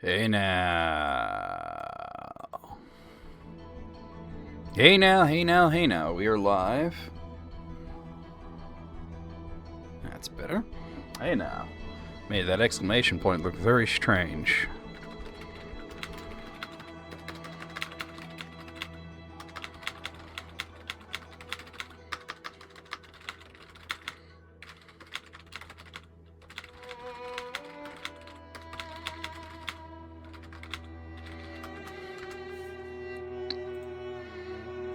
Hey now. Hey now, hey now, hey now. We are live. That's better. Hey now. Made that exclamation point look very strange.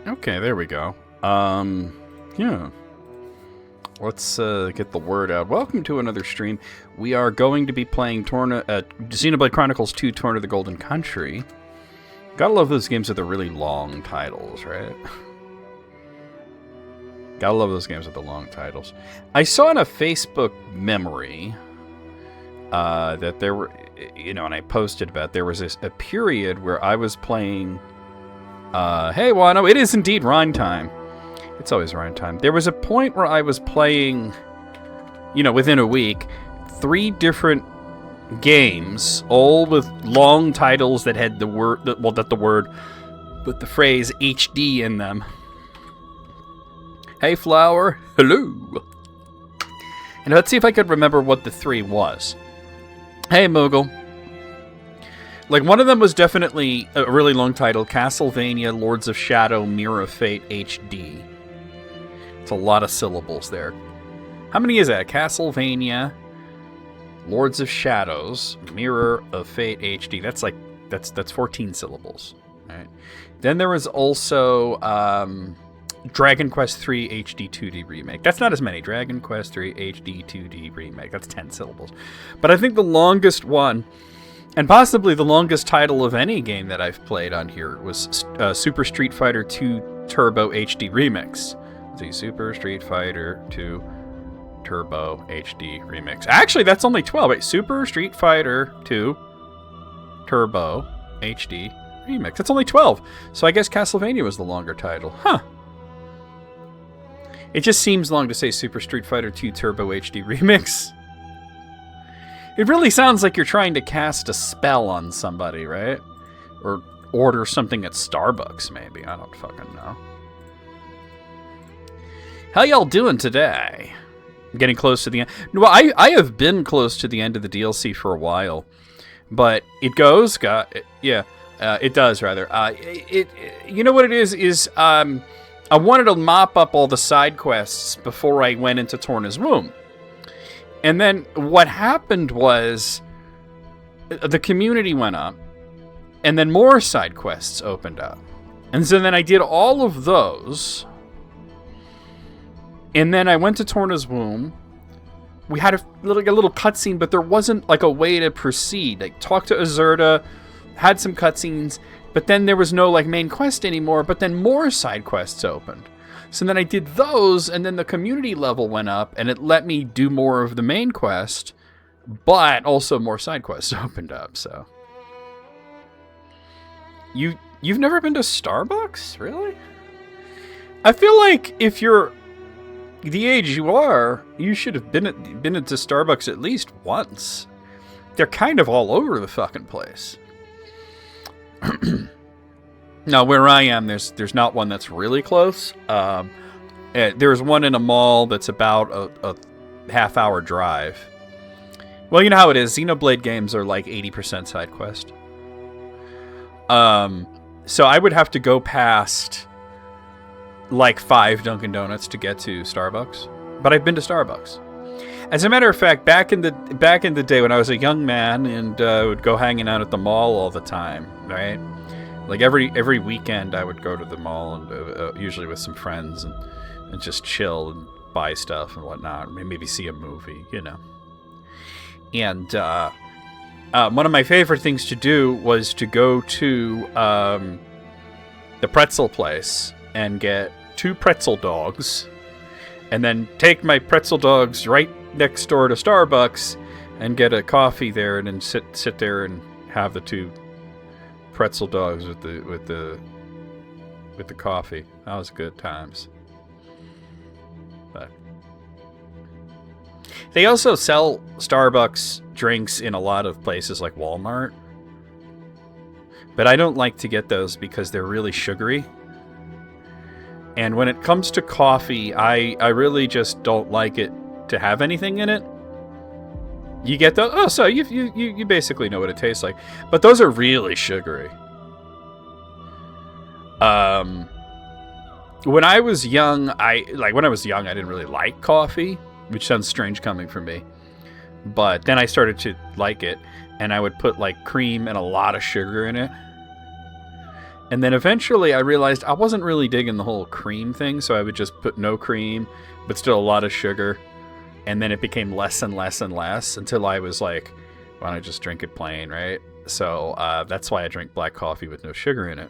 Okay, there we go. Yeah. Let's get the word out. Welcome to another stream. We are going to be playing Torna, Xenoblade Chronicles 2, Torna of the Golden Country. Gotta love those games with the really long titles, right? Gotta love those games with the long titles. I saw in a Facebook memory that there were, and I posted about there was a period where I was playing. Hey, Wano, it is indeed Rhyme time. It's always Rhyme time. There was a point where I was playing, within a week, 3 different games, all with long titles that had the phrase HD in them. Hey, Flower. Hello. And let's see if I could remember what the 3 was. Hey, Moogle. Like, one of them was definitely a really long title, Castlevania, Lords of Shadow, Mirror of Fate, HD. It's a lot of syllables there. How many is that? Castlevania, Lords of Shadows, Mirror of Fate, HD. That's 14 syllables. Right. Then there was also Dragon Quest III HD 2D Remake. That's not as many. Dragon Quest III HD 2D Remake. That's 10 syllables. But I think the longest one, and possibly the longest title of any game that I've played on here, was Super Street Fighter 2 Turbo HD Remix. The Super Street Fighter 2 Turbo HD Remix. Actually, that's only 12. Wait, Super Street Fighter 2 Turbo HD Remix. That's only 12. So I guess Castlevania was the longer title. Huh. It just seems long to say Super Street Fighter 2 Turbo HD Remix. It really sounds like you're trying to cast a spell on somebody, right? Or order something at Starbucks, maybe. I don't fucking know. How y'all doing today? I'm getting close to the end. Well, I have been close to the end of the DLC for a while. But it goes... it does, rather. You know what it is I wanted to mop up all the side quests before I went into Torna's womb. And then what happened was the community went up, and then more side quests opened up. And so then I did all of those, and then I went to Torna's womb. We had a little cutscene, but there wasn't like a way to proceed. Like, talked to Azurta, had some cutscenes, but then there was no like main quest anymore, but then more side quests opened. So then I did those, and then the community level went up, and it let me do more of the main quest, but also more side quests opened up, so. You've never been to Starbucks? Really? I feel like if you're the age you are, you should have been into Starbucks at least once. They're kind of all over the fucking place. Now, where I am, there's not one that's really close. There's one in a mall that's about a half-hour drive. Well, you know how it is. Xenoblade games are like 80% side quest. So I would have to go past like 5 Dunkin' Donuts to get to Starbucks. But I've been to Starbucks. As a matter of fact, back in the day when I was a young man and would go hanging out at the mall all the time, right? Like every weekend, I would go to the mall, and usually with some friends, and just chill and buy stuff and whatnot. Maybe see a movie, And one of my favorite things to do was to go to the pretzel place and get 2 pretzel dogs, and then take my pretzel dogs right next door to Starbucks and get a coffee there, and then sit there and have the 2 pretzel dogs with the coffee. That was good times. But they also sell Starbucks drinks in a lot of places like Walmart. But I don't like to get those because they're really sugary. And when it comes to coffee, I really just don't like it to have anything in it. You get those? Oh, so you basically know what it tastes like. But those are really sugary. When I was young, I didn't really like coffee, which sounds strange coming from me. But then I started to like it, and I would put like cream and a lot of sugar in it. And then eventually I realized I wasn't really digging the whole cream thing, so I would just put no cream, but still a lot of sugar. And then it became less and less and less until I was like, why don't I just drink it plain, right? So that's why I drink black coffee with no sugar in it.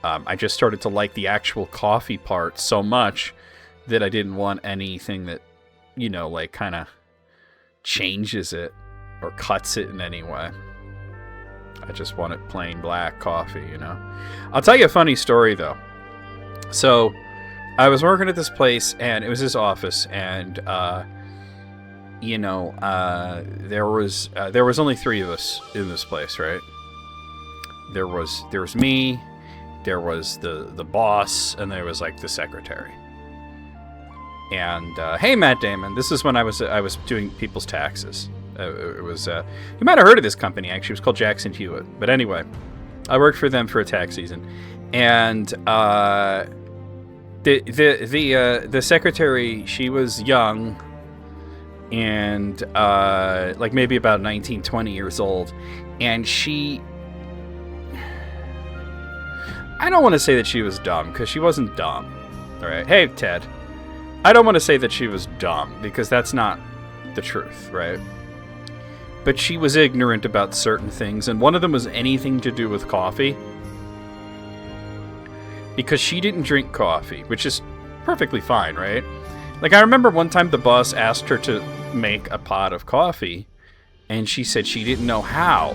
I just started to like the actual coffee part so much that I didn't want anything that, like kind of changes it or cuts it in any way. I just wanted plain black coffee, I'll tell you a funny story, though. So I was working at this place, and it was his office, and there was only 3 of us in this place, right? There was me, there was the boss, and there was like the secretary. And hey, Matt Damon, this is when I was doing people's taxes. It was you might have heard of this company, actually. It was called Jackson Hewitt. But anyway, I worked for them for a tax season, and the secretary, she was young, and like maybe about 19, 20 years old, and I don't want to say that she was dumb, because she wasn't dumb. All right, hey Ted, I don't want to say that she was dumb, because that's not the truth, right? But she was ignorant about certain things, and one of them was anything to do with coffee. Because she didn't drink coffee, which is perfectly fine, right? Like, I remember one time the boss asked her to make a pot of coffee, and she said she didn't know how.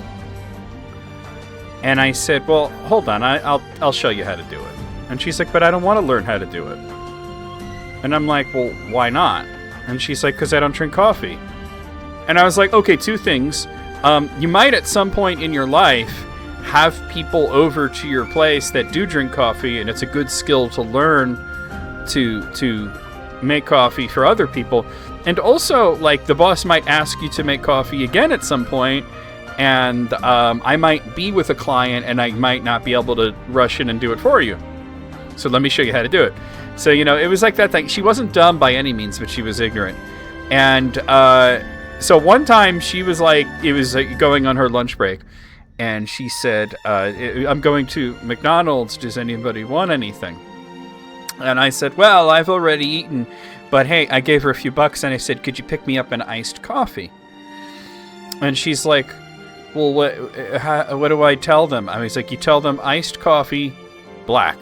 And I said, well, hold on, I'll show you how to do it. And she's like, but I don't want to learn how to do it. And I'm like, well, why not? And she's like, because I don't drink coffee. And I was like, okay, 2 things. You might at some point in your life have people over to your place that do drink coffee, and it's a good skill to learn to make coffee for other people. And also, like, the boss might ask you to make coffee again at some point, and I might be with a client, and I might not be able to rush in and do it for you. So let me show you how to do it. So, it was like that thing. She wasn't dumb by any means, but she was ignorant. And so one time she was like, it was going on her lunch break, and she said, I'm going to McDonald's. Does anybody want anything? And I said, well, I've already eaten, but hey, I gave her a few bucks, and I said, could you pick me up an iced coffee? And she's like, well, what do I tell them? I was like, you tell them iced coffee, black.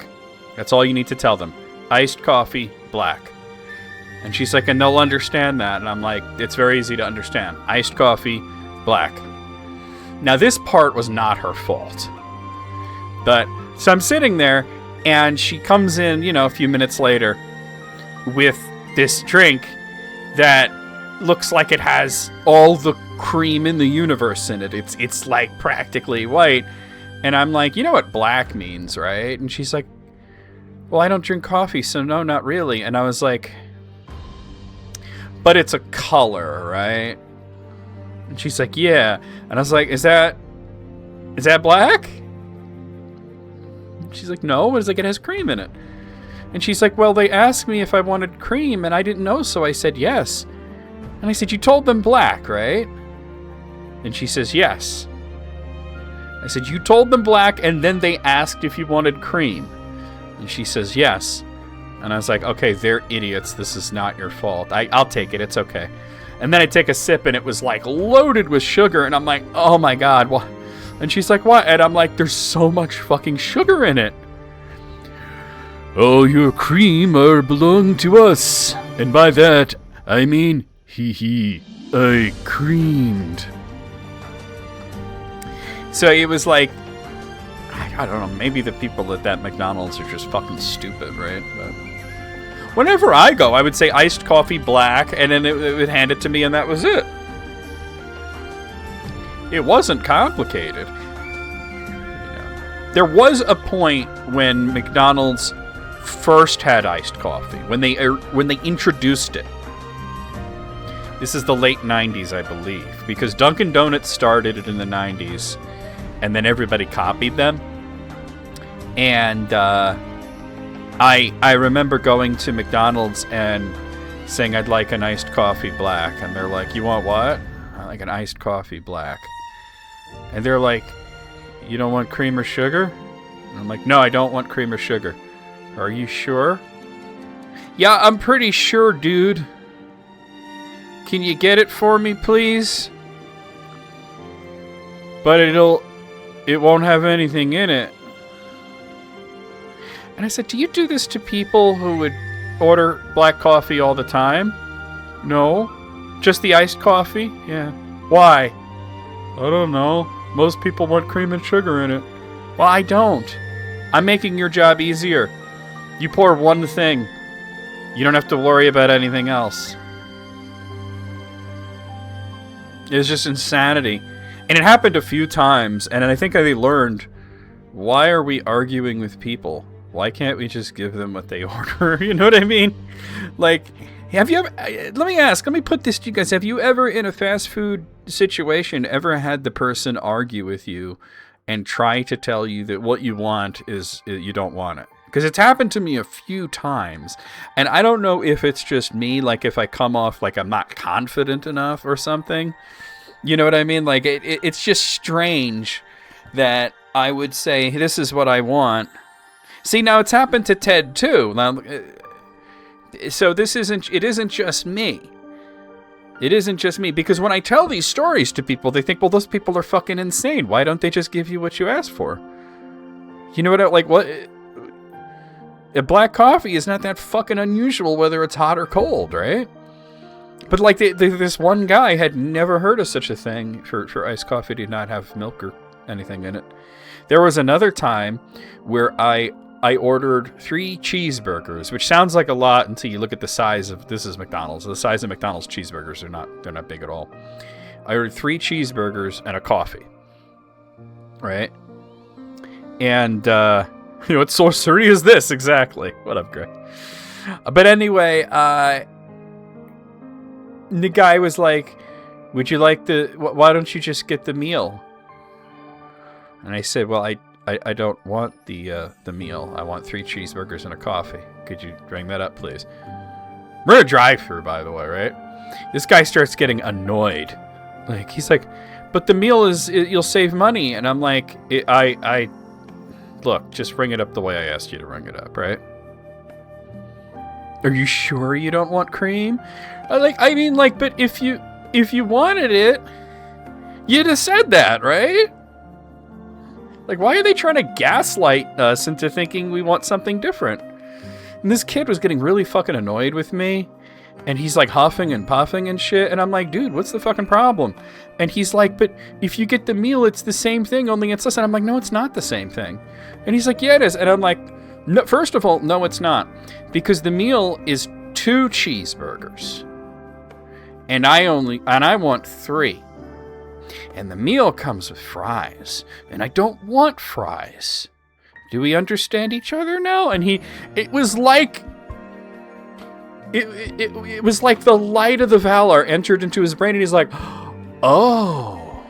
That's all you need to tell them. Iced coffee, black. And she's like, and they'll understand that. And I'm like, it's very easy to understand. Iced coffee, black. Now, this part was not her fault. But, so I'm sitting there, and she comes in, a few minutes later with this drink that looks like it has all the cream in the universe in it. It's like practically white. And I'm like, you know what black means, right? And she's like, well, I don't drink coffee, so no, not really. And I was like, but it's a color, right? And she's like, yeah. And I was like, is that black? And she's like, no. It's like, it has cream in it. And she's like, well, they asked me if I wanted cream, and I didn't know, so I said yes. And I said, you told them black, right? And she says, yes. I said, you told them black, and then they asked if you wanted cream. And she says, yes. And I was like, okay, they're idiots. This is not your fault. I'll take it. It's okay. And then I take a sip, and it was like loaded with sugar. And I'm like, oh my God, what? And she's like, what? And I'm like, there's so much fucking sugar in it. Oh, your cream are belong to us. And by that, I mean, I creamed. So it was like, I don't know, maybe the people at that McDonald's are just fucking stupid, right? But whenever I go, I would say iced coffee black, and then it would hand it to me, and that was it. It wasn't complicated. There was a point when McDonald's first had iced coffee, when they introduced it. This is the late 90s, I believe, because Dunkin' Donuts started it in the 90s, and then everybody copied them. And I remember going to McDonald's and saying I'd like an iced coffee black, and they're like, "You want what?" "I like an iced coffee black." And they're like, "You don't want cream or sugar?" And I'm like, "No, I don't want cream or sugar." "Are you sure?" "Yeah, I'm pretty sure, dude. Can you get it for me, please?" "But it won't have anything in it." And I said, "Do you do this to people who would order black coffee all the time?" "No. Just the iced coffee?" "Yeah." "Why?" "I don't know. Most people want cream and sugar in it." "Well, I don't. I'm making your job easier. You pour one thing. You don't have to worry about anything else." It was just insanity. And it happened a few times, and I think they learned, why are we arguing with people? Why can't we just give them what they order? You know what I mean? Like, have you ever... let me put this to you guys. Have you ever, in a fast food situation, ever had the person argue with you and try to tell you that what you want is... you don't want it? Because it's happened to me a few times. And I don't know if it's just me, like if I come off like I'm not confident enough or something. You know what I mean? Like, it's just strange that I would say, this is what I want. See, now it's happened to Ted too. Now, so it isn't just me. It isn't just me, because when I tell these stories to people, they think, well, those people are fucking insane. Why don't they just give you what you asked for? You know what? What? A black coffee is not that fucking unusual, whether it's hot or cold, right? But like this one guy had never heard of such a thing for iced coffee to not have milk or anything in it. There was another time where I ordered 3 cheeseburgers, which sounds like a lot until you look at the size of... This is McDonald's. The size of McDonald's cheeseburgers they're not big at all. I ordered 3 cheeseburgers and a coffee. Right? And what sorcery is this exactly? What up, Greg? But anyway, the guy was like, "Would you like why don't you just get the meal?" And I said, "Well, I don't want the meal. I want 3 cheeseburgers and a coffee. Could you bring that up, please?" We're in a drive-thru, by the way, right? This guy starts getting annoyed. Like, he's like, "But the meal you'll save money." And I'm like, look, just bring it up the way I asked you to bring it up, right? "Are you sure you don't want cream?" But if you wanted it, you'd have said that, right? Like, why are they trying to gaslight us into thinking we want something different? And this kid was getting really fucking annoyed with me. And he's like huffing and puffing and shit. And I'm like, dude, what's the fucking problem? And he's like, "But if you get the meal, it's the same thing, only it's less." And I'm like, "No, it's not the same thing." And he's like, "Yeah, it is." And I'm like, "No, first of all, no, it's not. Because the meal is 2 cheeseburgers. And I want 3. And the meal comes with fries. And I don't want fries. Do we understand each other now?" And it was like... It was like the light of the Valar entered into his brain, and he's like, "Oh."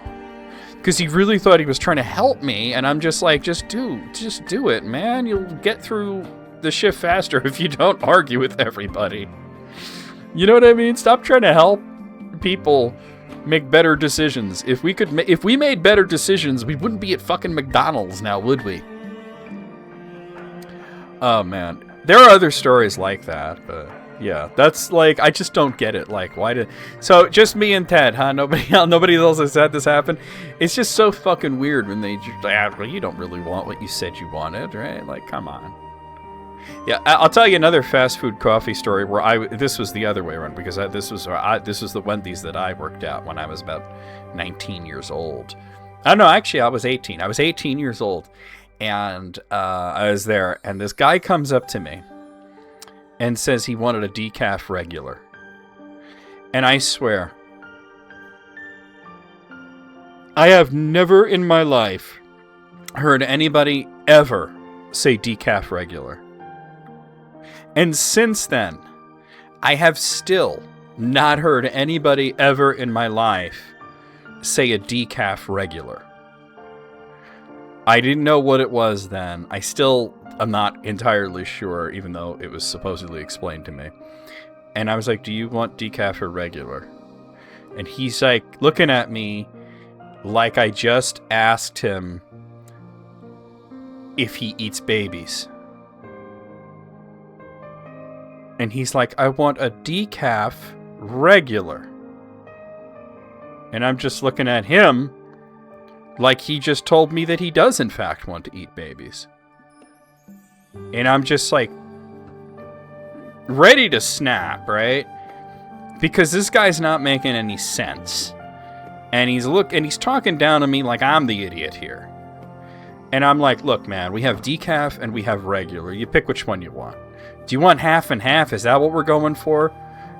Because he really thought he was trying to help me, and I'm just like, just do it, man. You'll get through the shift faster if you don't argue with everybody. You know what I mean? Stop trying to help people make better decisions. If we made better decisions, we wouldn't be at fucking McDonald's now, would we? Oh man, there are other stories like that, but yeah, that's like, I just don't get it. Like, so just me and Ted, huh? Nobody else has had this happen. It's just so fucking weird when they just, well, you don't really want what you said you wanted, right? Like, come on. Yeah, I'll tell you another fast food coffee story where this was the other way around, because this was the Wendy's that I worked at when I was about 19 years old. Oh no, actually I was 18. I was 18 years old, and I was there, and this guy comes up to me and says he wanted a decaf regular. And I swear, I have never in my life heard anybody ever say decaf regular. And since then, I have still not heard anybody ever in my life say a decaf regular. I didn't know what it was then. I still am not entirely sure, even though it was supposedly explained to me. And I was like, do you want decaf or regular? And he's like looking at me like I just asked him if he eats babies. And he's like, I want a decaf regular. And I'm just looking at him like he just told me that he does in fact want to eat babies. And I'm just like ready to snap, right? Because this guy's not making any sense. And he's talking down to me like I'm the idiot here. And I'm like, look, man, we have decaf and we have regular. You pick which one you want. Do you want half and half? Is that what we're going for?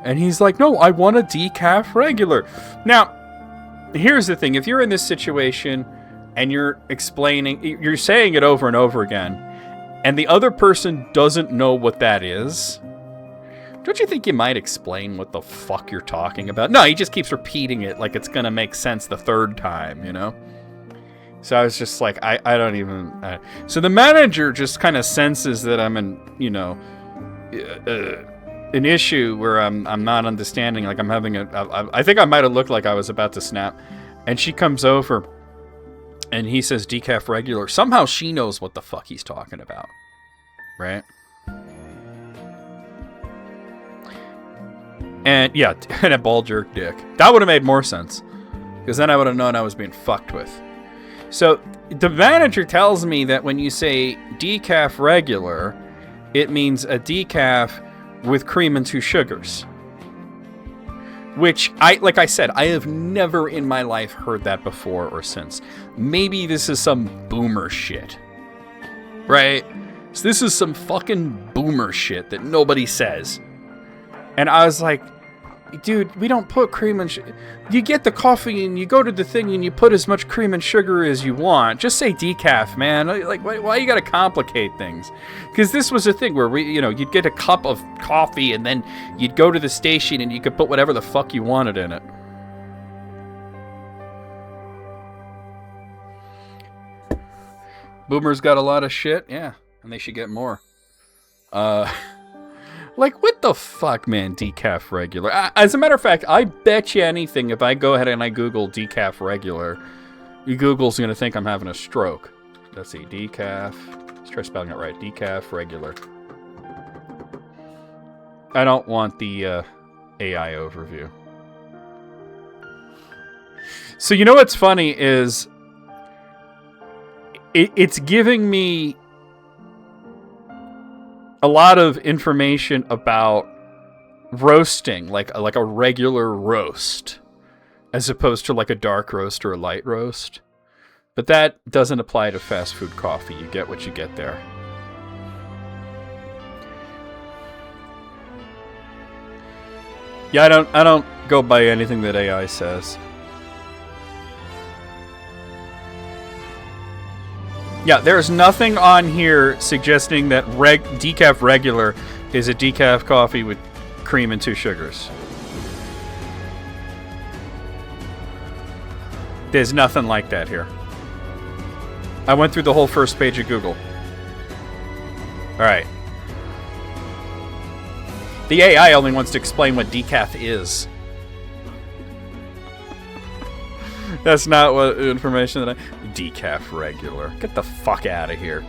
And he's like, no, I want a decaf regular. Now, here's the thing. If you're in this situation and you're saying it over and over again, and the other person doesn't know what that is, don't you think you might explain what the fuck you're talking about? No, he just keeps repeating it like it's going to make sense the third time, you know? So I was just like, I don't even... So the manager just kind of senses that I'm an issue where I'm not understanding, like I'm having I think I might have looked like I was about to snap. And she comes over and he says decaf regular. Somehow she knows what the fuck he's talking about. Right? And yeah, and a ball jerk dick. That would have made more sense. Because then I would have known I was being fucked with. So the manager tells me that when you say decaf regular, it means a decaf with cream and 2 sugars. Which, like I said, I have never in my life heard that before or since. Maybe this is some boomer shit. Right? So this is some fucking boomer shit that nobody says. And I was like, dude, we don't put cream and sugar. You get the coffee and you go to the thing and you put as much cream and sugar as you want. Just say decaf, man. Like, why you gotta complicate things? Because this was a thing where you'd get a cup of coffee and then you'd go to the station and you could put whatever the fuck you wanted in it. Boomers got a lot of shit, yeah, and they should get more. Like, what the fuck, man, decaf regular? As a matter of fact, I bet you anything, if I go ahead and I Google decaf regular, Google's going to think I'm having a stroke. Let's see, decaf. Let's try spelling it right. Decaf regular. I don't want the AI overview. So you know what's funny is it's giving me a lot of information about roasting, like a regular roast, as opposed to like a dark roast or a light roast. But that doesn't apply to fast food coffee. You get what you get there. Yeah, I don't go by anything that AI says. Yeah, there's nothing on here suggesting that decaf regular is a decaf coffee with cream and 2 sugars. There's nothing like that here. I went through the whole first page of Google. Alright. The AI only wants to explain what decaf is. That's not what information that decaf regular. Get the fuck out of here.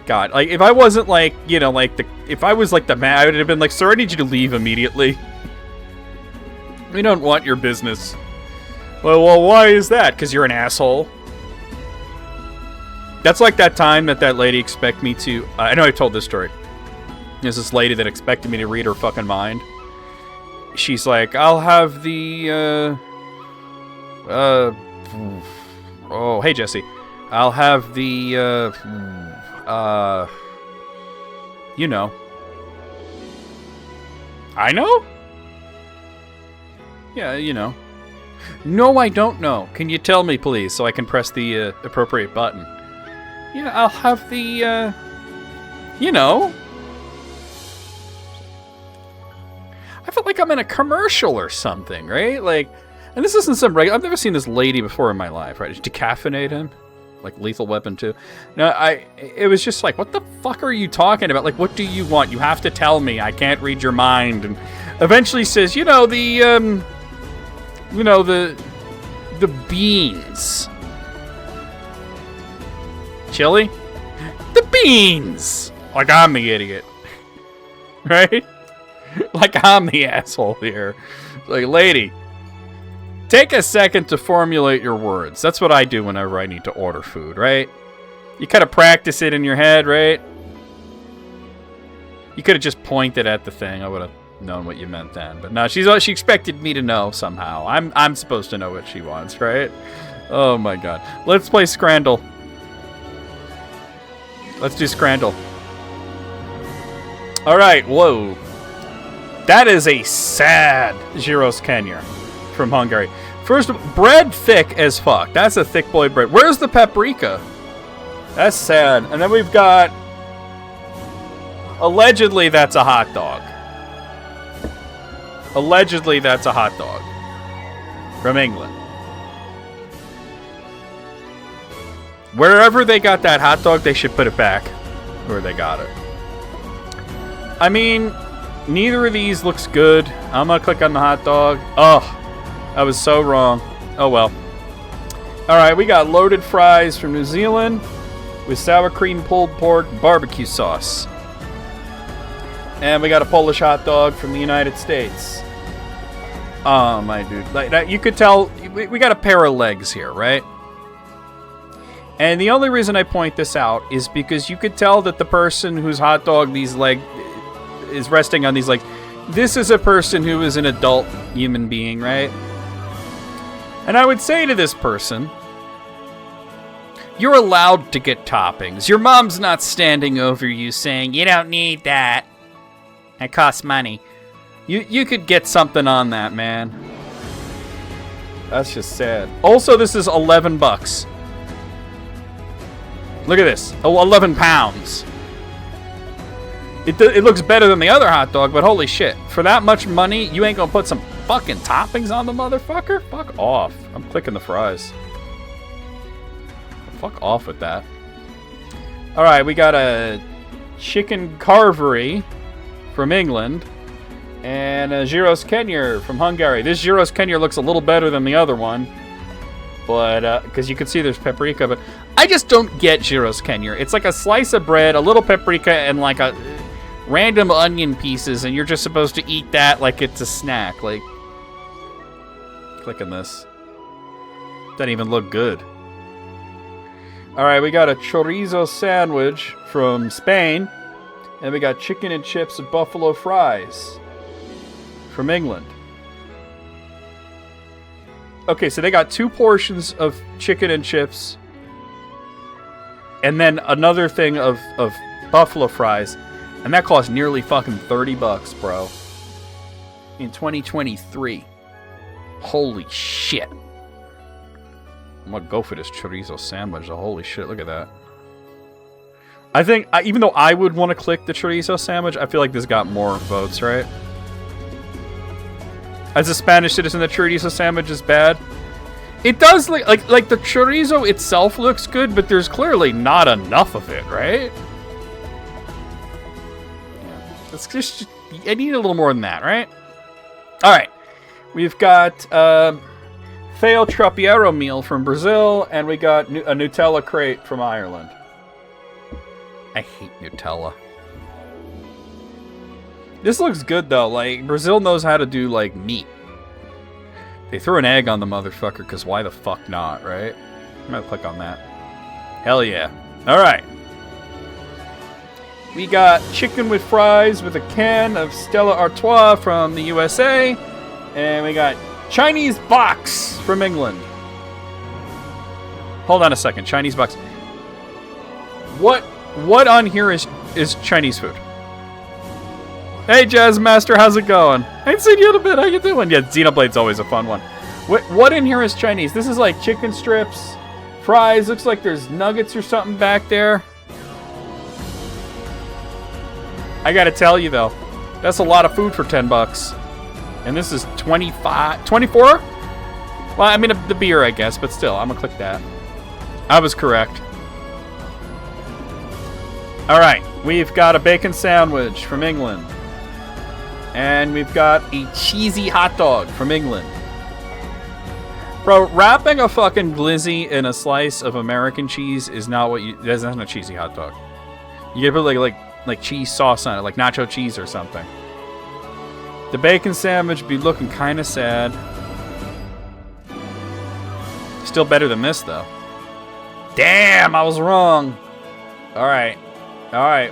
God, like, if I wasn't like, if I was like the man, I would have been like, sir, I need you to leave immediately. We don't want your business. Well, why is that? Because you're an asshole. That's like that time that lady expected me to... I know I told this story. There's this lady that expected me to read her fucking mind. She's like, I'll have the... Oh, hey, Jesse. I'll have the... You know. I know? Yeah, you know. No, I don't know. Can you tell me, please, so I can press the appropriate button? Yeah, I'll have the, you know. I feel like I'm in a commercial or something, right? Like, and this isn't some regular... I've never seen this lady before in my life, right? Just decaffeinate him? Like Lethal Weapon 2. No, it was just like, what the fuck are you talking about? Like, what do you want? You have to tell me. I can't read your mind. And eventually says, you know, the beans. Chili? The beans! Like I'm the idiot. Right? Like I'm the asshole here. Like, lady, take a second to formulate your words. That's what I do whenever I need to order food, right? You kind of practice it in your head, right? You could have just pointed at the thing. I would have known what you meant then. But no, she expected me to know somehow. I'm supposed to know what she wants, right? Oh my god. Let's play Scrandle. Let's do Scrandle. Alright, whoa. That is a sad Gyros Kenya from Hungary. First, bread thick as fuck. That's a thick boy bread. Where's the paprika? That's sad. And then we've got... Allegedly, that's a hot dog. Allegedly, that's a hot dog. From England. Wherever they got that hot dog, they should put it back where they got it. I mean, neither of these looks good. I'm gonna click on the hot dog. Oh, I was so wrong. Oh well. Alright, we got loaded fries from New Zealand with sour cream pulled pork barbecue sauce. And we got a Polish hot dog from the United States. Oh, my dude. Like that, you could tell we got a pair of legs here, right? And the only reason I point this out is because you could tell that the person whose hot dog these legs is resting on these legs, this is a person who is an adult human being, right? And I would say to this person, you're allowed to get toppings. Your mom's not standing over you saying, you don't need that. It costs money. You could get something on that, man. That's just sad. Also, this is 11 bucks. Look at this. Oh, 11 pounds. It looks better than the other hot dog, but holy shit. For that much money, you ain't gonna put some fucking toppings on the motherfucker? Fuck off. I'm clicking the fries. Fuck off with that. Alright, we got a chicken carvery from England and a Gyros Kenya from Hungary. This Gyros Kenya looks a little better than the other one. But, because you can see there's paprika, but I just don't get Gyros Kenya. It's like a slice of bread, a little paprika, and like a random onion pieces, and you're just supposed to eat that like it's a snack. Like, clicking this. Doesn't even look good. Alright, we got a chorizo sandwich from Spain, and we got chicken and chips and buffalo fries from England. Okay, so they got 2 portions of chicken and chips, and then another thing of buffalo fries, and that cost nearly fucking 30 bucks, bro. In 2023. Holy shit. I'm gonna go for this chorizo sandwich. Oh, holy shit, look at that. I think, even though I would want to click the chorizo sandwich, I feel like this got more votes, right? As a Spanish citizen, the chorizo sandwich is bad. It does look like the chorizo itself looks good, but there's clearly not enough of it, right? Yeah. It's just, I need a little more than that, right? All right, we've got Theo Tropiero meal from Brazil, and we got a Nutella crate from Ireland. I hate Nutella. This looks good, though. Like, Brazil knows how to do, like, meat. They threw an egg on the motherfucker, because why the fuck not, right? I'm gonna click on that. Hell yeah. Alright. We got chicken with fries with a can of Stella Artois from the USA. And we got Chinese box from England. Hold on a second. Chinese box. What on here is Chinese food? Hey, Jazz Master, how's it going? I ain't seen you in a bit. How you doing? Yeah, Xenoblade's always a fun one. What in here is Chinese? This is like chicken strips, Fries. Looks like there's nuggets or something back there. I gotta tell you though, that's a lot of food for $10. And this is 25, 24? Well, I mean the beer, I guess, but still, I'm gonna click that. I was correct. All right, we've got a bacon sandwich from England. And we've got a cheesy hot dog from England. Bro, wrapping a fucking glizzy in a slice of American cheese is not what you... That's not a cheesy hot dog. You get put like cheese sauce on it, like nacho cheese or something. The bacon sandwich be looking kind of sad. Still better than this, though. Damn, I was wrong. All right. All right.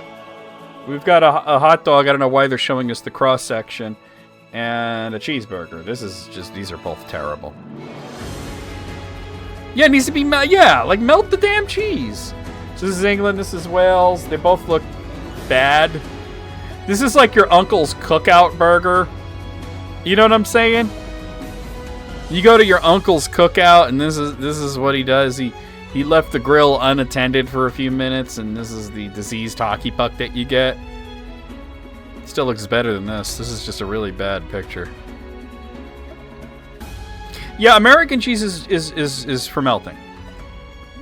We've got a hot dog. I don't know why they're showing us the cross section. And a cheeseburger. This is just... These are both terrible. Yeah, it needs to be... Yeah, like melt the damn cheese. So this is England. This is Wales. They both look bad. This is like your uncle's cookout burger. You know what I'm saying? You go to your uncle's cookout, and this is what he does. He left the grill unattended for a few minutes, and this is the diseased hockey puck that you get. Still looks better than this. This is just a really bad picture. Yeah, American cheese is for melting.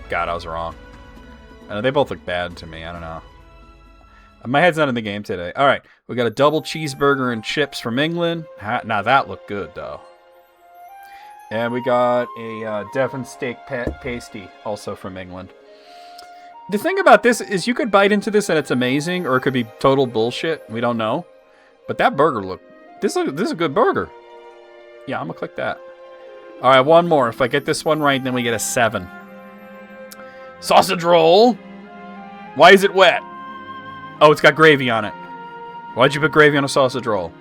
God, I was wrong. They both look bad to me. I don't know. My head's not in the game today. All right, we got a double cheeseburger and chips from England. Now that looked good, though. And we got a Devon steak pasty, also from England. The thing about this is you could bite into this and it's amazing, or it could be total bullshit. We don't know. But that burger this is a good burger. Yeah, I'm gonna click that. All right, one more. If I get this one right, then we get a 7. Sausage roll. Why is it wet? Oh, it's got gravy on it. Why'd you put gravy on a sausage roll?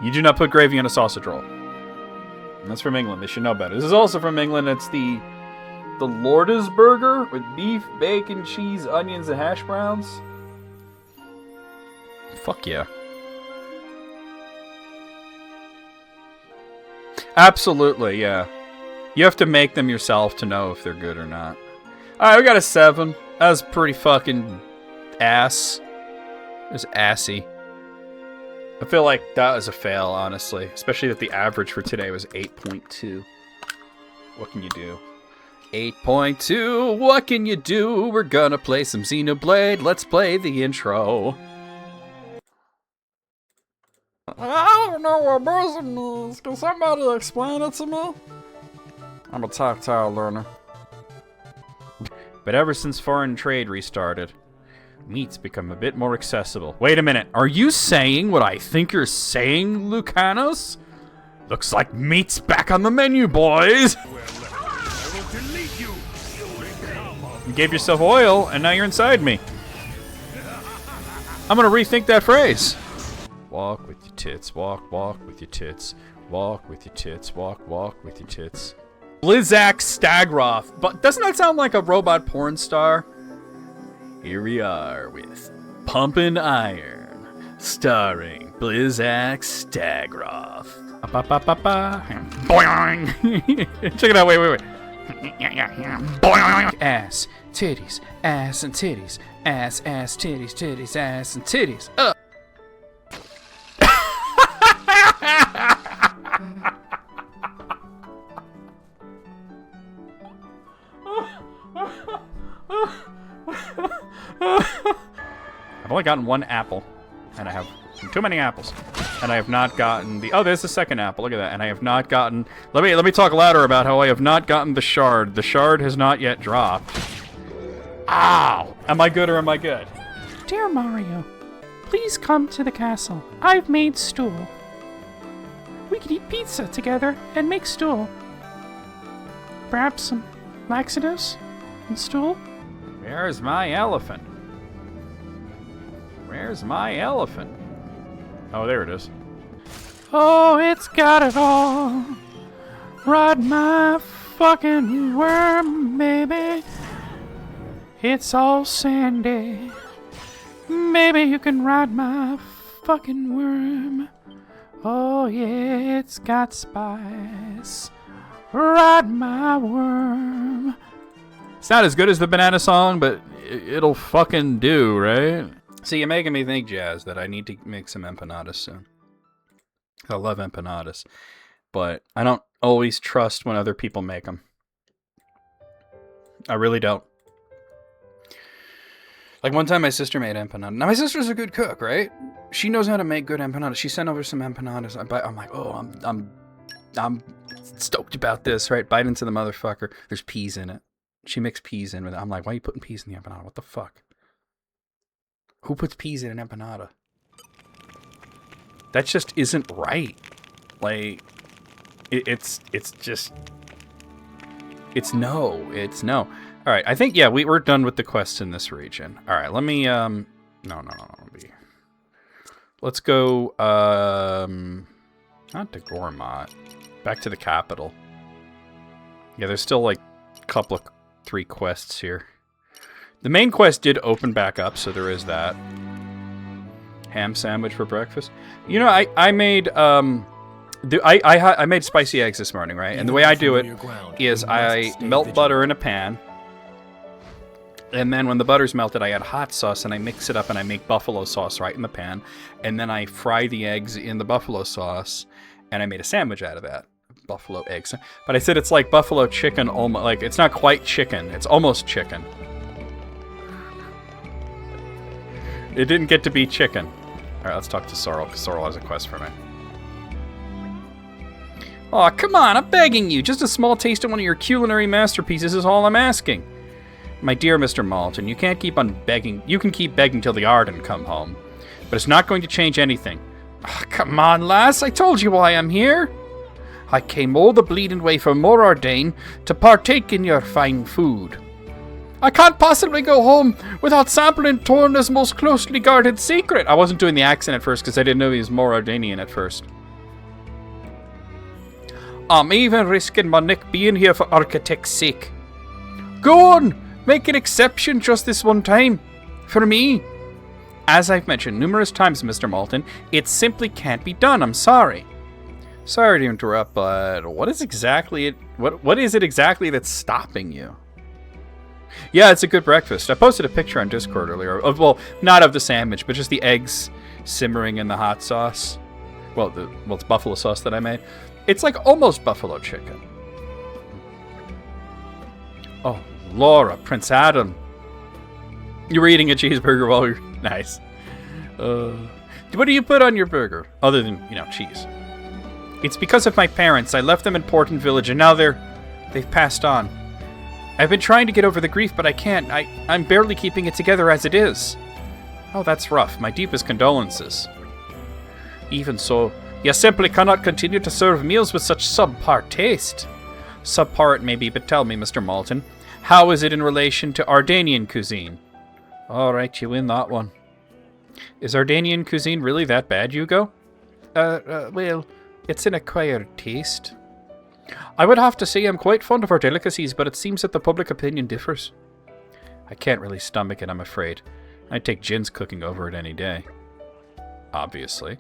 You do not put gravy on a sausage roll. And that's from England. They should know better. This is also from England. It's the Lourdes burger with beef, bacon, cheese, onions, and hash browns. Fuck yeah. Absolutely, yeah. You have to make them yourself to know if they're good or not. Alright, we got a 7. That was pretty fucking ass. It was assy. I feel like that was a fail, honestly. Especially that the average for today was 8.2. What can you do? 8.2, what can you do? We're gonna play some Xenoblade. Let's play the intro. I don't know what buzzing means. Can somebody explain it to me? I'm a tactile learner. But ever since foreign trade restarted, meat's become a bit more accessible. Wait a minute, are you saying what I think you're saying, Lucanos? Looks like meat's back on the menu, boys! You gave yourself oil, and now you're inside me. I'm gonna rethink that phrase. Walk with your tits, walk with your tits. Walk with your tits, walk with your tits. Blizzak Stagroth. But doesn't that sound like a robot porn star? Here we are with Pumpin' Iron, starring Blizzak Stagroth. Boing! Check it out, wait. Boing! Ass, titties, ass and titties, ass, titties, titties, ass and titties. I've only gotten one apple, and I have too many apples, and I have not gotten the... Oh, there's the second apple. Look at that. And I have not gotten... Let me talk louder about how I have not gotten the shard. The shard has not yet dropped. Ow! Am I good or am I good? Dear Mario, please come to the castle. I've made stool. We could eat pizza together and make stool. Perhaps some laxatives and stool? Where's my elephant? Where's my elephant? Oh, there it is. Oh, it's got it all. Ride my fucking worm, baby. It's all sandy. Maybe you can ride my fucking worm. Oh, yeah, it's got spice. Ride my worm. It's not as good as the banana song, but it'll fucking do, right? See, you're making me think, Jazz, that I need to make some empanadas soon. I love empanadas, but I don't always trust when other people make them. I really don't. Like one time my sister made empanadas. Now my sister's a good cook, right? She knows how to make good empanadas. She sent over some empanadas. I'm like, oh, I'm stoked about this, right? Bite into the motherfucker. There's peas in it. She mixed peas in with it. I'm like, why are you putting peas in the empanada? What the fuck? Who puts peas in an empanada? That just isn't right. Like, it's no. All right, I think, yeah, we're done with the quests in this region. All right, let me, no. Let's go, not to Gormott. Back to the capital. Yeah, there's still, like, a couple of 3 quests here. The main quest did open back up, so there is that. Ham sandwich for breakfast. You know, I made, I made spicy eggs this morning, right? And the way I do it is I melt butter in a pan. And then when the butter's melted, I add hot sauce and I mix it up and I make buffalo sauce right in the pan. And then I fry the eggs in the buffalo sauce and I made a sandwich out of that. Buffalo eggs. But I said it's like buffalo chicken, almost, like it's not quite chicken. It's almost chicken. It didn't get to be chicken. Alright, let's talk to Sorrel, because Sorrel has a quest for me. Aw, come on, I'm begging you. Just a small taste of one of your culinary masterpieces is all I'm asking. My dear Mr. Malton, you can't keep on begging. You can keep begging till the Arden come home. But it's not going to change anything. Oh, come on, lass, I told you why I'm here. I came all the bleeding way from Morardain to partake in your fine food. I can't possibly go home without sampling Torna's most closely guarded secret. I wasn't doing the accent at first because I didn't know he was Morardanian at first. I'm even risking my neck being here for architect's sake. Go on! Make an exception just this one time. For me. As I've mentioned numerous times, Mr. Malton, it simply can't be done. I'm sorry. Sorry to interrupt, but what is it exactly that's stopping you? Yeah, it's a good breakfast. I posted a picture on Discord earlier. Well, not of the sandwich, but just the eggs simmering in the hot sauce. Well, it's buffalo sauce that I made. It's like almost buffalo chicken. Oh, Laura, Prince Adam. You were eating a cheeseburger while you're... Nice. What do you put on your burger? Other than, cheese. It's because of my parents. I left them in Porton Village, and now they've passed on. I've been trying to get over the grief, but I can't. I'm barely keeping it together as it is. Oh, that's rough. My deepest condolences. Even so, you simply cannot continue to serve meals with such subpar taste. Subpar it may be, but tell me, Mr. Malton, how is it in relation to Ardanian cuisine? All right, you win that one. Is Ardanian cuisine really that bad, Hugo? Well, it's an acquired taste. I would have to say I'm quite fond of our delicacies, but it seems that the public opinion differs. I can't really stomach it, I'm afraid. I'd take Jin's cooking over it any day. Obviously.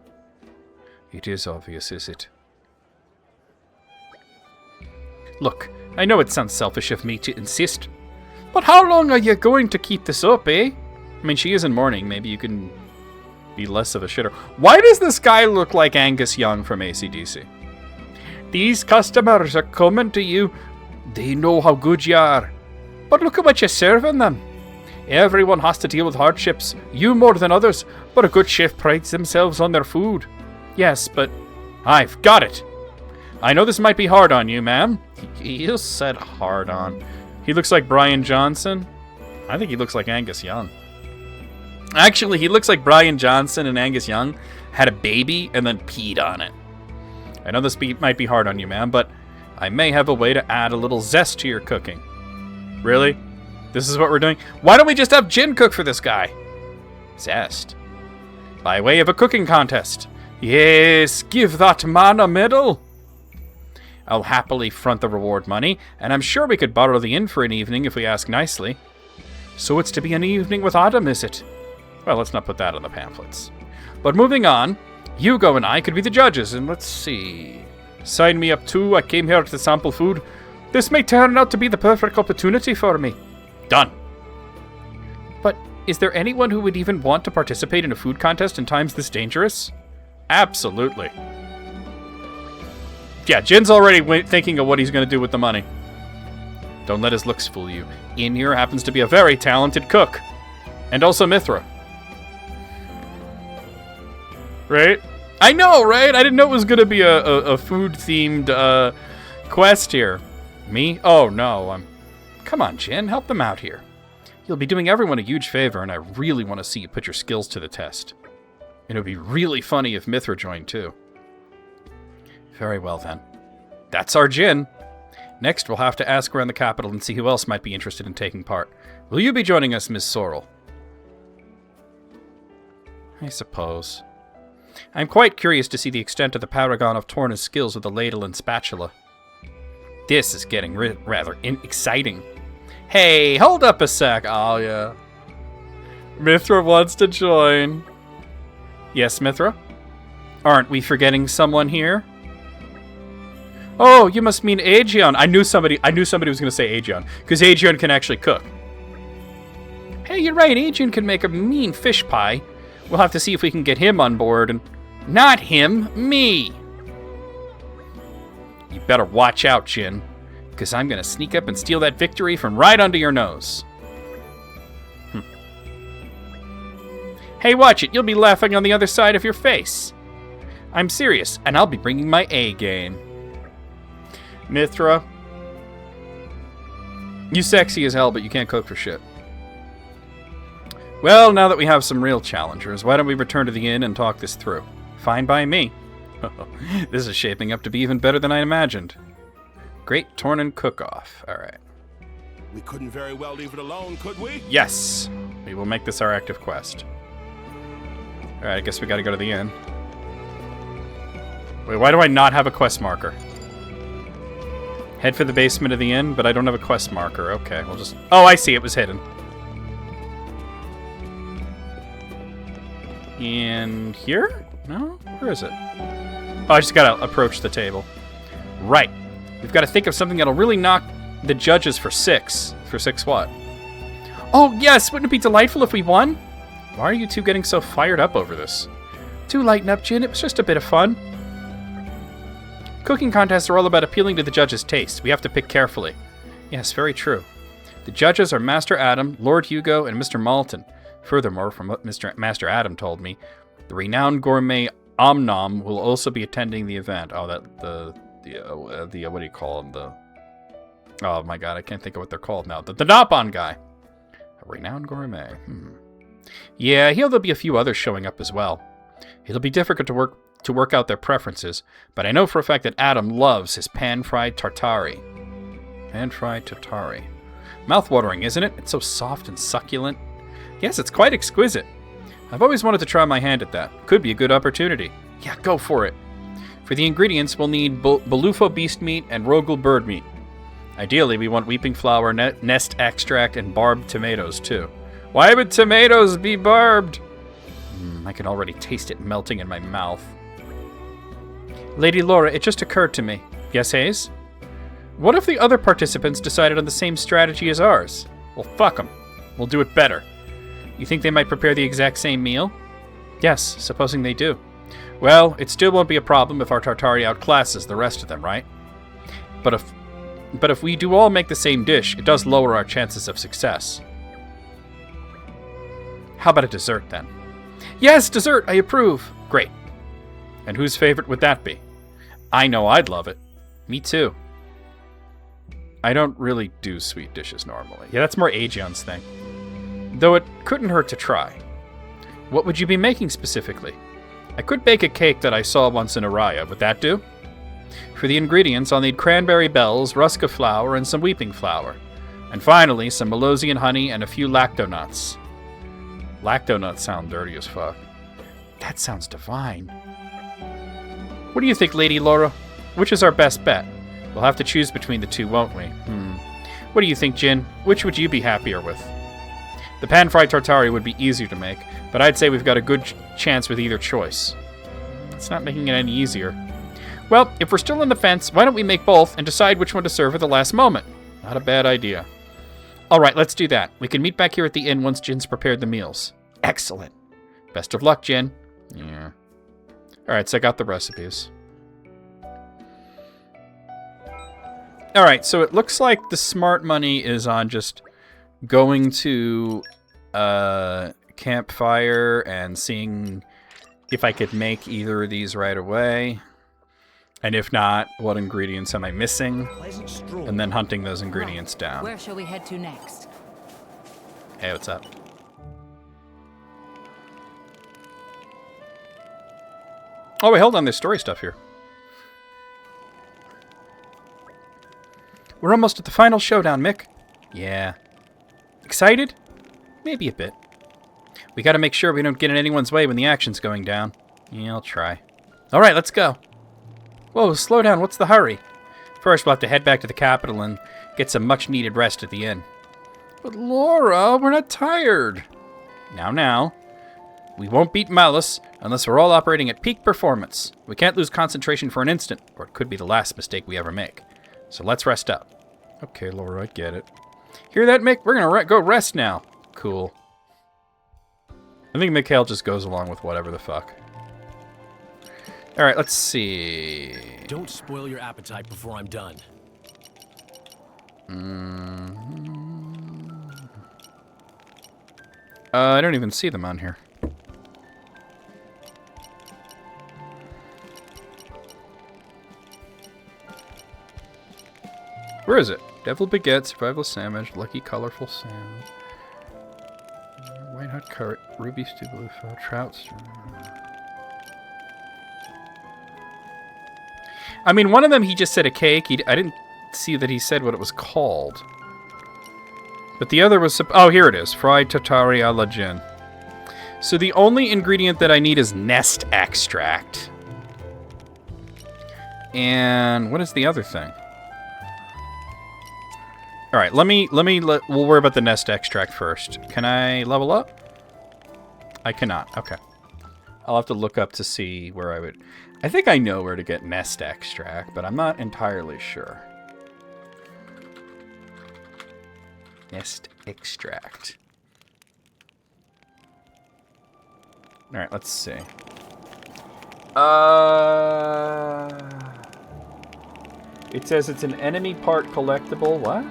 It is obvious, is it? Look, I know it sounds selfish of me to insist, but how long are you going to keep this up, eh? I mean, she is in mourning. Maybe you can be less of a shitter. Why does this guy look like Angus Young from AC/DC? These customers are coming to you. They know how good you are. But look at what you're serving them. Everyone has to deal with hardships. You more than others. But a good chef prides themselves on their food. Yes, but I've got it. I know this might be hard on you, ma'am. He just said hard on. He looks like Brian Johnson. I think he looks like Angus Young. Actually, he looks like Brian Johnson and Angus Young had a baby and then peed on it. I know this might be hard on you, ma'am, but I may have a way to add a little zest to your cooking. Really? This is what we're doing? Why don't we just have Jin cook for this guy? Zest. By way of a cooking contest. Yes, give that man a medal. I'll happily front the reward money, and I'm sure we could borrow the inn for an evening if we ask nicely. So it's to be an evening with Adam, is it? Well, let's not put that on the pamphlets. But moving on, Hugo and I could be the judges, and let's see. Sign me up too, I came here to sample food. This may turn out to be the perfect opportunity for me. Done. But is there anyone who would even want to participate in a food contest in times this dangerous? Absolutely. Yeah, Jin's already thinking of what he's going to do with the money. Don't let his looks fool you. In here happens to be a very talented cook. And also Mithra. Right? I know, right? I didn't know it was going to be a food-themed quest here. Me? Oh, no. Come on, Jin. Help them out here. You'll be doing everyone a huge favor, and I really want to see you put your skills to the test. And it would be really funny if Mithra joined, too. Very well, then. That's our Jin. Next, we'll have to ask around the capital and see who else might be interested in taking part. Will you be joining us, Ms. Sorrel? I suppose. I'm quite curious to see the extent of the paragon of Torna's skills with the ladle and spatula. This is getting rather exciting. Hey, hold up a sec. Oh, yeah. Mithra wants to join. Yes, Mithra? Aren't we forgetting someone here? Oh, you must mean Aegeon. I knew somebody was going to say Aegeon, because Aegeon can actually cook. Hey, you're right. Aegeon can make a mean fish pie. We'll have to see if we can get him on board, and... Not him, me! You better watch out, Jin, because I'm going to sneak up and steal that victory from right under your nose. Hey, watch it. You'll be laughing on the other side of your face. I'm serious, and I'll be bringing my A game. Mithra. You sexy as hell, but you can't cook for shit. Well, now that we have some real challengers, why don't we return to the inn and talk this through? Fine by me. This is shaping up to be even better than I imagined. Great Tornan cook-off. Alright. We couldn't very well leave it alone, could we? Yes! We will make this our active quest. Alright, I guess we gotta go to the inn. Wait, why do I not have a quest marker? Head for the basement of the inn, but I don't have a quest marker. Okay, we'll just... Oh, I see, it was hidden. In here? No? Where is it? Oh, I just gotta approach the table. Right. We've got to think of something that'll really knock the judges for 6. For 6 what? Oh, yes! Wouldn't it be delightful if we won? Why are you two getting so fired up over this? Do lighten up, Jin. It was just a bit of fun. Cooking contests are all about appealing to the judges' taste. We have to pick carefully. Yes, very true. The judges are Master Adam, Lord Hugo, and Mr. Malton. Furthermore, from what Master Adam told me, the renowned gourmet Omnom will also be attending the event. Oh, what do you call them? Oh my god, I can't think of what they're called now. The Nopon guy. A renowned gourmet. Yeah, there'll be a few others showing up as well. It'll be difficult to work out their preferences, but I know for a fact that Adam loves his pan-fried tartare. Pan-fried tartare. Mouth-watering, isn't it? It's so soft and succulent. Yes, it's quite exquisite. I've always wanted to try my hand at that. Could be a good opportunity. Yeah, go for it. For the ingredients, we'll need Balufo beast meat and Rogel bird meat. Ideally, we want weeping flower, nest extract, and barbed tomatoes, too. Why would tomatoes be barbed? I can already taste it melting in my mouth. Lady Laura, it just occurred to me. Yes, Hayes? What if the other participants decided on the same strategy as ours? Well, fuck them. We'll do it better. You think they might prepare the exact same meal? Yes, supposing they do. Well, it still won't be a problem if our Tartari outclasses the rest of them, right? But if we do all make the same dish, it does lower our chances of success. How about a dessert, then? Yes, dessert! I approve! Great. And whose favorite would that be? I know I'd love it. Me too. I don't really do sweet dishes normally. Yeah, that's more Aegeon's thing. Though it couldn't hurt to try. What would you be making specifically? I could bake a cake that I saw once in Araya. Would that do? For the ingredients, I'll need cranberry bells, ruska flour, and some weeping flour. And finally, some Malosian honey and a few lactonuts. Lactonuts sound dirty as fuck. That sounds divine. What do you think, Lady Laura? Which is our best bet? We'll have to choose between the two, won't we? What do you think, Jin? Which would you be happier with? The pan-fried tartare would be easier to make, but I'd say we've got a good chance with either choice. It's not making it any easier. Well, if we're still on the fence, why don't we make both and decide which one to serve at the last moment? Not a bad idea. All right, let's do that. We can meet back here at the inn once Jin's prepared the meals. Excellent. Best of luck, Jin. Yeah. All right, so I got the recipes. All right, so it looks like the smart money is on just going to campfire and seeing if I could make either of these right away. And if not, what ingredients am I missing? And then hunting those ingredients down. Where shall we head to next? Hey, what's up? Oh, wait, hold on. There's story stuff here. We're almost at the final showdown, Mick. Yeah. Excited? Maybe a bit. We gotta make sure we don't get in anyone's way when the action's going down. Yeah, I'll try. All right, let's go. Whoa, slow down. What's the hurry? First, we'll have to head back to the capital and get some much-needed rest at the inn. But Laura, we're not tired. Now. We won't beat Malice unless we're all operating at peak performance. We can't lose concentration for an instant, or it could be the last mistake we ever make. So let's rest up. Okay, Laura, I get it. Hear that, Mick? We're gonna go rest now. Cool. I think Mikhail just goes along with whatever the fuck. All right, let's see. Don't spoil your appetite before I'm done. I don't even see them on here. Where is it? Devil Baguette, Survival Sandwich, Lucky Colorful Salmon, White Hot Curry, Ruby Stew Bluefish, Trout Stew. I mean, one of them he just said a cake. I didn't see that he said what it was called. But the other was... Oh, here it is. Fried Tatari a la Jin. So the only ingredient that I need is nest extract. And what is the other thing? All right, we'll worry about the nest extract first. Can I level up? I cannot. Okay. I'll have to look up to see where I would... I think I know where to get nest extract, but I'm not entirely sure. Nest extract. All right, let's see. It says it's an enemy part collectible. What?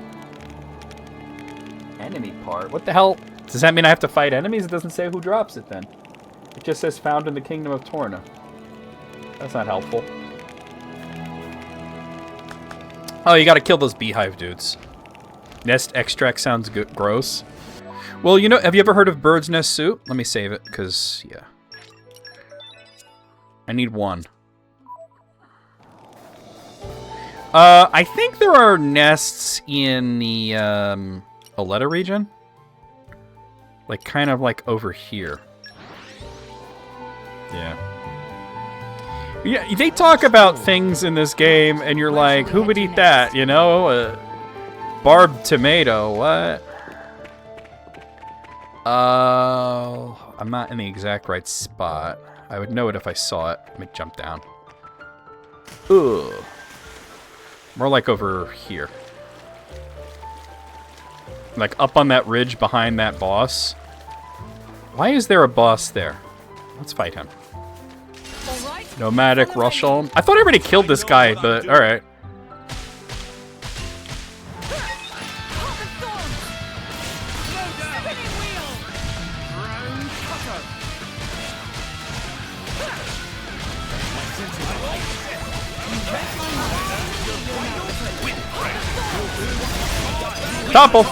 Enemy part? What the hell? Does that mean I have to fight enemies? It doesn't say who drops it then. It just says found in the Kingdom of Torna. That's not helpful. Oh, you gotta kill those beehive dudes. Nest extract sounds good. Gross. Well, you know, have you ever heard of bird's nest soup? Let me save it, because, yeah. I need one. I think there are nests in the Oleta region. Like, kind of like over here. Yeah. Yeah, they talk about things in this game, and you're like, who would eat that? You know? Barbed tomato, what? I'm not in the exact right spot. I would know it if I saw it. Let me jump down. Ugh. More like over here. Like up on that ridge behind that boss. Why is there a boss there? Let's fight him. Nomadic Rushel. I thought I already killed this guy, but alright. Topple!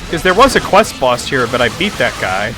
Because there was a quest boss here, but I beat that guy.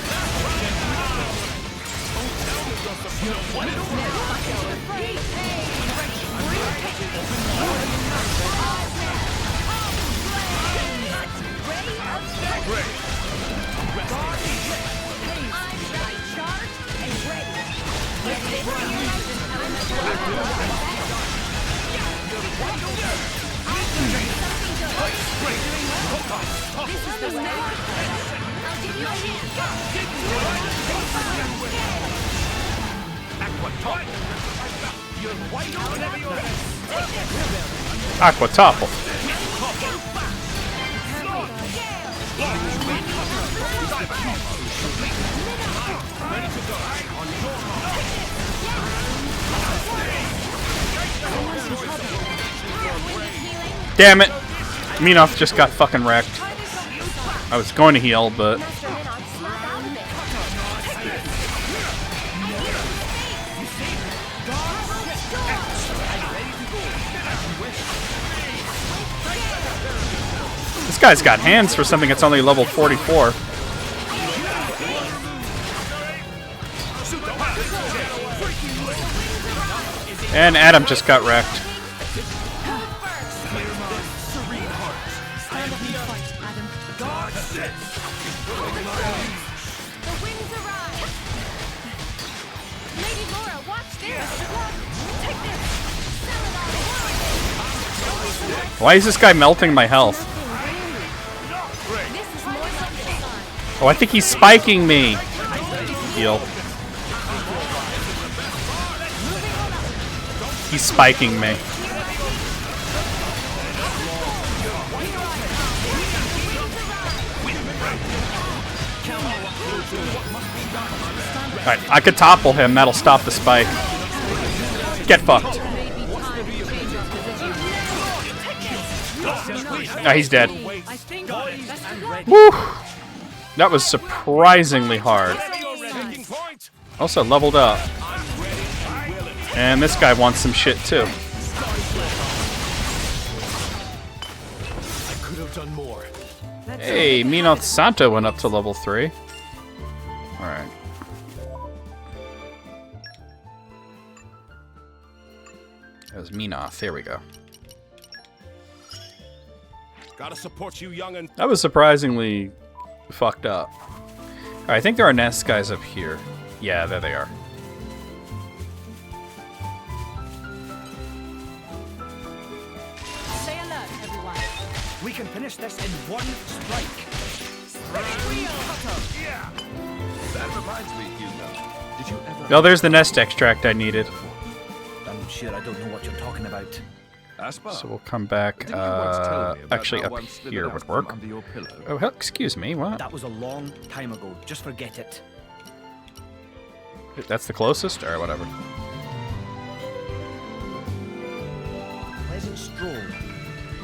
Aqua Topple. Damn it! Minoth just got fucking wrecked. I was going to heal, but... This guy's got hands for something that's only level 44. And Adam just got wrecked. Why is this guy melting my health? Oh, I think he's spiking me. Heal. He's spiking me. Alright, I could topple him. That'll stop the spike. Get fucked. Ah, he's dead. Woo! That was surprisingly hard. Also leveled up. And this guy wants some shit too. I could have done more. Hey, Minoth Santo went up to level 3. Alright. That was Minoth. There we go. Gotta support you, young'un. That was surprisingly fucked up. Alright, I think there are nest guys up here. Yeah, there they are. Stay alert, everyone. We can finish this in one strike. That reminds me, Hugo. Did you ever... No, there's the nest extract I needed. I'm sure I don't know what you're talking about. Aspa? So we'll come back. Didn't you once tell me about Actually, how up one slithered here out would from work. under your pillow? Oh, hell, excuse me. What? That was a long time ago. Just forget it. That's the closest? Or whatever. Pleasant stroll.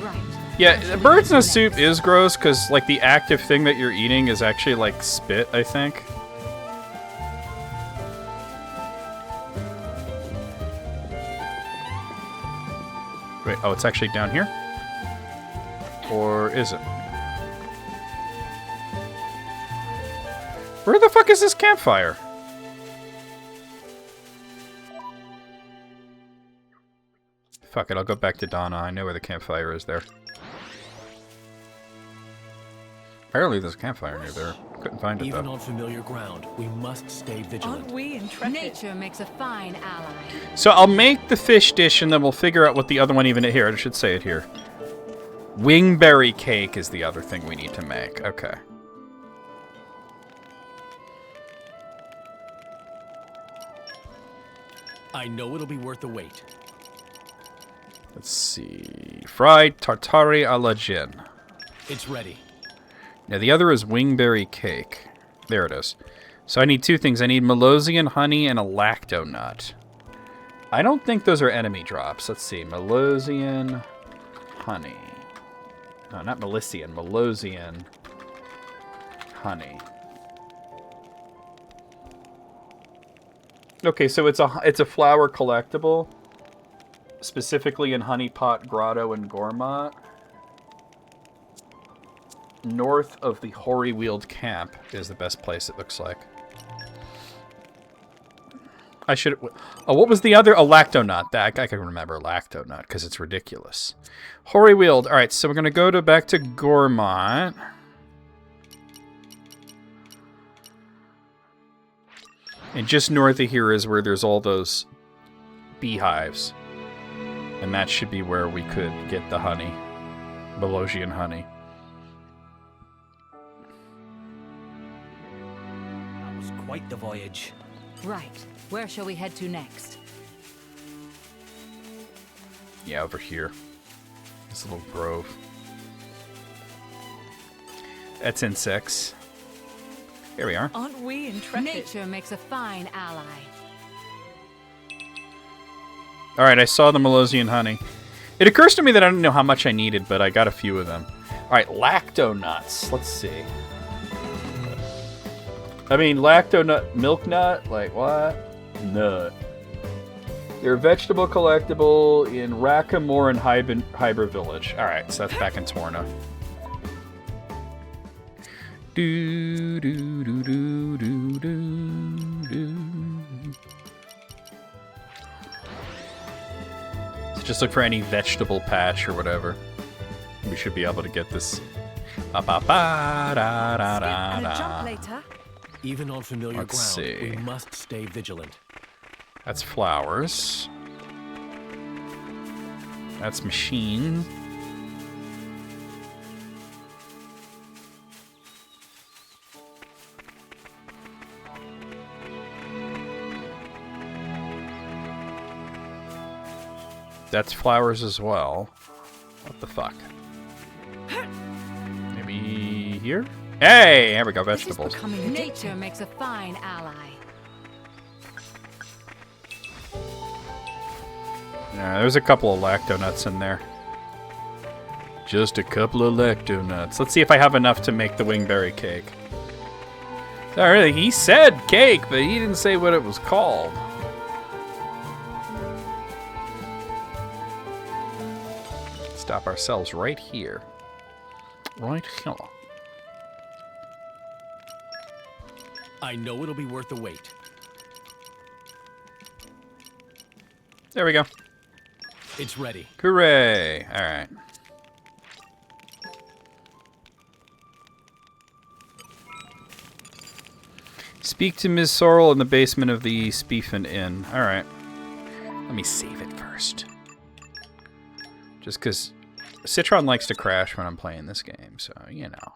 Right. Yeah, the bird's nest soup is gross because, like, the active thing that you're eating is actually, like, spit, I think. Wait, oh, it's actually down here? Or is it? Where the fuck is this campfire? Fuck it, I'll go back to Donna. I know where the campfire is there. Apparently there's a campfire near there. Couldn't find it, Even though. on familiar ground, we must stay vigilant. Aren't we intrepid? Nature makes a fine ally. So I'll make the fish dish, and then we'll figure out what the other one even is. Here, I should say it here. Wingberry cake is the other thing we need to make. Okay. I know it'll be worth the wait. Let's see. Fried tartare a la gin. It's ready. Now the other is wingberry cake. There it is. So I need two things. I need Melosian honey and a lacto nut. I don't think those are enemy drops. Let's see. Melosian honey. No, not Melisian. Melosian honey. Okay, so it's a flower collectible, specifically in Honeypot Grotto and Gormott, north of the Hoary Wheeled Camp is the best place. It looks like. I should. Oh, what was the other? A lactonut. That I can remember lactonut because it's ridiculous. Hoary Wheeled. All right, so we're gonna go back to Gormott. And just north of here is where there's all those beehives. And that should be where we could get the honey. Melosian honey. It's quite the voyage. Right. Where shall we head to next? Yeah, over here. This little grove. That's insects. Here we are. Aren't we intrepid? Nature makes a fine ally. Alright, I saw the Melosian honey. It occurs to me that I don't know how much I needed, but I got a few of them. Alright, lacto nuts. Let's see. I mean, lacto nut, milk nut? Like, what? Nut. They're a vegetable collectible in Rackamore and Hyber Village. Alright, so that's back in Torna. Do, do, do, do, do, do, do. So just look for any vegetable patch or whatever. We should be able to get this. Ba, ba, ba, da, da, da, And a jump da. later. Even on familiar Let's ground, see. we must stay vigilant. That's flowers. That's machine. That's flowers as well. What the fuck? Maybe here? Hey, there we go, This is vegetables. becoming addictive. Nature makes a fine ally. Yeah, there's a couple of lacto nuts in there. Just a couple of lacto nuts. Let's see if I have enough to make the wingberry cake. Not really. He said cake, but he didn't say what it was called. Stop ourselves right here. Right here. I know it'll be worth the wait. There we go. It's ready. Hooray! All right. Speak to Ms. Sorrel in the basement of the Spiefen Inn. All right. Let me save it first. Just because Citron likes to crash when I'm playing this game, so, you know.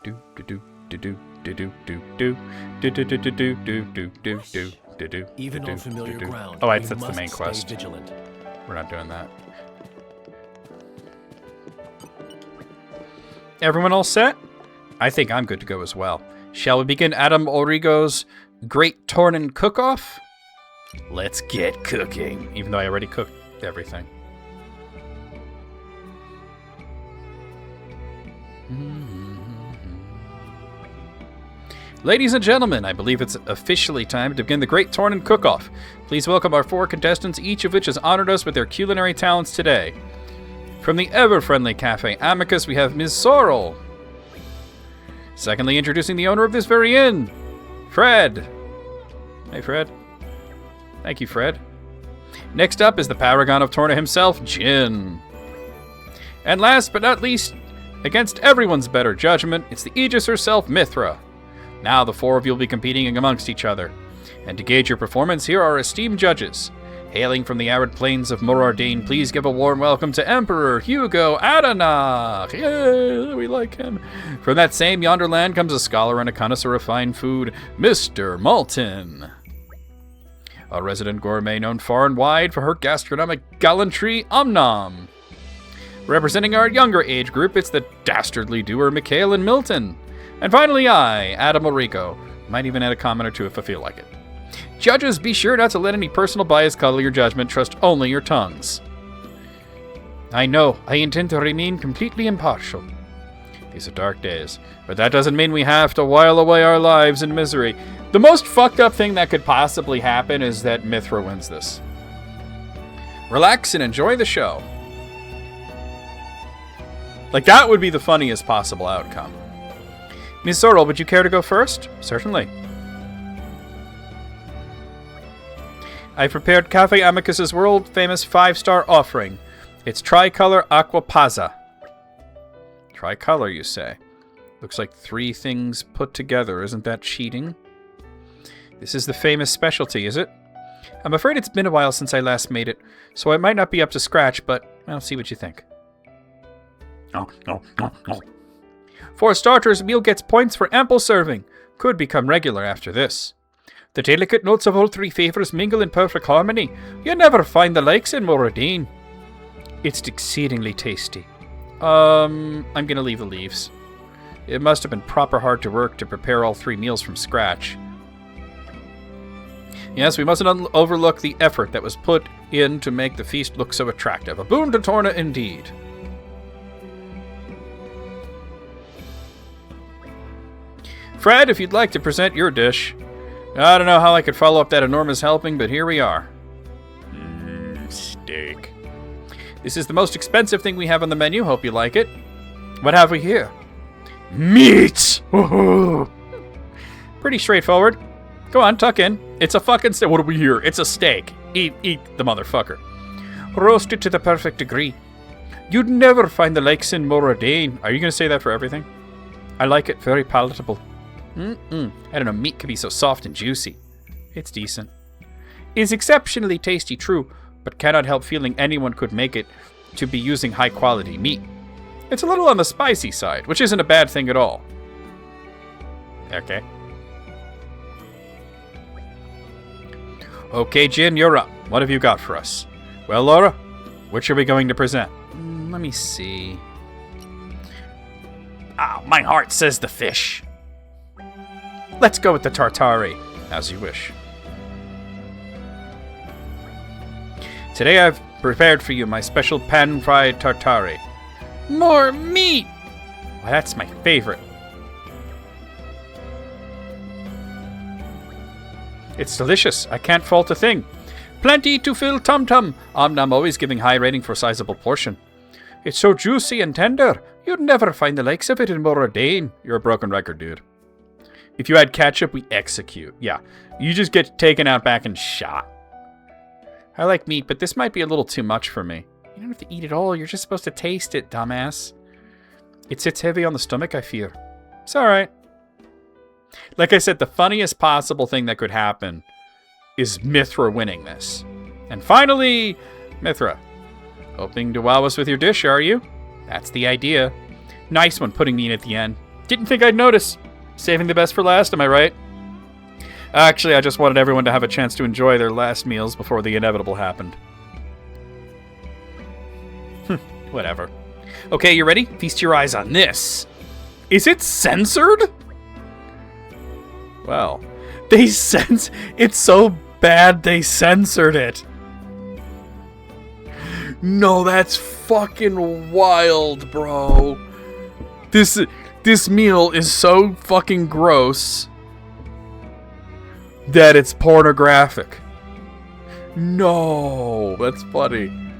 Do do do do do do do do do do do do do do do do do do. Even on familiar ground, Oh, we that's the must main stay quest. vigilant. We're not doing that. Everyone all set? I think I'm good to go as well. Shall we begin Adam Origo's Great Tornan Cook-Off? Let's get cooking, even though I already cooked everything. Ladies and gentlemen, I believe it's officially time to begin the Great Tornan Cook-Off. Please welcome our 4 contestants, each of which has honored us with their culinary talents today. From the ever-friendly Cafe Amicus, we have Ms. Sorrel. Secondly, introducing the owner of this very inn, Fred. Hey, Fred. Thank you, Fred. Next up is the paragon of Torna himself, Jin. And last but not least, against everyone's better judgment, it's the Aegis herself, Mithra. Now the 4 of you will be competing amongst each other. And to gauge your performance, here are our esteemed judges. Hailing from the arid plains of Morardain, please give a warm welcome to Emperor Hugo Adanach. Yay, we like him. From that same yonder land comes a scholar and a connoisseur of fine food, Mr. Malton. A resident gourmet known far and wide for her gastronomic gallantry, Omnom. Representing our younger age group, it's the dastardly doer, Mikhail and Milton. And finally I, Adam Ulrico. Might even add a comment or two if I feel like it. Judges, be sure not to let any personal bias color your judgment. Trust only your tongues. I know, I intend to remain completely impartial. These are dark days, but that doesn't mean we have to while away our lives in misery. The most fucked up thing that could possibly happen is that Mithra wins this. Relax and enjoy the show. Like, that would be the funniest possible outcome. Ms. Sorrel, would you care to go first? Certainly. I've prepared Cafe Amicus's world-famous 5-star offering. It's tricolor aquapazza. Tricolor, you say? Looks like 3 things put together. Isn't that cheating? This is the famous specialty, is it? I'm afraid it's been a while since I last made it, so I might not be up to scratch, but I'll see what you think. For starters, meal gets points for ample serving. Could become regular after this. The delicate notes of all three flavors mingle in perfect harmony. You never find the likes in Moradine. It's exceedingly tasty. I'm gonna leave the leaves. It must have been proper hard to work to prepare all three meals from scratch. Yes, we mustn't overlook the effort that was put in to make the feast look so attractive. A boon to Torna indeed. Fred, if you'd like to present your dish. I don't know how I could follow up that enormous helping, but here we are. Steak. This is the most expensive thing we have on the menu. Hope you like it. What have we here? Meat! Pretty straightforward. Go on, tuck in. It's a fucking steak. What do we hear? It's a steak. Eat the motherfucker. Roasted to the perfect degree. You'd never find the likes in Moradine. Are you going to say that for everything? I like it. Very palatable. I don't know, meat can be so soft and juicy. It's decent. Is exceptionally tasty, true, but cannot help feeling anyone could make it to be using high-quality meat. It's a little on the spicy side, which isn't a bad thing at all. Okay. Okay, Jin, you're up. What have you got for us? Well, Laura, which are we going to present? Let me see. My heart says the fish. Let's go with the tartare, as you wish. Today I've prepared for you my special pan-fried tartare. More meat! Well, that's my favorite. It's delicious. I can't fault a thing. Plenty to fill tum-tum. Omnam always giving high rating for sizable portion. It's so juicy and tender. You'd never find the likes of it in Moradine. You're a broken record, dude. If you add ketchup, we execute. Yeah, you just get taken out back and shot. I like meat, but this might be a little too much for me. You don't have to eat it all. You're just supposed to taste it, dumbass. It sits heavy on the stomach, I fear. It's alright. Like I said, the funniest possible thing that could happen is Mithra winning this. And finally, Mithra. Hoping to wow us with your dish, are you? That's the idea. Nice one, putting me in at the end. Didn't think I'd notice. Saving the best for last, am I right? Actually, I just wanted everyone to have a chance to enjoy their last meals before the inevitable happened. Whatever. Okay, you ready? Feast your eyes on this. Is it censored? Well, it's so bad they censored it. No, that's fucking wild, bro. This meal is so fucking gross that it's pornographic. No, that's funny.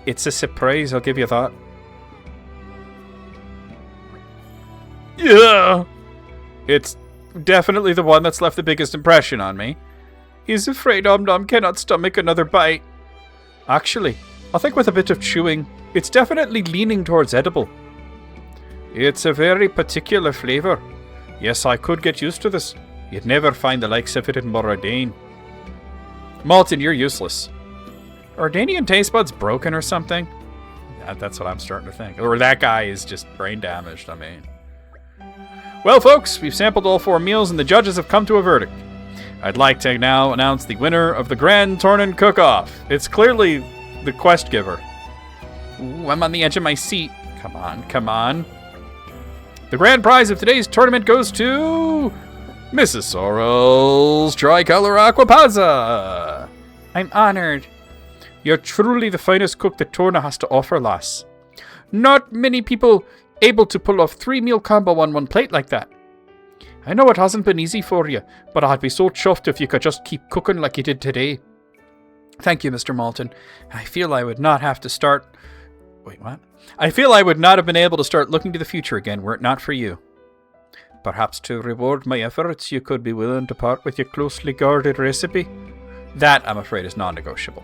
It's a surprise, I'll give you that. Yeah. It's definitely the one that's left the biggest impression on me. He's afraid Om-Nom cannot stomach another bite. Actually, I think with a bit of chewing, it's definitely leaning towards edible. It's a very particular flavor. Yes, I could get used to this. You'd never find the likes of it in Moradine. Malton, you're useless. Are Danian taste buds broken or something? That's what I'm starting to think. Or that guy is just brain damaged, I mean. Well, folks, we've sampled all 4 meals and the judges have come to a verdict. I'd like to now announce the winner of the Grand Tornan Cook-Off. It's clearly the quest giver. Ooh, I'm on the edge of my seat. Come on, come on. The grand prize of today's tournament goes to Mrs. Sorrel's Tricolor Aquapazza. I'm honored. You're truly the finest cook that Torna has to offer, lass. Not many people able to pull off 3-meal combo on one plate like that. I know it hasn't been easy for you, but I'd be so chuffed if you could just keep cooking like you did today. Thank you, Mr. Malton. I feel I would not have to start... Wait, what? I feel I would not have been able to start looking to the future again were it not for you. Perhaps to reward my efforts, you could be willing to part with your closely guarded recipe? That, I'm afraid, is non-negotiable.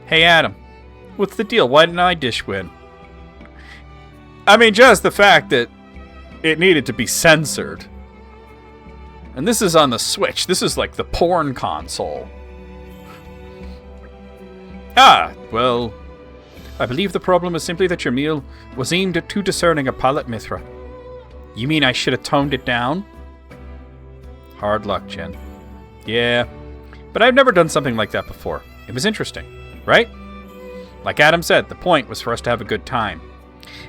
Hey, Adam. What's the deal? Why didn't I dish win? I mean, just the fact that it needed to be censored. And this is on the Switch. This is like the porn console. Ah, well, I believe the problem is simply that your meal was aimed at too discerning a palate, Mithra. You mean I should have toned it down? Hard luck, Jen. Yeah, but I've never done something like that before. It was interesting, right? Like Adam said, the point was for us to have a good time.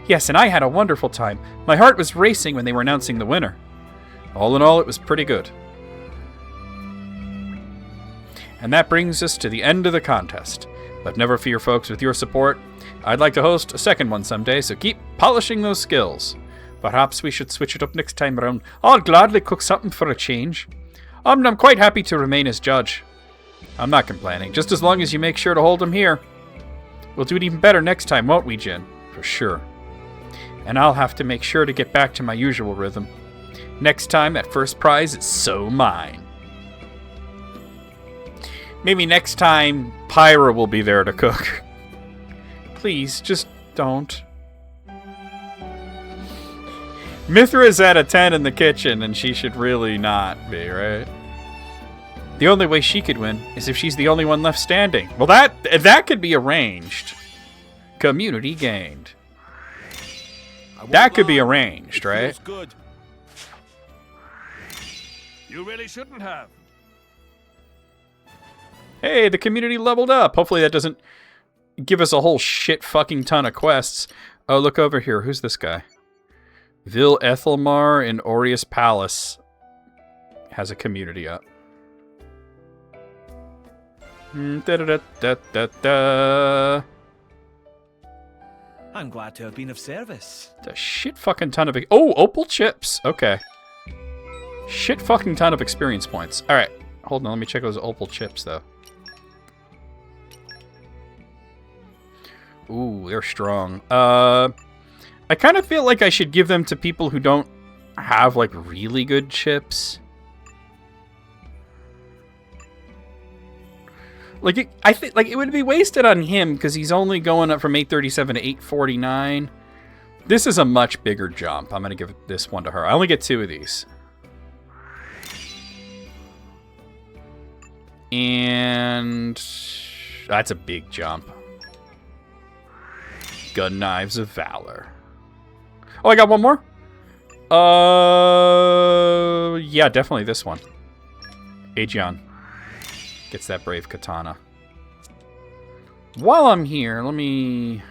Yes, and I had a wonderful time. My heart was racing when they were announcing the winner. All in all, it was pretty good. And that brings us to the end of the contest. But never fear, folks, with your support, I'd like to host a second one someday, so keep polishing those skills. Perhaps we should switch it up next time around. I'll gladly cook something for a change. I'm quite happy to remain as judge. I'm not complaining, just as long as you make sure to hold him here. We'll do it even better next time, won't we, Jin? For sure. And I'll have to make sure to get back to my usual rhythm. Next time, that first prize is so mine. Maybe next time, Pyra will be there to cook. Please, just don't. Mithra is at a 10 in the kitchen, and she should really not be, right? The only way she could win is if she's the only one left standing. Well, that could be arranged. Community gained. That could be arranged, right? Good. You really shouldn't have. Hey, the community leveled up. Hopefully that doesn't give us a whole shit fucking ton of quests. Oh, look over here. Who's this guy? Vil Ethelmar in Aureus Palace has a community up. Da-da-da-da-da-da. I'm glad to have been of service. A shit fucking ton of... Oh, opal chips. Okay. Shit fucking ton of experience points. Alright. Hold on, let me check those opal chips, though. Ooh, they're strong. I kind of feel like I should give them to people who don't have, like, really good chips. Like, I think like it would be wasted on him because he's only going up from 837 to 849. This is a much bigger jump. I'm going to give this one to her. I only get 2 of these. And that's a big jump. Gun Knives of Valor. Oh, I got one more? Yeah, definitely this one. Aegeon gets that brave katana. While I'm here, let me...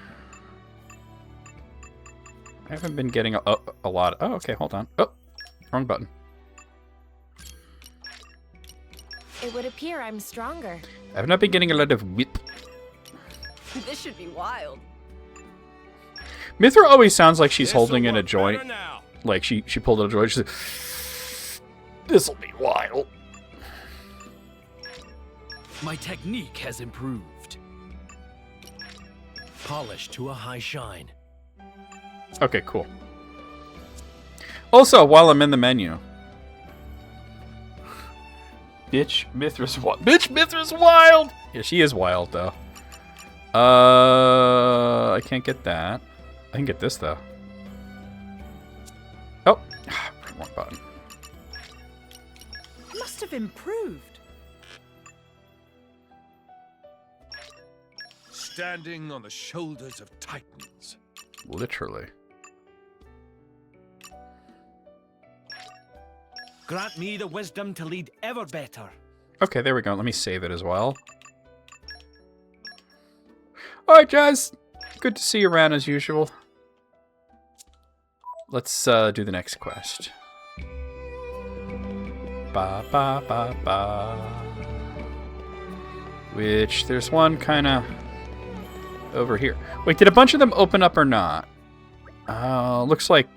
I haven't been getting a lot. Oh, okay, hold on. Oh, wrong button. It would appear I'm stronger. I've not been getting a lot of whip. This should be wild. Mithra always sounds like she's This'll holding in a work joint. better now. Like she pulled out a joint. She's like, this'll be wild. My technique has improved. Polished to a high shine. Okay, cool. Also, while I'm in the menu. Bitch, Mithra's wild. Bitch, Mithra's wild! Yeah, she is wild, though. I can't get that. I can get this, though. Oh, wrong button. Must have improved. Standing on the shoulders of titans. Literally. Grant me the wisdom to lead ever better. Okay, there we go. Let me save it as well. Alright, guys. Good to see you around as usual. Let's do the next quest. Ba ba ba ba. Which, there's one kind of over here. Wait, did a bunch of them open up or not? Looks like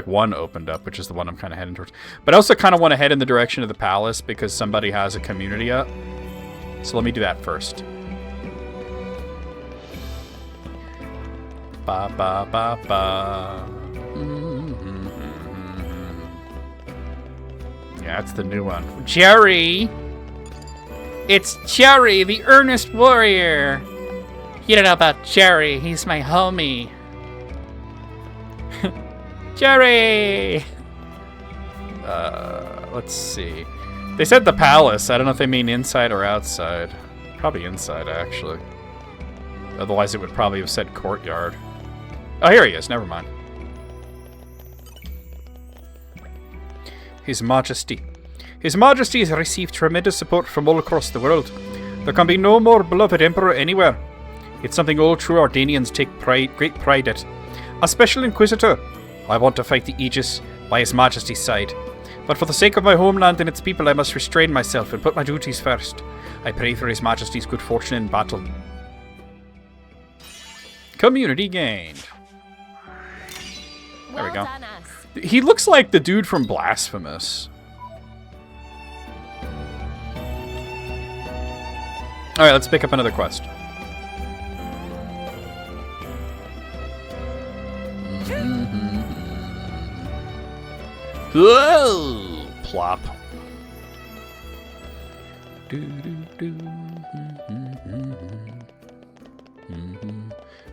one opened up, which is the one I'm kind of heading towards. But I also kind of want to head in the direction of the palace because somebody has a community up. So let me do that first. Ba ba ba ba. Yeah, that's the new one. Jerry! It's Jerry, the earnest warrior! You don't know about Jerry, he's my homie. Jerry! Let's see. They said the palace. I don't know if they mean inside or outside. Probably inside, actually. Otherwise, it would probably have said courtyard. Oh, here he is. Never mind. His Majesty. His Majesty has received tremendous support from all across the world. There can be no more beloved emperor anywhere. It's something all true Ardanians take great pride at. A special inquisitor. I want to fight the Aegis by His Majesty's side. But for the sake of my homeland and its people, I must restrain myself and put my duties first. I pray for His Majesty's good fortune in battle. Community gained. There we go. Done us. He looks like the dude from Blasphemous. Alright, let's pick up another quest. Whoa! Plop.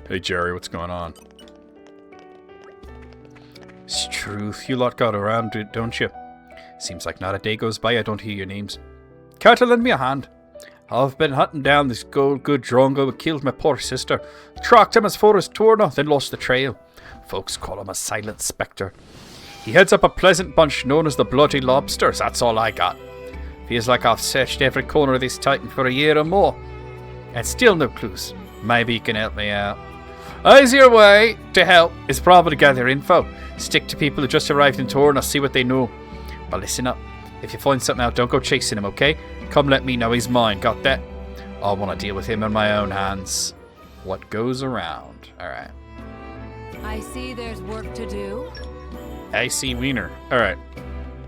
Hey Jerry, what's going on? It's truth, you lot got around it, don't you? Seems like not a day goes by I don't hear your names. Care to lend me a hand? I've been hunting down this good Drongo who killed my poor sister. Tracked him as far as Torna, then lost the trail. Folks call him a silent spectre. He heads up a pleasant bunch known as the Bloody Lobsters, that's all I got. Feels like I've searched every corner of this titan for a year or more. And still no clues. Maybe you can help me out. Easier way to help is probably to gather info. Stick to people who just arrived in Torna, see what they know. But listen up. If you find something out, don't go chasing him, okay? Come let me know he's mine, got that? I want to deal with him on my own hands. What goes around? Alright. I see there's work to do. I see wiener. Alright.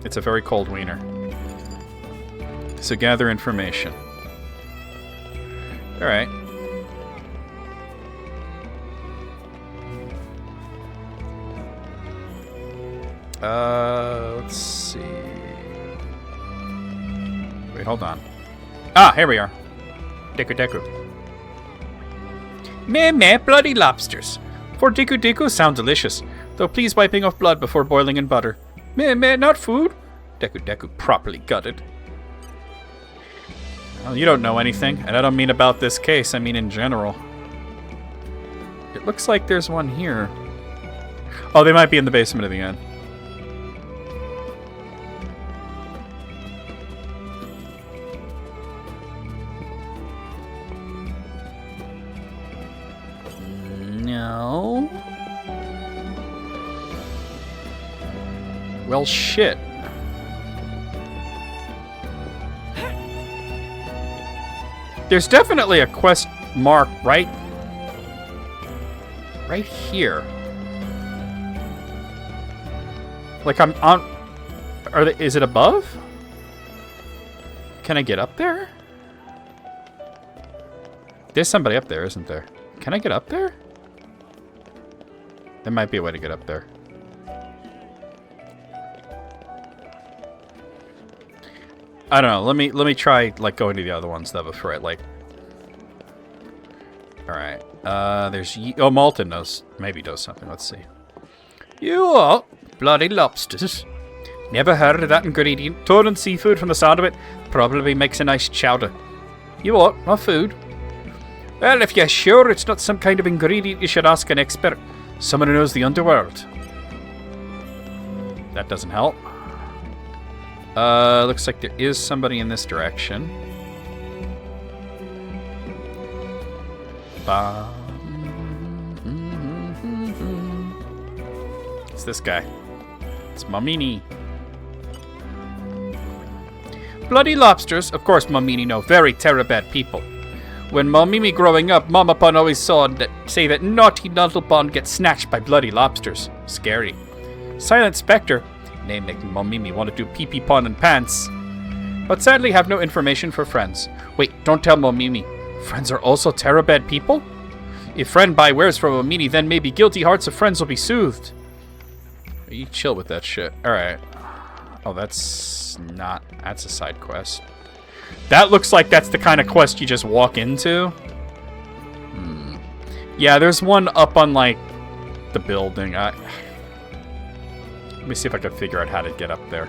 It's a very cold wiener. So gather information. Alright. Let's see. Wait, hold on. Ah, here we are. Deku. Meh, bloody lobsters. For Deku sound delicious, though please wiping off blood before boiling in butter. Meh, not food. Deku properly gutted. Well, you don't know anything, and I don't mean about this case, I mean in general. It looks like there's one here. Oh, they might be in the basement of the inn. No. Well, shit. There's definitely a quest mark right here. Like I'm on. Is it above? Can I get up there? There's somebody up there, isn't there? Can I get up there? There might be a way to get up there. I don't know. Let me try like going to the other ones though before I like. All right. There's Malton knows maybe does something. Let's see. You are bloody lobsters. Never heard of that ingredient. Torn seafood from the sound of it. Probably makes a nice chowder. You what? My food? Well, if you're sure it's not some kind of ingredient, you should ask an expert. Someone who knows the underworld. That doesn't help. Looks like there is somebody in this direction. It's this guy. It's Mamini. Bloody lobsters, of course Mamini know, very terabad people. When Mamimi growing up, Mama Pun always saw say that naughty Nuddlepon gets snatched by bloody lobsters. Scary. Silent Spectre, name making Mamimi want to do pee-pee pun and pants. But sadly have no information for friends. Wait, don't tell Mamimi. Friends are also terabad people? If friend buy wares from Mamimi, then maybe guilty hearts of friends will be soothed. You chill with that shit. Alright. Oh, that's a side quest. That looks like that's the kind of quest you just walk into. Yeah, there's one up on, like, the building. Let me see if I can figure out how to get up there.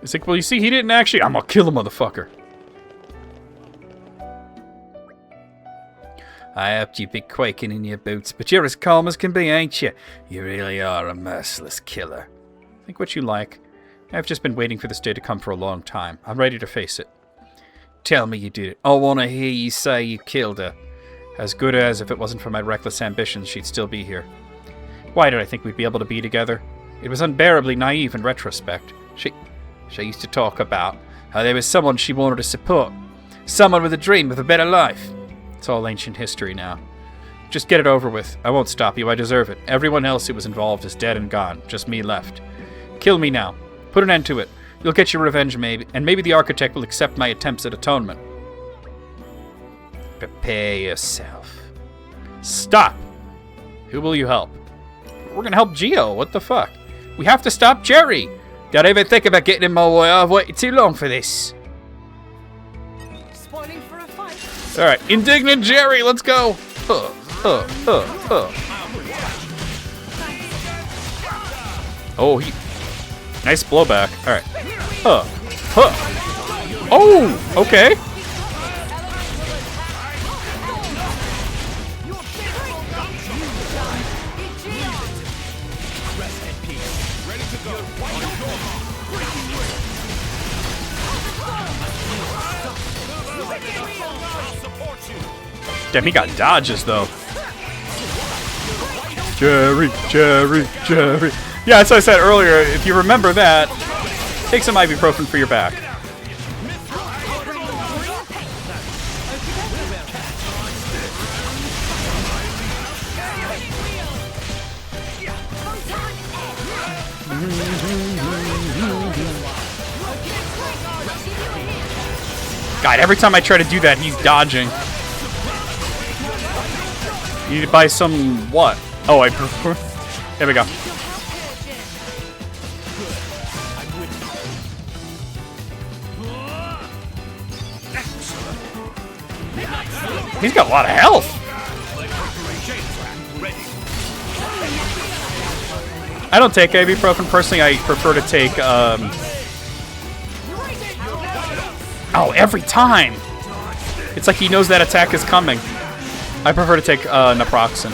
He's like, well, you see, he didn't actually... I'm gonna kill the motherfucker. I hoped you'd be quaking in your boots, but you're as calm as can be, ain't you? You really are a merciless killer. Think what you like. I've just been waiting for this day to come for a long time. I'm ready to face it. Tell me you did it. I want to hear you say you killed her. As good as if it wasn't for my reckless ambitions, she'd still be here. Why did I think we'd be able to be together? It was unbearably naive in retrospect. She used to talk about how there was someone she wanted to support. Someone with a dream of a better life. It's all ancient history now. Just get it over with. I won't stop you. I deserve it. Everyone else who was involved is dead and gone. Just me left. Kill me now. Put an end to it. You'll get your revenge, maybe, and maybe the Architect will accept my attempts at atonement. Prepare yourself. Stop! Who will you help? We're gonna help Geo. What the fuck? We have to stop Jerry. Don't even think about getting in my way. I've waited too long for this. Spoiling for a fight. All right, indignant Jerry, let's go. Oh, nice blowback. All right. Oh, okay. Damn, he got dodges, though. Jerry. Yeah, that's what I said earlier. If you remember that, take some ibuprofen for your back. God, every time I try to do that, he's dodging. You need to buy some what? Oh, there we go. He's got a lot of health. I don't take ibuprofen personally. I prefer to take. Oh, every time. It's like he knows that attack is coming. I prefer to take naproxen.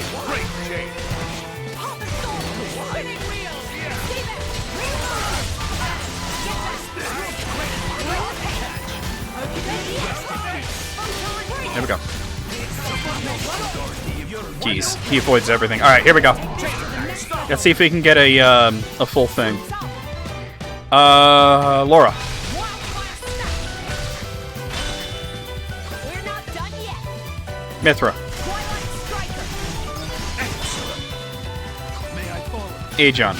There we go. Jeez, he avoids everything. All right, here we go. Let's see if we can get a full thing. Laura. Mithra. Aegon.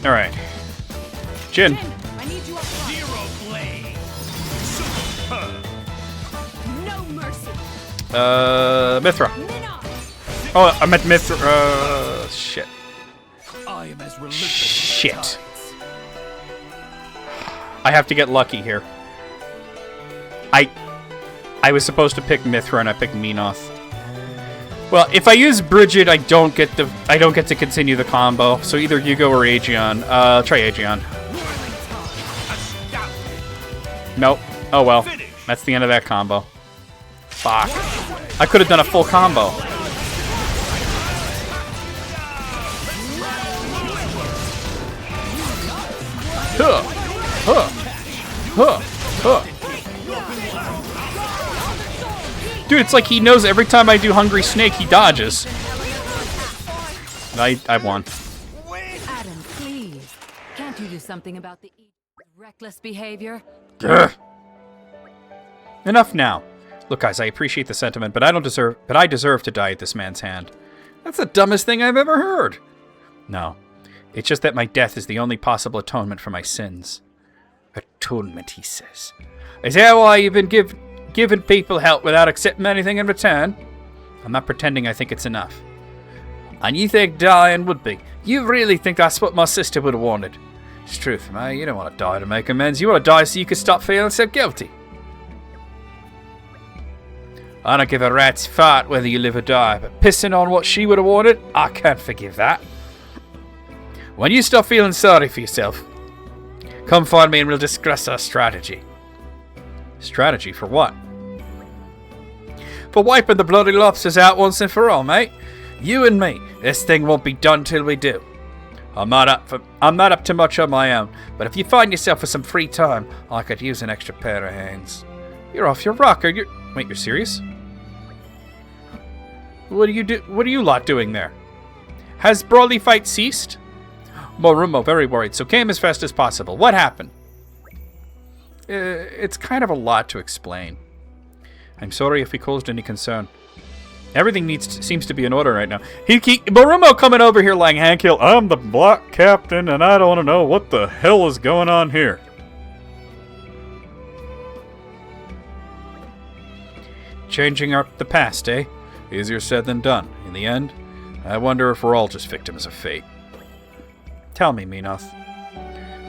All right. Jin. I need you up front. Xenoblade. No mercy. Mithra. Minna. Oh, I meant Mithra. Shit. I am as relentless. Shit. I have to get lucky here. I was supposed to pick Mithra and I picked Menoth. Well, if I use Bridget, I don't get to continue the combo. So either Hugo or Aegon. Try Aegon. Nope. Oh well. That's the end of that combo. Fuck. I could have done a full combo. Dude, it's like he knows every time I do Hungry Snake, he dodges. I won. Adam, please. Can't you do something about the reckless behavior? Grr. Enough now. Look, guys, I appreciate the sentiment, but I deserve to die at this man's hand. That's the dumbest thing I've ever heard. No. It's just that my death is the only possible atonement for my sins. Atonement, he says. Is that why you've been giving people help without accepting anything in return? I'm not pretending I think it's enough. And you think dying would be? You really think that's what my sister would have wanted? It's truth, mate. You don't want to die to make amends. You want to die so you can stop feeling so guilty. I don't give a rat's fart whether you live or die, but pissing on what she would have wanted, I can't forgive that. When you stop feeling sorry for yourself, come find me and we'll discuss our strategy. Strategy for what? For wiping the bloody lobsters out once and for all, mate. You and me. This thing won't be done till we do. I'm not up to much on my own, but if you find yourself with some free time, I could use an extra pair of hands. You're off your rocker. Wait, you're serious? What are you lot doing there? Has brawly fight ceased? Morumo very worried, so came as fast as possible. What happened? It's kind of a lot to explain. I'm sorry if we caused any concern. Everything seems to be in order right now. Morumo coming over here like Hank Hill. I'm the block captain, and I don't want to know what the hell is going on here. Changing up the past, eh? Easier said than done. In the end, I wonder if we're all just victims of fate. Tell me, Minoth.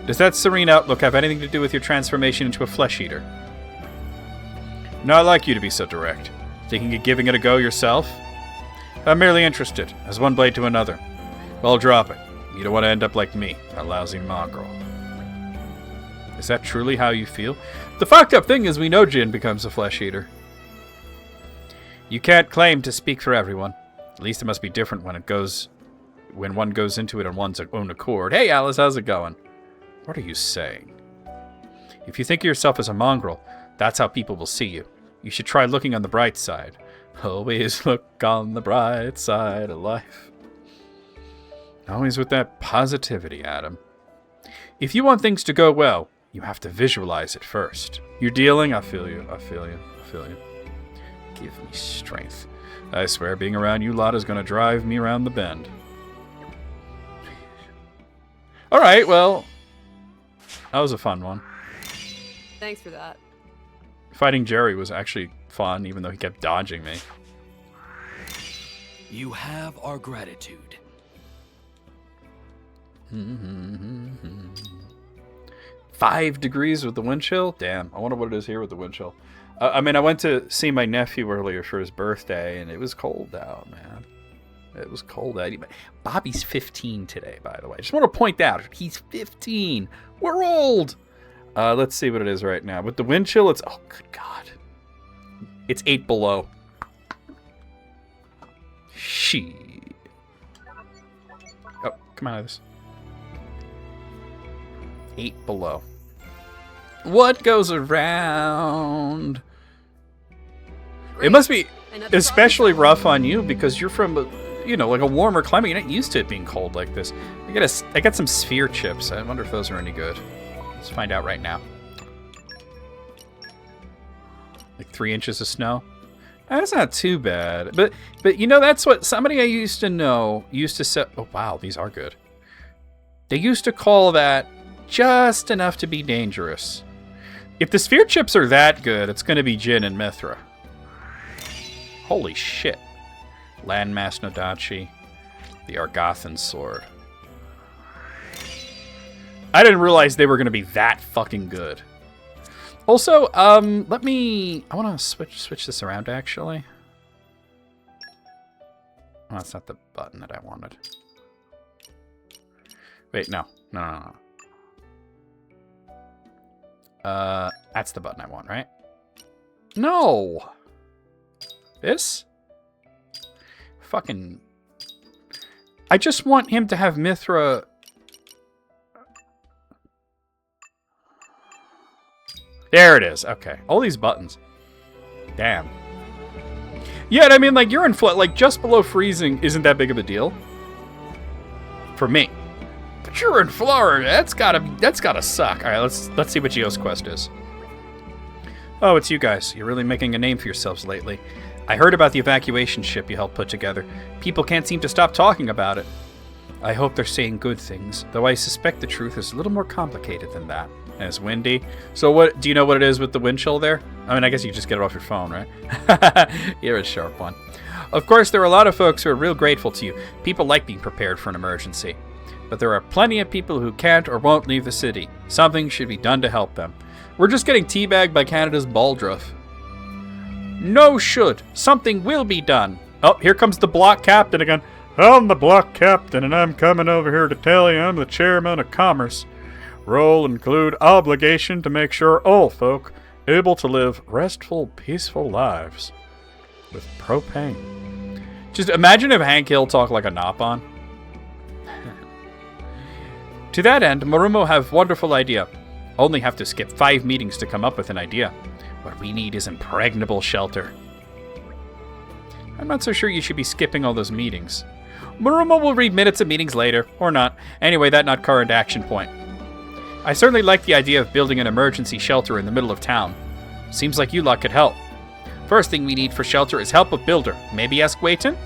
Does that serene outlook have anything to do with your transformation into a flesh-eater? Not like you to be so direct. Thinking of giving it a go yourself? I'm merely interested, as one blade to another. Well, drop it. You don't want to end up like me, a lousy mongrel. Is that truly how you feel? The fucked up thing is we know Jin becomes a flesh-eater. You can't claim to speak for everyone. At least it must be different when one goes into it on one's own accord. Hey, Alice, how's it going? What are you saying? If you think of yourself as a mongrel, that's how people will see you. You should try looking on the bright side. Always look on the bright side of life. Always with that positivity, Adam. If you want things to go well, you have to visualize it first. You're dealing? I feel you. Give me strength. I swear being around you lot is going to drive me around the bend. Alright, well, that was a fun one. Thanks for that. Fighting Jerry was actually fun, even though he kept dodging me. You have our gratitude. 5 degrees with the wind chill? Damn, I wonder what it is here with the wind chill. I mean, I went to see my nephew earlier for his birthday, and it was cold out, man. It was cold out. Bobby's 15 today, by the way. I just want to point out, he's 15. We're old. Let's see what it is right now. With the wind chill, it's... Oh, good God. It's 8 below. Shit. Oh, come out of this. 8 below. What goes around? It must be especially rough on you because you're from, like a warmer climate. You're not used to it being cold like this. I got some sphere chips. I wonder if those are any good. Let's find out right now. Like 3 inches of snow. That's not too bad. But that's what somebody I used to know used to say. Oh wow, these are good. They used to call that just enough to be dangerous. If the sphere chips are that good, it's going to be Jin and Mithra. Holy shit. Landmass Nodachi. The Argothan sword. I didn't realize they were going to be that fucking good. Also, I want to switch this around, actually. Oh, that's not the button that I wanted. Wait, no. That's the button I want, right? No! This? Fucking... I just want him to have Mithra... There it is. Okay. All these buttons. Damn. Yeah, I mean, like, you're in like, just below freezing isn't that big of a deal. For me. But you're in Florida. That's gotta suck. All right, let's see what Geo's quest is. Oh, it's you guys. You're really making a name for yourselves lately. I heard about the evacuation ship you helped put together. People can't seem to stop talking about it. I hope they're saying good things, though I suspect the truth is a little more complicated than that. And it's windy. So what? Do you know what it is with the wind chill there? I mean, I guess you just get it off your phone, right? You're a sharp one. Of course, there are a lot of folks who are real grateful to you. People like being prepared for an emergency. But there are plenty of people who can't or won't leave the city. Something should be done to help them. We're just getting teabagged by Canada's Baldruff. No should. Something will be done. Oh, here comes the block captain again. I'm the block captain, and I'm coming over here to tell you I'm the chairman of commerce. Role include obligation to make sure all folk able to live restful, peaceful lives with propane. Just imagine if Hank Hill talked like a Nopon. To that end, Marumo have wonderful idea. Only have to skip 5 meetings to come up with an idea. What we need is impregnable shelter. I'm not so sure you should be skipping all those meetings. Marumo will read minutes of meetings later, or not. Anyway, that not current action point. I certainly like the idea of building an emergency shelter in the middle of town. Seems like you lot could help. First thing we need for shelter is help of builder. Maybe ask Wayton?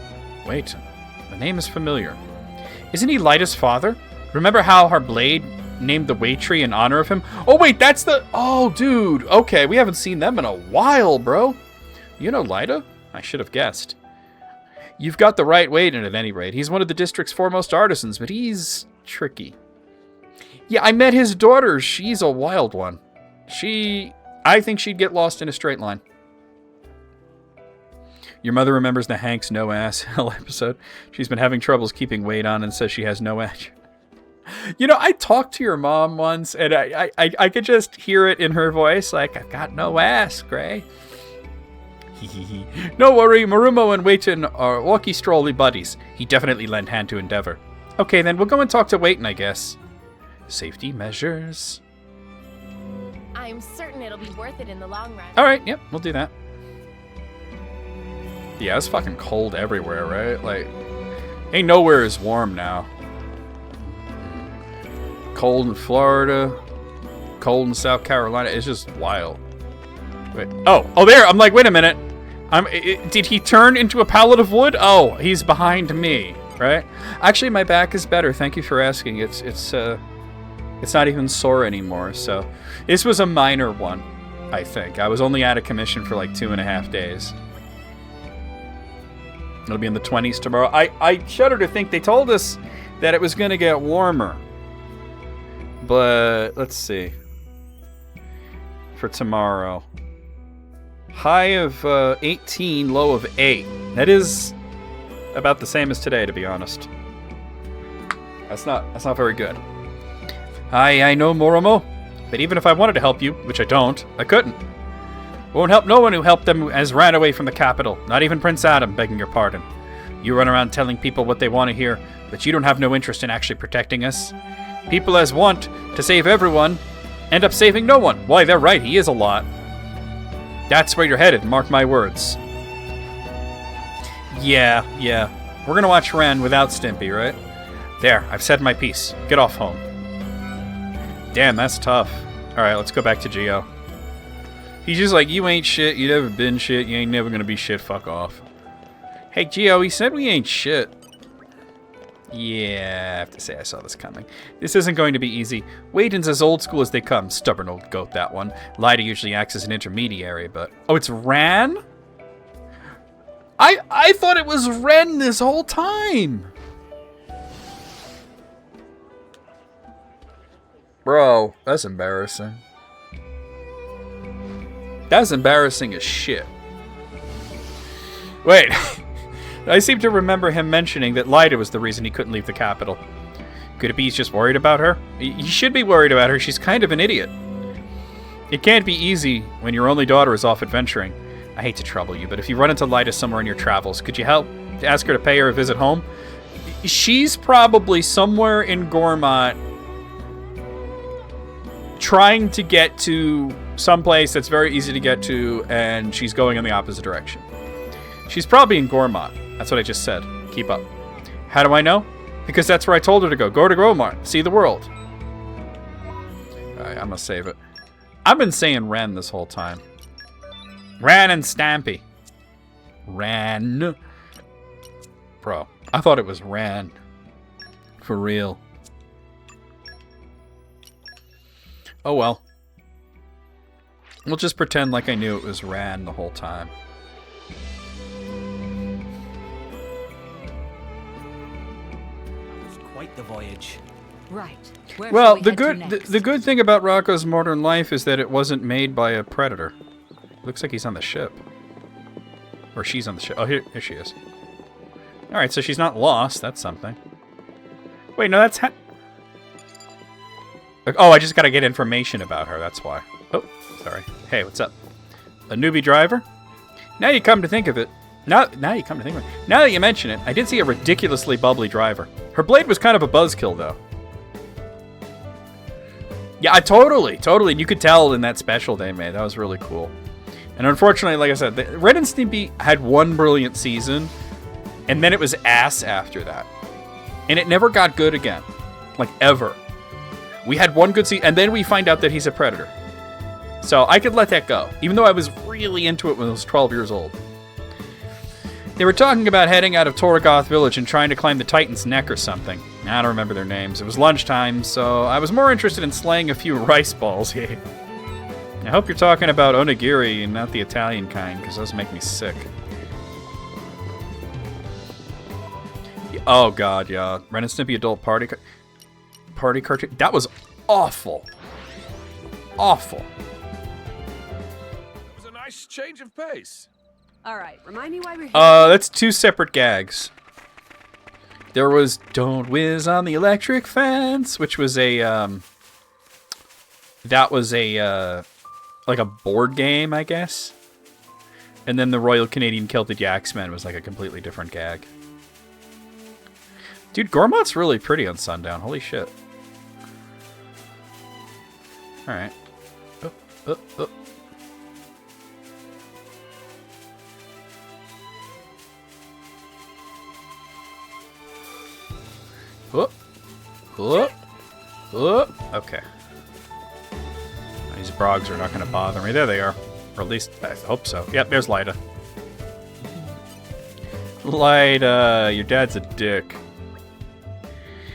Wayton. The name is familiar. Isn't he Lyda's father? Remember how her blade named the Way Tree in honor of him? Oh, wait, that's the... Oh, dude. Okay, we haven't seen them in a while, bro. You know Lyda? I should have guessed. You've got the right Wayton at any rate. He's one of the district's foremost artisans, but he's tricky. Yeah, I met his daughter. She's a wild one. I think she'd get lost in a straight line. Your mother remembers the Hank's no ass hell episode. She's been having troubles keeping weight on and says she has no edge. You know, I talked to your mom once, and I could just hear it in her voice, like, I've got no ass, Gray. No worry, Marumo and Wayton are walkie-strolly buddies. He definitely lent hand to endeavor. Okay, then we'll go and talk to Wayton, I guess. Safety measures. I'm certain it'll be worth it in the long run. Alright, yep, we'll do that. Yeah, it's fucking cold everywhere, right? Like, ain't nowhere is warm now. Cold in Florida, cold in South Carolina. It's just wild. Wait. Oh, there. I'm like, wait a minute. Did he turn into a pallet of wood? Oh, he's behind me, right? Actually, my back is better. Thank you for asking. It's not even sore anymore. So this was a minor one, I think. I was only out of commission for like 2.5 days. It'll be in the 20s tomorrow. I shudder to think they told us that it was going to get warmer. But let's see. For tomorrow. High of 18, low of 8. That is about the same as today, to be honest. That's not very good. I know, Moromo. But even if I wanted to help you, which I don't, I couldn't. Won't help no one who helped them as ran away from the capital. Not even Prince Adam, begging your pardon. You run around telling people what they want to hear, but you don't have no interest in actually protecting us. People as want to save everyone end up saving no one. Why, they're right, he is a lot. That's where you're headed, mark my words. Yeah. We're gonna watch Ren without Stimpy, right? There, I've said my piece. Get off home. Damn, that's tough. Alright, let's go back to Geo. He's just like, you ain't shit, you never been shit, you ain't never gonna be shit, fuck off. Hey, Geo, he said we ain't shit. Yeah, I have to say I saw this coming. This isn't going to be easy. Wayton's as old school as they come. Stubborn old goat, that one. Lyda usually acts as an intermediary, but... Oh, it's Ran? I thought it was Ren this whole time! Bro, that's embarrassing. That's embarrassing as shit. Wait... I seem to remember him mentioning that Lyda was the reason he couldn't leave the capital. Could it be he's just worried about her? He should be worried about her. She's kind of an idiot. It can't be easy when your only daughter is off adventuring. I hate to trouble you, but if you run into Lyda somewhere in your travels, could you help to ask her to pay her a visit home? She's probably somewhere in Gormott trying to get to someplace that's very easy to get to, and she's going in the opposite direction. She's probably in Gormott. That's what I just said. Keep up. How do I know? Because that's where I told her to go. Go to Gormott. See the world. Alright, I'm gonna save it. I've been saying Ren this whole time. Ran and Stampy. Ran. Bro, I thought it was Ran. For real. Oh well. We'll just pretend like I knew it was Ran the whole time. Quite the voyage. Right. Where Well, shall we head to next? the good thing about Rocco's Modern Life is that it wasn't made by a predator. Looks like he's on the ship. Or she's on the ship. Oh, here she is. Alright, so she's not lost. That's something. Wait, no, that's... Oh, I just gotta get information about her. That's why. Oh, sorry. Hey, what's up? A newbie driver? Now you come to think of it. Now you come to think of it. Now that you mention it, I did see a ridiculously bubbly driver. Her blade was kind of a buzzkill, though. Yeah, totally. And you could tell in that special they made. That was really cool. And unfortunately, like I said, Ren and Stimpy had one brilliant season, and then it was ass after that. And it never got good again. Like, ever. We had one good season, and then we find out that he's a predator. So I could let that go, even though I was really into it when I was 12 years old. They were talking about heading out of Torgoth Village and trying to climb the Titan's neck or something. I don't remember their names. It was lunchtime, so I was more interested in slaying a few rice balls. I hope you're talking about onigiri and not the Italian kind, because those make me sick. Oh god, yeah. Ren and Stimpy adult party cartoon. That was awful. Awful. It was a nice change of pace. All right, remind me why we're here. That's two separate gags. There was "Don't Whiz on the Electric Fence," which was a that was a like a board game, I guess. And then the Royal Canadian Celtic Yaxman was like a completely different gag. Dude, Gormot's really pretty on Sundown. Holy shit. All right. Oh. Okay. These brogs are not going to bother me. There they are. Or at least, I hope so. Yep, there's Lyda. Lyda, your dad's a dick.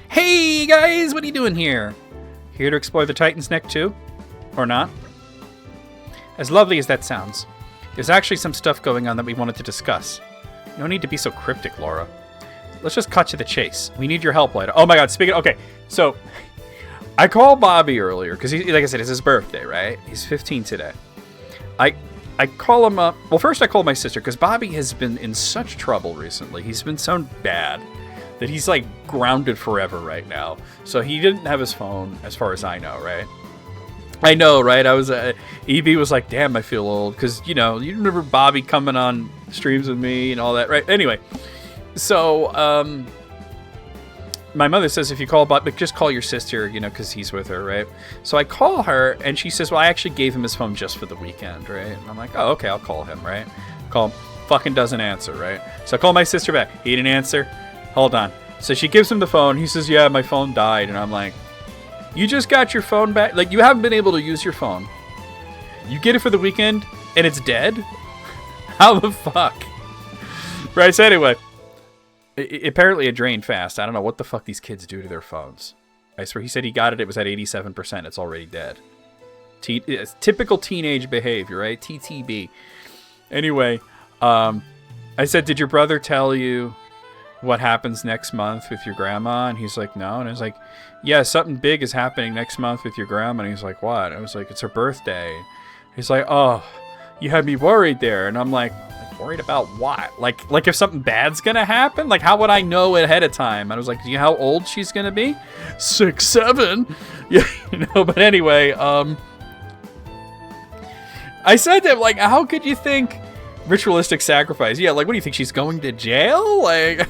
Hey, guys! What are you doing here? Here to explore the Titan's Neck, too? Or not? As lovely as that sounds, there's actually some stuff going on that we wanted to discuss. No need to be so cryptic, Laura. Let's just cut to the chase. We need your help, Lyda. Oh my god, speaking of... Okay, so... I called Bobby earlier, because, like I said, it's his birthday, right? He's 15 today. I call him up... Well, first I called my sister, because Bobby has been in such trouble recently. He's been so bad that he's, like, grounded forever right now. So he didn't have his phone, as far as I know, right? I know, right? I was... EB was like, damn, I feel old. Because, you know, you remember Bobby coming on streams with me and all that, right? Anyway... So, my mother says if you call Bob, just call your sister, you know, because he's with her, right? So I call her, and she says, well, I actually gave him his phone just for the weekend, right? And I'm like, oh, okay, I'll call him, right? Call him, fucking doesn't answer, right? So I call my sister back. He didn't answer. Hold on. So she gives him the phone. He says, yeah, my phone died. And I'm like, you just got your phone back? Like, you haven't been able to use your phone. You get it for the weekend, and it's dead? How the fuck? Right, so anyway... Apparently it drained fast. I don't know what the fuck these kids do to their phones. I swear he said he got it. It was at 87%. It's already dead. It's typical teenage behavior, right? TTB. Anyway, I said, did your brother tell you what happens next month with your grandma? And he's like, no. And I was like, yeah, something big is happening next month with your grandma. And he's like, what? I was like, it's her birthday. He's like, oh, you had me worried there. And I'm like, worried about what? Like if something bad's gonna happen? Like, how would I know ahead of time? And I was like, do you know how old she's gonna be? 6, 7. Yeah, you know, but anyway, I said to him, like, how could you think ritualistic sacrifice? Yeah, like, what do you think, she's going to jail? Like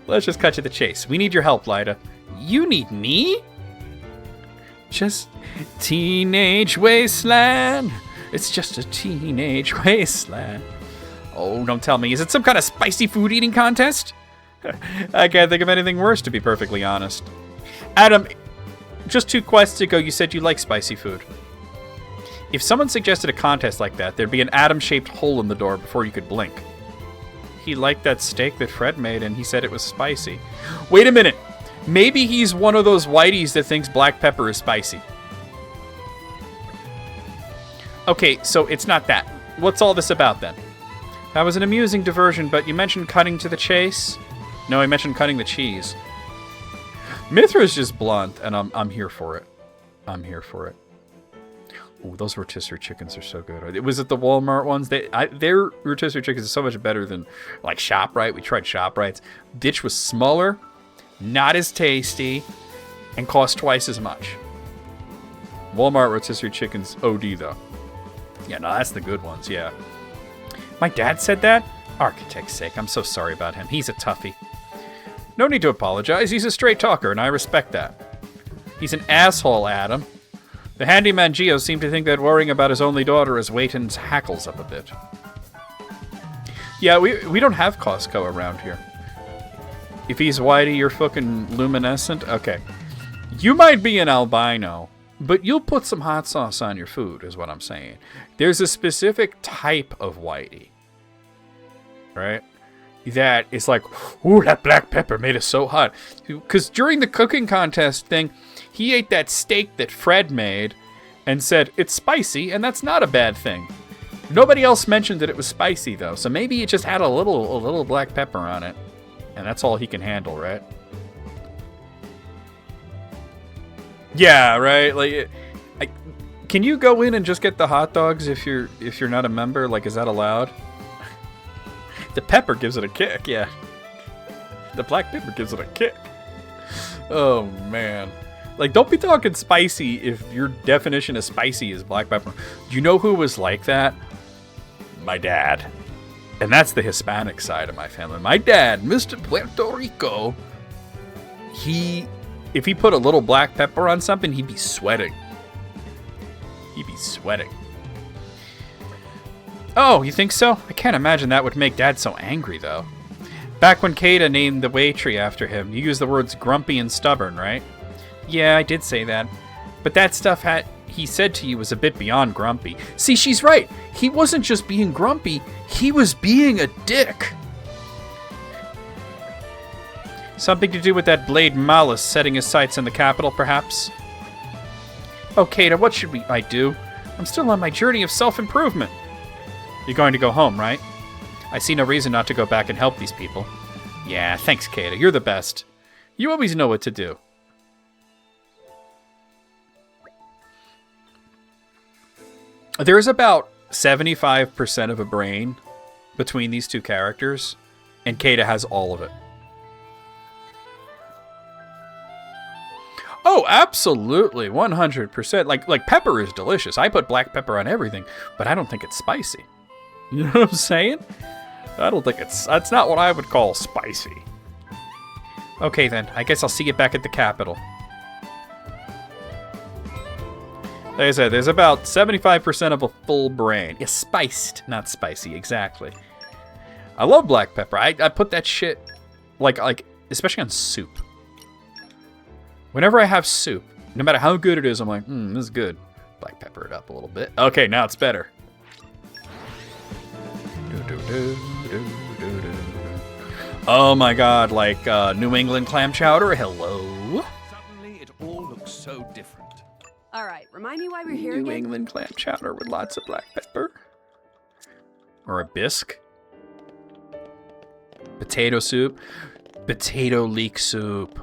let's just cut to the chase. We need your help, Lyda. You need me? Just teenage wasteland. It's just a teenage wasteland. Oh, don't tell me. Is it some kind of spicy food eating contest? I can't think of anything worse, to be perfectly honest. Adam, just 2 quests ago, you said you like spicy food. If someone suggested a contest like that, there'd be an atom-shaped hole in the door before you could blink. He liked that steak that Fred made, and he said it was spicy. Wait a minute. Maybe he's one of those whiteys that thinks black pepper is spicy. Okay, so it's not that. What's all this about, then? That was an amusing diversion, but you mentioned cutting to the chase? No, I mentioned cutting the cheese. Mithra's just blunt, and I'm here for it. I'm here for it. Ooh, those rotisserie chickens are so good. Was it the Walmart ones? Their rotisserie chickens are so much better than like ShopRite. We tried ShopRite's. Ditch was smaller, not as tasty, and cost twice as much. Walmart rotisserie chickens OD though. Yeah, no, that's the good ones, yeah. My dad said that? Architect's sake, I'm so sorry about him. He's a toughie. No need to apologize. He's a straight talker, and I respect that. He's an asshole, Adam. The handyman Geo seemed to think that worrying about his only daughter is Wayton's hackles up a bit. Yeah, we don't have Costco around here. If he's whitey, you're fucking luminescent? Okay. You might be an albino, but you'll put some hot sauce on your food, is what I'm saying. There's a specific type of whitey. Right? That is like, ooh, that black pepper made it so hot. Because during the cooking contest thing, he ate that steak that Fred made and said, it's spicy, and that's not a bad thing. Nobody else mentioned that it was spicy, though, so maybe it just had a little black pepper on it. And that's all he can handle, right? Yeah, right? Like, can you go in and just get the hot dogs if you're not a member? Like, is that allowed? The pepper gives it a kick, yeah. The black pepper gives it a kick. Oh, man. Like, don't be talking spicy if your definition of spicy is black pepper. Do you know who was like that? My dad. And that's the Hispanic side of my family. My dad, Mr. Puerto Rico, if he put a little black pepper on something, he'd be sweating. He'd be sweating. Oh, you think so? I can't imagine that would make Dad so angry, though. Back when Kata named the way tree after him, you used the words grumpy and stubborn, right? Yeah, I did say that. But that stuff he said to you was a bit beyond grumpy. See, she's right. He wasn't just being grumpy. He was being a dick. Something to do with that Blade Malice setting his sights on the capital, perhaps? Oh, Kata, what should I do? I'm still on my journey of self-improvement. You're going to go home, right? I see no reason not to go back and help these people. Yeah, thanks, Kata. You're the best. You always know what to do. There's about 75% of a brain between these two characters, and Kata has all of it. Oh, absolutely, 100%. Like pepper is delicious. I put black pepper on everything, but I don't think it's spicy. You know what I'm saying? I don't think that's not what I would call spicy. Okay then, I guess I'll see you back at the capital. Like I said, there's about 75% of a full brain. Yeah, spiced, not spicy, exactly. I love black pepper. I put that shit, like especially on soup. Whenever I have soup, no matter how good it is, I'm like, this is good. Black pepper it up a little bit. Okay, now it's better. Oh my god, like New England clam chowder, hello? Suddenly, it all looks so different. All right, remind me why we're here New again. England clam chowder with lots of black pepper. Or a bisque. Potato soup. Potato leek soup.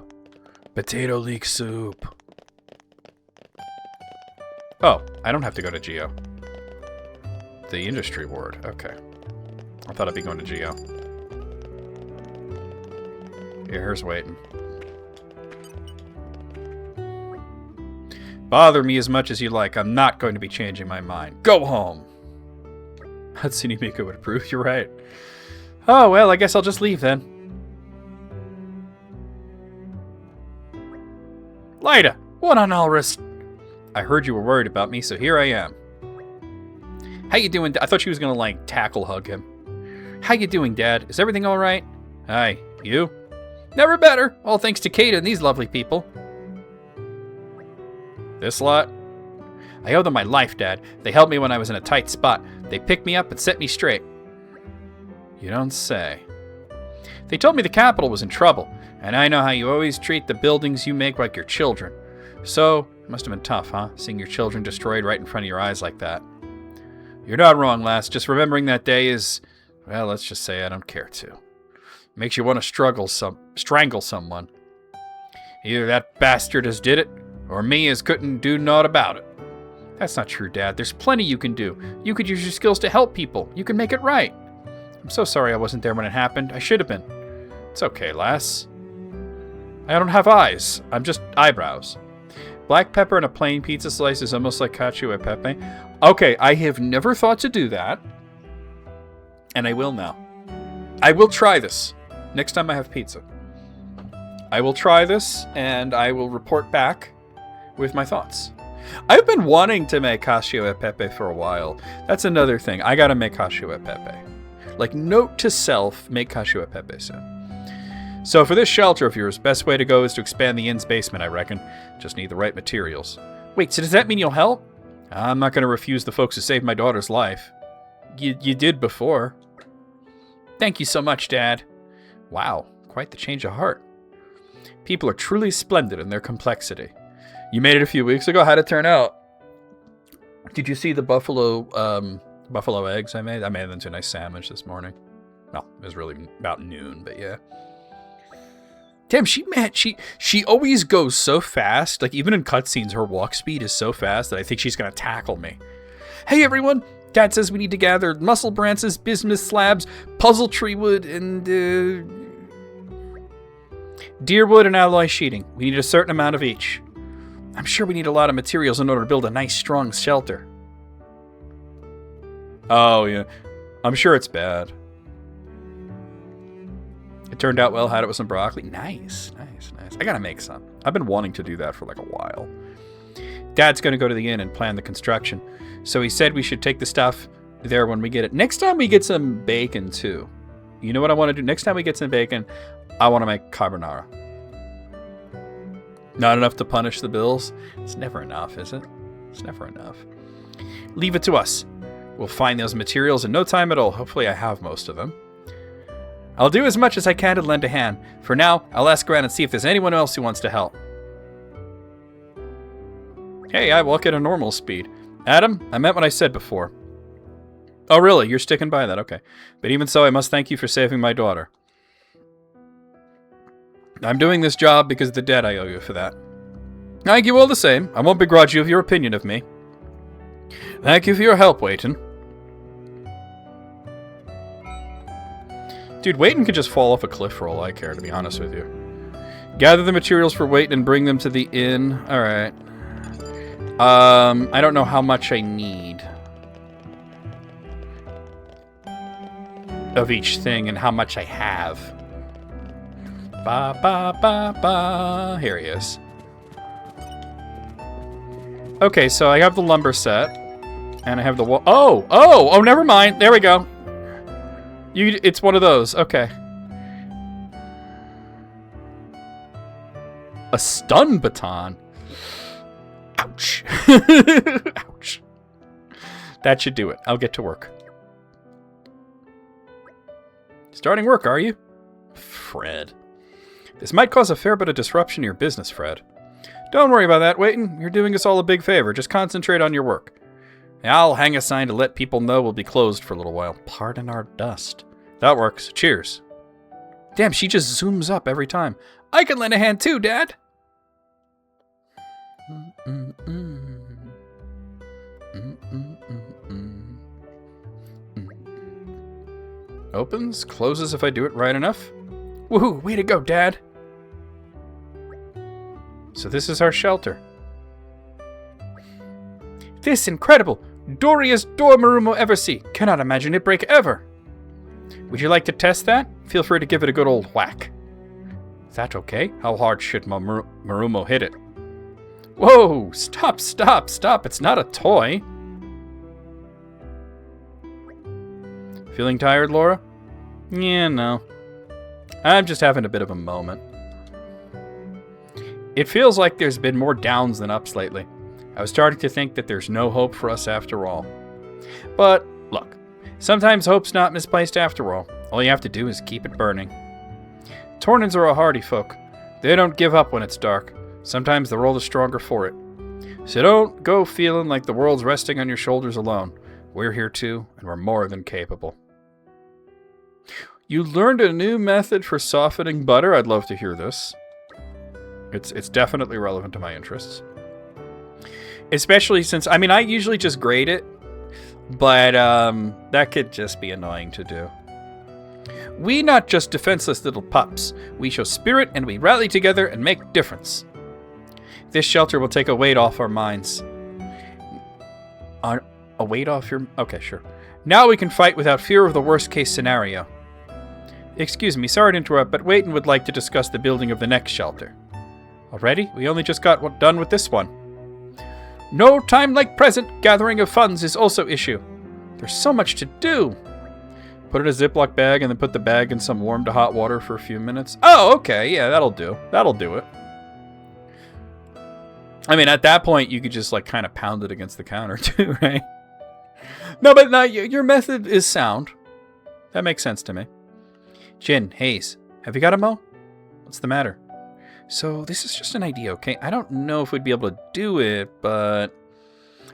Potato leek soup. Oh, I don't have to go to Geo. The industry ward, okay. I thought I'd be going to Geo. Yeah, here's waiting. Bother me as much as you like. I'm not going to be changing my mind. Go home! Hatsune Miku would approve. You're right. Oh, well, I guess I'll just leave then. Lyda! What on Alris? I heard you were worried about me, so here I am. How you doing? I thought she was gonna, like, tackle hug him. How you doing, Dad? Is everything alright? Hi. You? Never better. All thanks to Kata and these lovely people. This lot? I owe them my life, Dad. They helped me when I was in a tight spot. They picked me up and set me straight. You don't say. They told me the capital was in trouble, and I know how you always treat the buildings you make like your children. So, it must have been tough, huh? Seeing your children destroyed right in front of your eyes like that. You're not wrong, lass. Just remembering that day is, well, let's just say I don't care to. Makes you want to strangle someone. Either that bastard as did it, or me as couldn't do naught about it. That's not true, Dad. There's plenty you can do. You could use your skills to help people. You can make it right. I'm so sorry I wasn't there when it happened. I should have been. It's okay, lass. I don't have eyes. I'm just eyebrows. Black pepper and a plain pizza slice is almost like cacio e pepe. Okay, I have never thought to do that. And I will now. I will try this next time I have pizza. I will try this, and I will report back with my thoughts. I've been wanting to make cacio e pepe for a while. That's another thing. I gotta make cacio e pepe. Like, note to self, make cacio e pepe soon. So for this shelter of yours, best way to go is to expand the inn's basement, I reckon. Just need the right materials. Wait, so does that mean you'll help? I'm not going to refuse the folks who saved my daughter's life. You did before. Thank you so much, Dad. Wow, quite the change of heart. People are truly splendid in their complexity. You made it a few weeks ago. How'd it turn out? Did you see the buffalo eggs I made? I made them into a nice sandwich this morning. Well, it was really about noon, but yeah. Damn, she always goes so fast. Like, even in cutscenes, her walk speed is so fast that I think she's going to tackle me. Hey, everyone. Dad says we need to gather muscle branches, bismuth slabs, puzzle tree wood, and deer wood and alloy sheeting. We need a certain amount of each. I'm sure we need a lot of materials in order to build a nice, strong shelter. Oh, yeah. I'm sure it's bad. It turned out well, had it with some broccoli. Nice, nice, nice. I gotta make some. I've been wanting to do that for like a while. Dad's gonna go to the inn and plan the construction. So he said we should take the stuff there when we get it. Next time we get some bacon, too. You know what I want to do? Next time we get some bacon, I want to make carbonara. Not enough to punish the bills? It's never enough, is it? It's never enough. Leave it to us. We'll find those materials in no time at all. Hopefully I have most of them. I'll do as much as I can to lend a hand. For now, I'll ask around and see if there's anyone else who wants to help. Hey, I walk at a normal speed. Adam, I meant what I said before. Oh, really? You're sticking by that? Okay. But even so, I must thank you for saving my daughter. I'm doing this job because of the debt I owe you for that. Thank you all the same. I won't begrudge you of your opinion of me. Thank you for your help, Wayton. Dude, Wayton could just fall off a cliff for all I care, to be honest with you. Gather the materials for Wayton and bring them to the inn. Alright. I don't know how much I need of each thing and how much I have. Ba ba ba ba. Here he is. Okay, so I have the lumber set, and I have the wall. Oh, never mind. There we go. It's one of those. Okay. A stun baton. Ouch. Ouch. That should do it. I'll get to work. Starting work, are you? Fred. This might cause a fair bit of disruption to your business, Fred. Don't worry about that, Wayton. You're doing us all a big favor. Just concentrate on your work. I'll hang a sign to let people know we'll be closed for a little while. Pardon our dust. That works. Cheers. Damn, she just zooms up every time. I can lend a hand too, Dad. Opens, closes if I do it right enough. Woohoo, way to go, Dad. So this is our shelter. This incredible, dooriest door Marumo ever see. Cannot imagine it break ever. Would you like to test that? Feel free to give it a good old whack. Is that okay? How hard should Marumo hit it? Whoa, stop. It's not a toy. Feeling tired, Laura? Yeah, no. I'm just having a bit of a moment. It feels like there's been more downs than ups lately. I was starting to think that there's no hope for us after all. But, look, sometimes hope's not misplaced after all. All you have to do is keep it burning. Tornans are a hardy folk. They don't give up when it's dark. Sometimes the world is stronger for it. So don't go feeling like the world's resting on your shoulders alone. We're here too, and we're more than capable. You learned a new method for softening butter? I'd love to hear this. It's definitely relevant to my interests. Especially since, I mean, I usually just grade it, but that could just be annoying to do. We not just defenseless little pups. We show spirit and we rally together and make difference. This shelter will take a weight off our minds. A weight off your... Okay, sure. Now we can fight without fear of the worst case scenario. Excuse me, sorry to interrupt, but Wayton would like to discuss the building of the next shelter. Already? We only just got done with this one. No time like present. Gathering of funds is also issue. There's so much to do. Put it in a Ziploc bag and then put the bag in some warm to hot water for a few minutes. Oh, okay. Yeah, that'll do. That'll do it. I mean, at that point, you could just, like, kind of pound it against the counter, too, right? No, but no, your method is sound. That makes sense to me. Jin, Hayes, have you got a mo? What's the matter? So, this is just an idea, okay? I don't know if we'd be able to do it, but...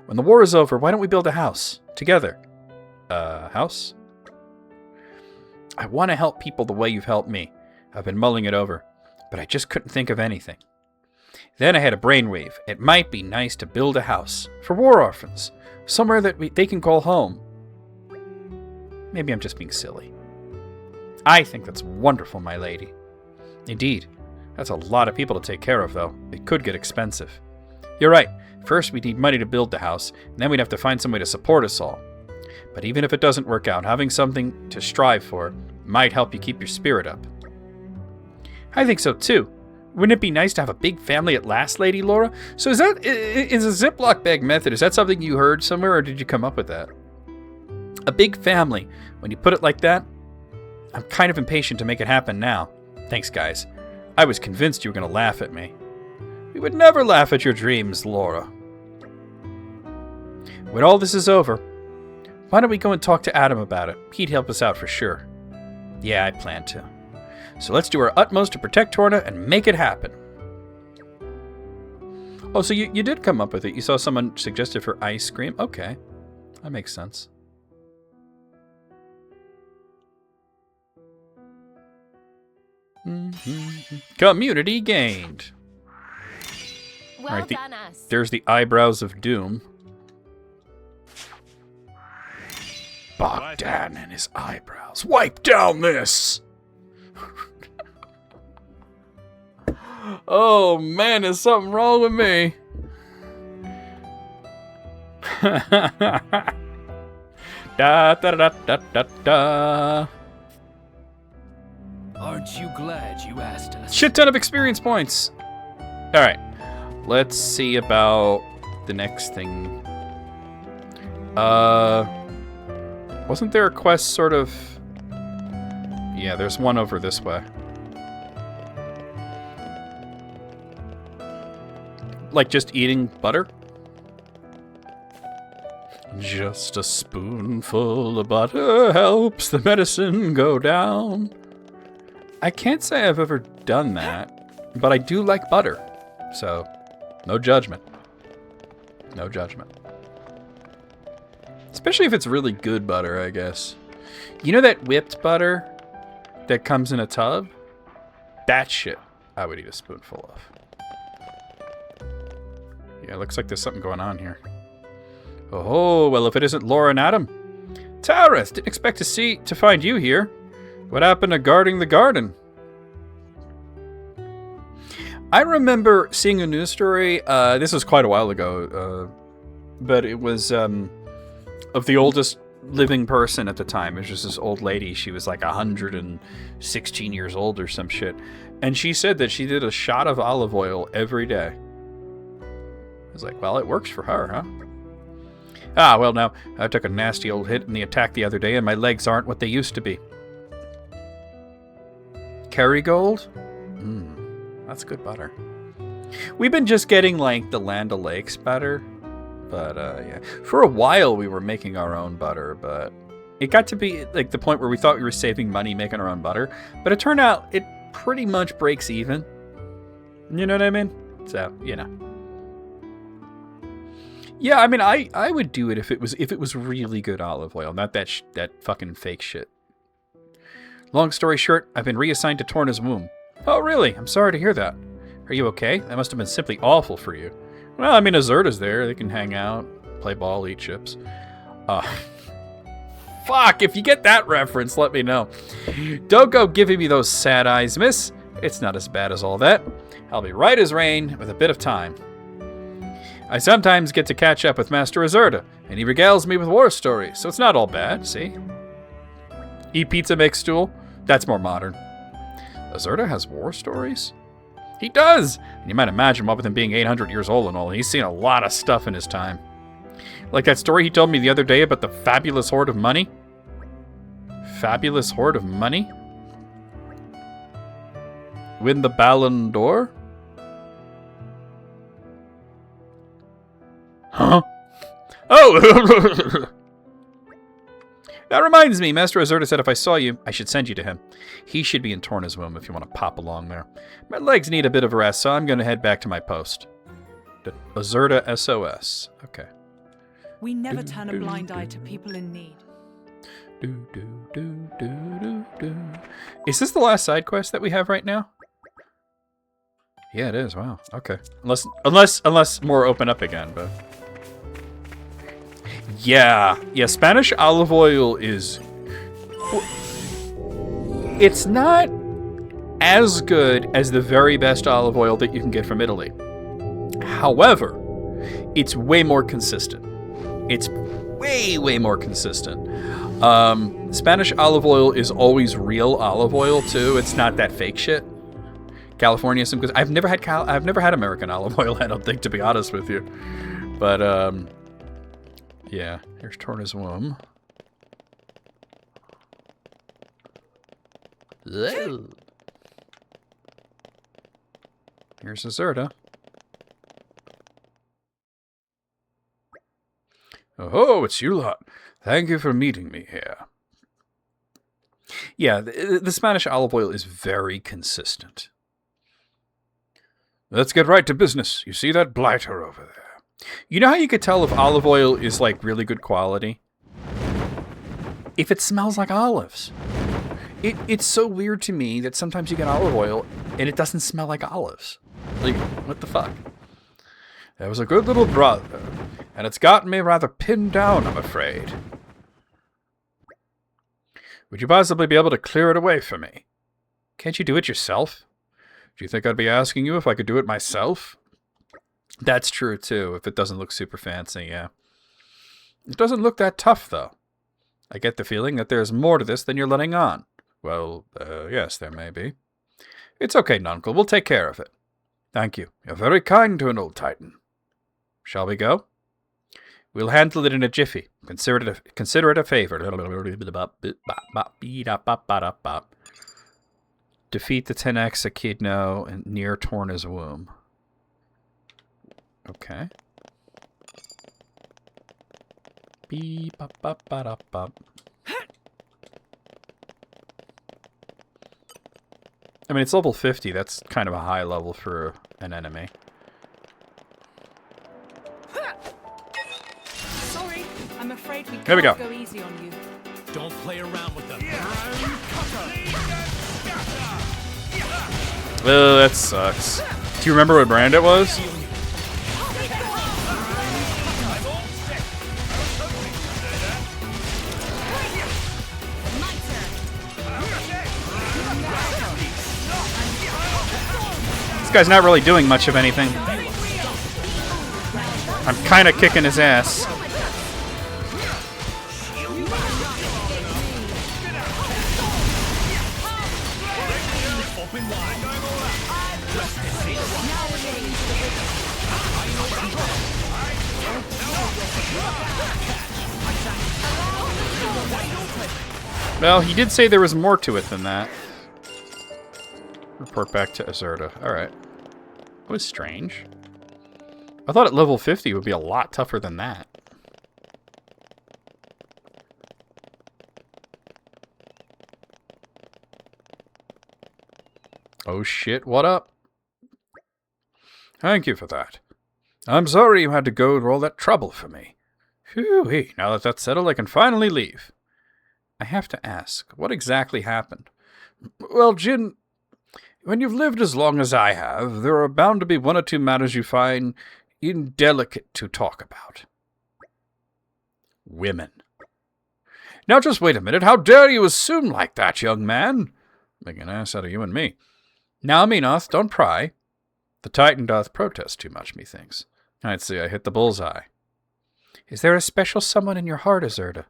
when the war is over, why don't we build a house? Together. House? I want to help people the way you've helped me. I've been mulling it over, but I just couldn't think of anything. Then I had a brainwave. It might be nice to build a house for war orphans, somewhere that they can call home. Maybe I'm just being silly. I think that's wonderful, my lady. Indeed. That's a lot of people to take care of, though. It could get expensive. You're right. First, we need money to build the house, and then we'd have to find some way to support us all. But even if it doesn't work out, having something to strive for might help you keep your spirit up. I think so, too. Wouldn't it be nice to have a big family at last, Lady Laura? So is a Ziploc bag method, is that something you heard somewhere, or did you come up with that? A big family. When you put it like that, I'm kind of impatient to make it happen now. Thanks, guys. I was convinced you were going to laugh at me. We would never laugh at your dreams, Laura. When all this is over, why don't we go and talk to Adam about it? He'd help us out for sure. Yeah, I plan to. So let's do our utmost to protect Torna and make it happen. Oh, so you did come up with it. You saw someone suggested for ice cream? Okay. That makes sense. Community gained. Well All right, done, us. There's the eyebrows of doom. Bogdan and his eyebrows. Wipe down this! Oh man, is something wrong with me? Da da da da da da. Aren't you glad you asked us? Shit ton of experience points. All right, let's see about the next thing. Wasn't there a quest sort of? Yeah, there's one over this way. Like just eating butter? Just a spoonful of butter helps the medicine go down. I can't say I've ever done that, but I do like butter. So, no judgment. No judgment. Especially if it's really good butter, I guess. You know that whipped butter that comes in a tub? That shit I would eat a spoonful of. Yeah, looks like there's something going on here. Oh, well, if it isn't Laura and Adam. Tareth, didn't expect to find you here. What happened to guarding the garden? I remember seeing a news story, this was quite a while ago, but it was of the oldest living person at the time. It was just this old lady. She was like 116 years old or some shit. And she said that she did a shot of olive oil every day. I was like, well, it works for her, huh? Ah, well, now, I took a nasty old hit in the attack the other day, and my legs aren't what they used to be. Kerrygold? That's good butter. We've been just getting, like, the Land O'Lakes butter. But, yeah. For a while, we were making our own butter, but it got to be, like, the point where we thought we were saving money making our own butter. But it turned out it pretty much breaks even. You know what I mean? So, you know. Yeah, I mean, I would do it if it was really good olive oil, not that fucking fake shit. Long story short, I've been reassigned to Torna's womb. Oh, really? I'm sorry to hear that. Are you okay? That must have been simply awful for you. Well, I mean, Azurta's there. They can hang out, play ball, eat chips. Fuck, if you get that reference, let me know. Don't go giving me those sad eyes, miss. It's not as bad as all that. I'll be right as rain with a bit of time. I sometimes get to catch up with Master Azurta, and he regales me with war stories, so it's not all bad, see? Eat pizza, make stool? That's more modern. Azurta has war stories? He does! And you might imagine what with him being 800 years old and all, he's seen a lot of stuff in his time. Like that story he told me the other day about the fabulous hoard of money? Fabulous hoard of money? Win the Ballon d'Or? Huh? Oh! That reminds me, Master Azurta said if I saw you, I should send you to him. He should be in Torna's womb if you want to pop along there. My legs need a bit of a rest, so I'm going to head back to my post. Azurta SOS. Okay. We never turn a blind eye to people in need. Is this the last side quest that we have right now? Yeah, it is. Wow. Okay. Unless more open up again, but yeah, Spanish olive oil is, it's not as good as the very best olive oil that you can get from Italy. However, it's way more consistent. It's way more consistent. Spanish olive oil is always real olive oil too. It's not that fake shit. California, because I've never had American olive oil, I don't think, to be honest with you. But yeah, here's Torna's womb. Here's Azurta. Oh, it's you lot. Thank you for meeting me here. Yeah, the Spanish olive oil is very consistent. Let's get right to business. You see that blighter over there? You know how you could tell if olive oil is like really good quality? If it smells like olives. It's so weird to me that sometimes you get olive oil and it doesn't smell like olives. Like, what the fuck? That was a good little brother, and it's gotten me rather pinned down, I'm afraid. Would you possibly be able to clear it away for me? Can't you do it yourself? Do you think I'd be asking you if I could do it myself? That's true, too, if it doesn't look super fancy, yeah. It doesn't look that tough, though. I get the feeling that there's more to this than you're letting on. Well, yes, there may be. It's okay, Nuncle. We'll take care of it. Thank you. You're very kind to an old titan. Shall we go? We'll handle it in a jiffy. Consider it a favor. Defeat the 10x Echidna near Torna's womb. Okay. I mean, it's level 50. That's kind of a high level for an enemy. Sorry, I'm afraid we Here we can't go. go easy on you. Don't play around with them. Oh, that sucks. Do you remember what brand it was? This guy's not really doing much of anything. I'm kind of kicking his ass. Well, he did say there was more to it than that. Report back to Azurta. Alright. That was strange. I thought at level 50 would be a lot tougher than that. Oh shit, what up? Thank you for that. I'm sorry you had to go to all that trouble for me. Phew, now that that's settled, I can finally leave. I have to ask, what exactly happened? Well, Jin, when you've lived as long as I have, there are bound to be one or two matters you find indelicate to talk about. Women. Now just wait a minute. How dare you assume like that, young man? Make an ass out of you and me. Now, Menoth, don't pry. The Titan doth protest too much, methinks. I'd say I hit the bullseye. Is there a special someone in your heart, Azurda?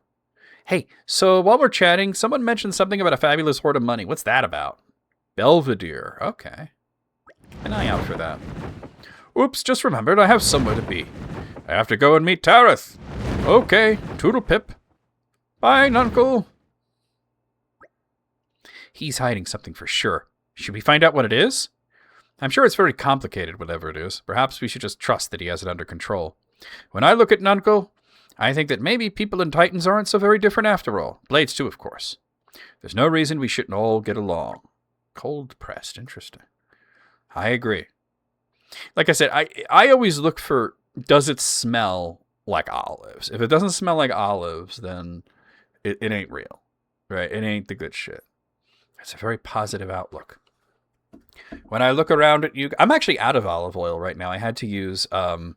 Hey, so while we're chatting, someone mentioned something about a fabulous hoard of money. What's that about? Belvedere. Okay. An eye out for that. Oops, just remembered I have somewhere to be. I have to go and meet Tareth. Okay, toodle pip. Bye, Nuncle. He's hiding something for sure. Should we find out what it is? I'm sure it's very complicated, whatever it is. Perhaps we should just trust that he has it under control. When I look at Nuncle, I think that maybe people and Titans aren't so very different after all. Blades too, of course. There's no reason we shouldn't all get along. Cold-pressed. Interesting. I agree. Like I said, I always look for, does it smell like olives? If it doesn't smell like olives, then it ain't real. Right? It ain't the good shit. It's a very positive outlook. When I look around at you... I'm actually out of olive oil right now. I had to use a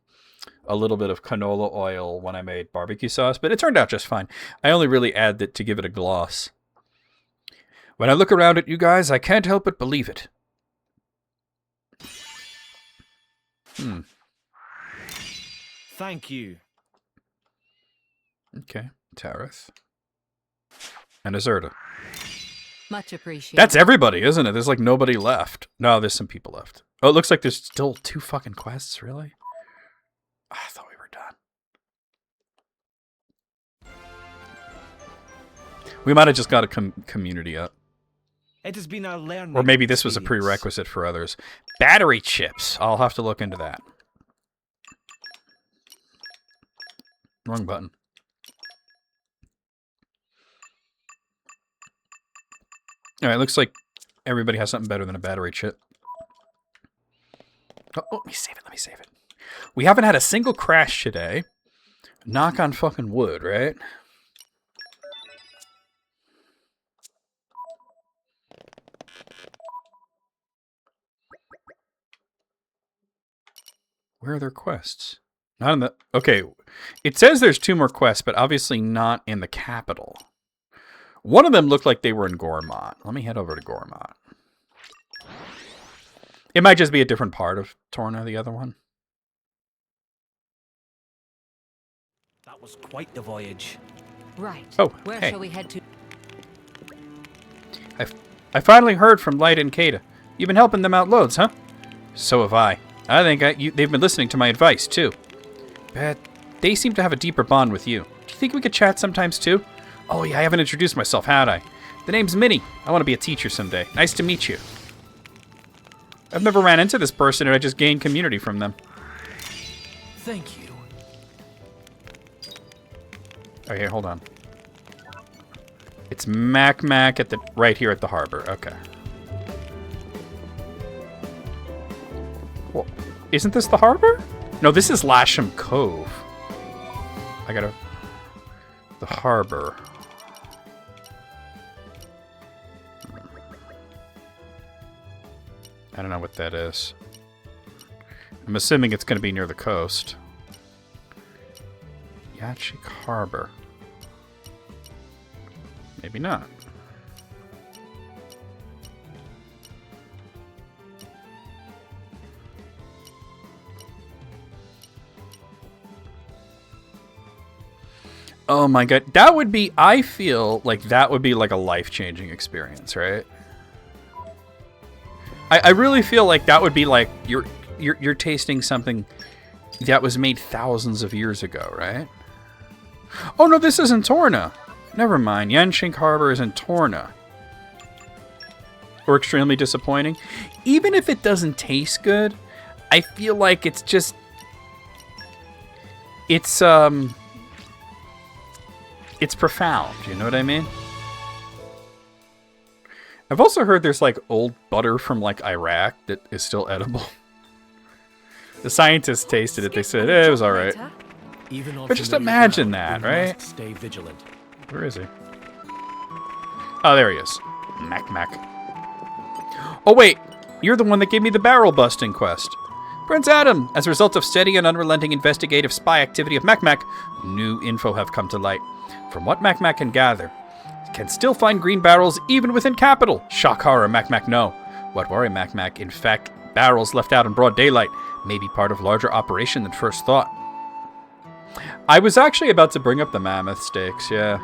little bit of canola oil when I made barbecue sauce, but it turned out just fine. I only really add that to give it a gloss. When I look around at you guys, I can't help but believe it. Thank you. Okay. Tareth. And Azurda. Much appreciated. That's everybody, isn't it? There's like nobody left. No, there's some people left. Oh, it looks like there's still 2 fucking quests, really? I thought we were done. We might have just got a community up. It has been our learning. Or maybe this was a experience. prerequisite for others. Battery chips. I'll have to look into that. Wrong button. Alright, looks like everybody has something better than a battery chip. Oh, let me save it, let me save it. We haven't had a single crash today. Knock on fucking wood, right? Where are their quests? Not in the... Okay, it says there's 2 more quests, but obviously not in the capital. One of them looked like they were in Gormont. Let me head over to Gormont. It might just be a different part of Torna, the other one. That was quite the voyage. Right. Oh, Where hey. shall we head to? I finally heard from Light and Kada. You've been helping them out loads, huh? So have I. I think they've been listening to my advice, too. But they seem to have a deeper bond with you. Do you think we could chat sometimes, too? Oh, yeah, I haven't introduced myself, had I? The name's Minnie. I want to be a teacher someday. Nice to meet you. I've never ran into this person, and I just gained community from them. Thank you. Okay, hold on. It's Mac at the right here at the harbor. Okay. Well, isn't this the harbor? No, this is Lasham Cove. I gotta... The harbor. I don't know what that is. I'm assuming it's gonna be near the coast. Yachik Harbor. Maybe not. Oh my god, that would be, I feel like that would be like a life-changing experience, right? I really feel like that would be like you're tasting something that was made thousands of years ago, right? Oh no, this isn't Torna. Never mind, Yanshink Harbor is in Torna. Or extremely disappointing. Even if it doesn't taste good, I feel like it's just... It's profound, you know what I mean? I've also heard there's like old butter from like Iraq that is still edible. The scientists tasted it, they said, it was alright. Even on But just familiar imagine ground, that, we right? must stay vigilant. Where is he? Oh, there he is. Mac. Oh, wait. You're the one that gave me the barrel busting quest. Prince Adam, as a result of steady and unrelenting investigative spy activity of Mac, new info have come to light. From what Mac can gather, can still find green barrels even within capital. Shock horror, Mac no. What worry Mac, in fact, barrels left out in broad daylight may be part of larger operation than first thought. I was actually about to bring up the mammoth steaks, yeah.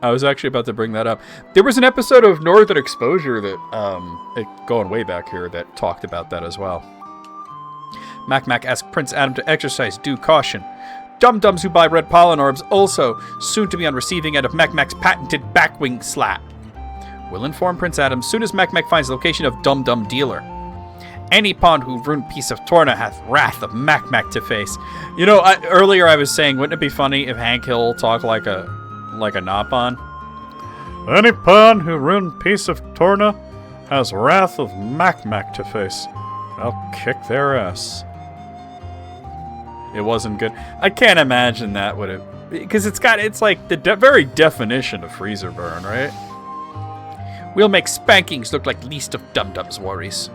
I was actually about to bring that up. There was an episode of Northern Exposure that, going way back here, that talked about that as well. Mac asked Prince Adam to exercise due caution. Dum-dums who buy red pollen orbs also soon to be on receiving end of Mac's patented backwing slap. We'll inform Prince Adam soon as Mac finds the location of Dum-Dum Dealer. Any pawn who ruined piece of Torna hath wrath of Mac to face. You know, earlier I was saying, wouldn't it be funny if Hank Hill talked like a Nopon? Any pawn who ruined piece of Torna has wrath of Mac to face. I'll kick their ass. It wasn't good. I can't imagine that would have, because it's like the very definition of freezer burn, right? We'll make spankings look like least of Dum-Dum's worries.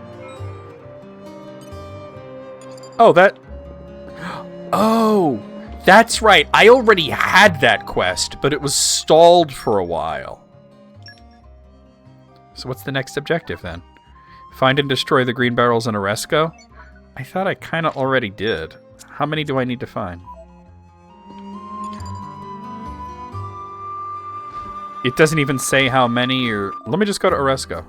Oh, oh, that's right. I already had that quest, but it was stalled for a while. So what's the next objective then? Find and destroy the green barrels in Oresco? I thought I kind of already did. How many do I need to find? It doesn't even say how many or... Let me just go to Oresco.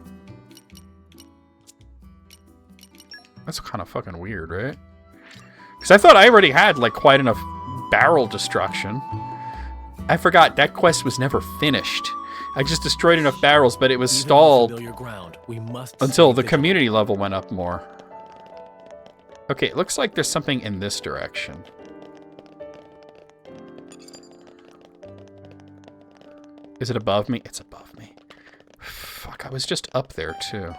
That's kind of fucking weird, right? Because I thought I already had, like, quite enough barrel destruction. I forgot that quest was never finished. I just destroyed enough barrels, but it was stalled until the community level went up more. Okay, it looks like there's something in this direction. Is it above me? It's above me. Fuck, I was just up there, too.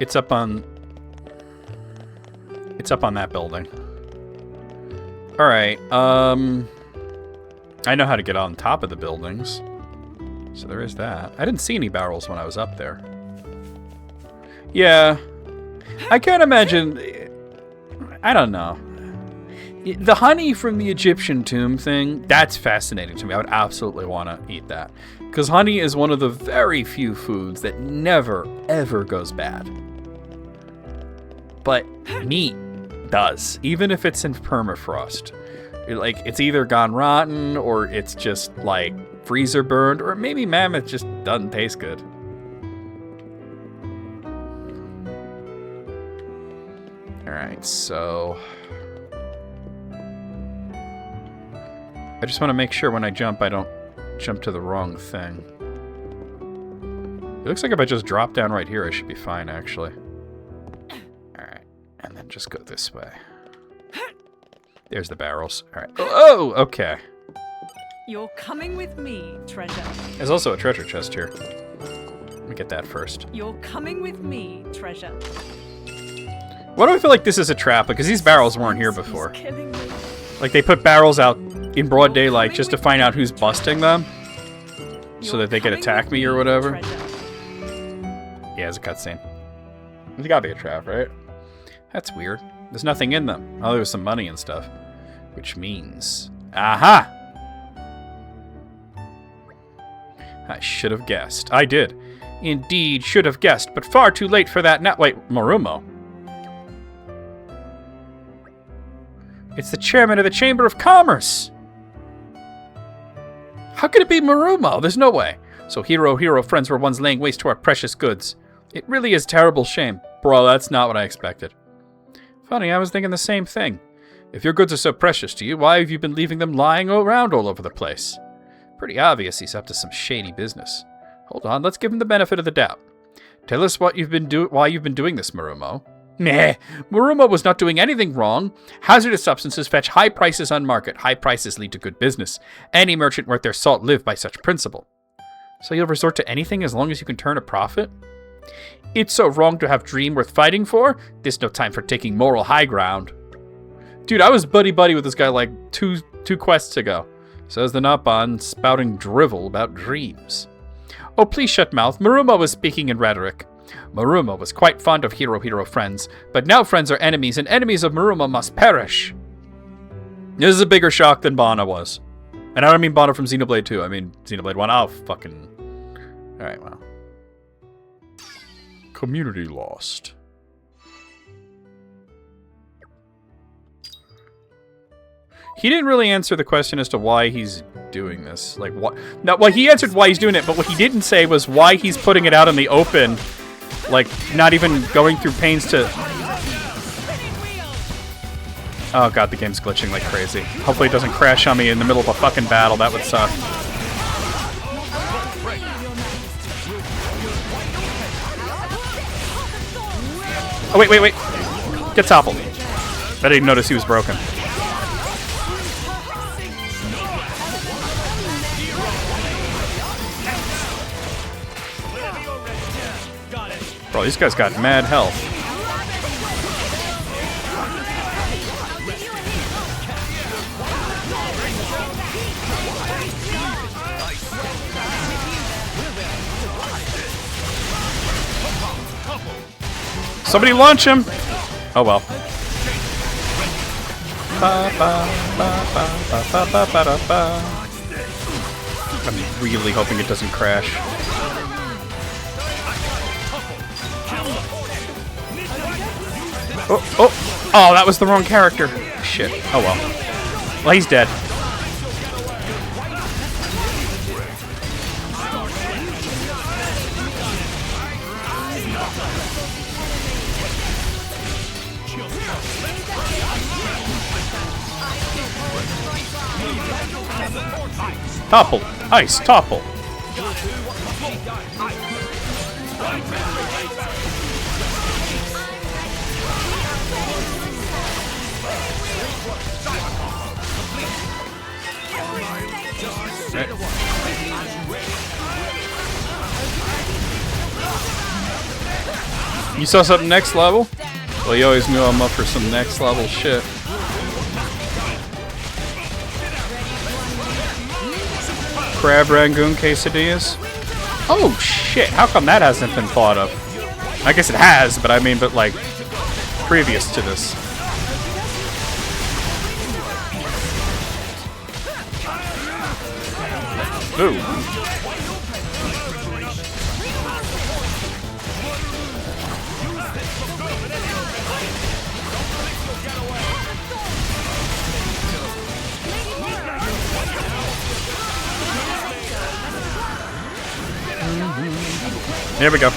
It's up on that building. Alright, I know how to get on top of the buildings. So there is that. I didn't see any barrels when I was up there. Yeah. I can't imagine... I don't know. The honey from the Egyptian tomb thing, that's fascinating to me. I would absolutely want to eat that. Because honey is one of the very few foods that never, ever goes bad. But meat does, even if it's in permafrost. It's either gone rotten, or it's just, like, freezer burned, or maybe mammoth just doesn't taste good. Alright, so... I just want to make sure when I jump, I don't jump to the wrong thing. It looks like if I just drop down right here, I should be fine, actually. Alright, and then just go this way. There's the barrels. Alright. Oh, okay. You're coming with me, treasure. There's also a treasure chest here. Let me get that first. You're coming with me, treasure. Why do I feel like this is a trap? Because these barrels weren't here before. He's killing me. Like, they put barrels out in broad daylight just to find out who's busting them. So that they can attack me or whatever. Yeah, it's a cutscene. There's gotta be a trap, right? That's weird. There's nothing in them. Oh, there was some money and stuff. Which means... Aha! I should have guessed. I did. Indeed, should have guessed, but far too late for that now. Wait, Morumo. It's the chairman of the Chamber of Commerce! How could it be Morumo? There's no way. So hero friends were ones laying waste to our precious goods. It really is a terrible shame. Bro, that's not what I expected. Funny, I was thinking the same thing. If your goods are so precious to you, why have you been leaving them lying around all over the place? Pretty obvious he's up to some shady business. Hold on, let's give him the benefit of the doubt. Tell us why you've been doing this, Morumo. Meh, Morumo was not doing anything wrong. Hazardous substances fetch high prices on market. High prices lead to good business. Any merchant worth their salt live by such principle. So you'll resort to anything as long as you can turn a profit? It's so wrong to have dream worth fighting for? This no time for taking moral high ground. Dude, I was buddy-buddy with this guy like two quests ago. Says the Nopon, spouting drivel about dreams. Oh, please shut mouth. Morumo was speaking in rhetoric. Maruma was quite fond of hero friends, but now friends are enemies, and enemies of Maruma must perish. This is a bigger shock than Bana was. And I don't mean Bana from Xenoblade 2, I mean Xenoblade 1. Oh, fucking... Alright, well. Community lost. He didn't really answer the question as to why he's doing this. Like, what? No, well, he answered why he's doing it, but what he didn't say was why he's putting it out in the open. Like, not even going through pains to... Oh god, the game's glitching like crazy. Hopefully it doesn't crash on me in the middle of a fucking battle. That would suck. Oh, wait, wait, wait. Get toppled. I didn't notice he was broken. Bro, these guys got mad health. Somebody launch him! Oh well. I'm really hoping it doesn't crash. Oh, oh! Oh, that was the wrong character. Shit. Oh well. Well, he's dead. Topple! Ice! Topple! Right. You saw something next level? Well, you always knew I'm up for some next level shit. Crab Rangoon quesadillas? Oh shit, how come that hasn't been thought of? I guess it has, but I mean, but like, previous to this. Ooh. There we go.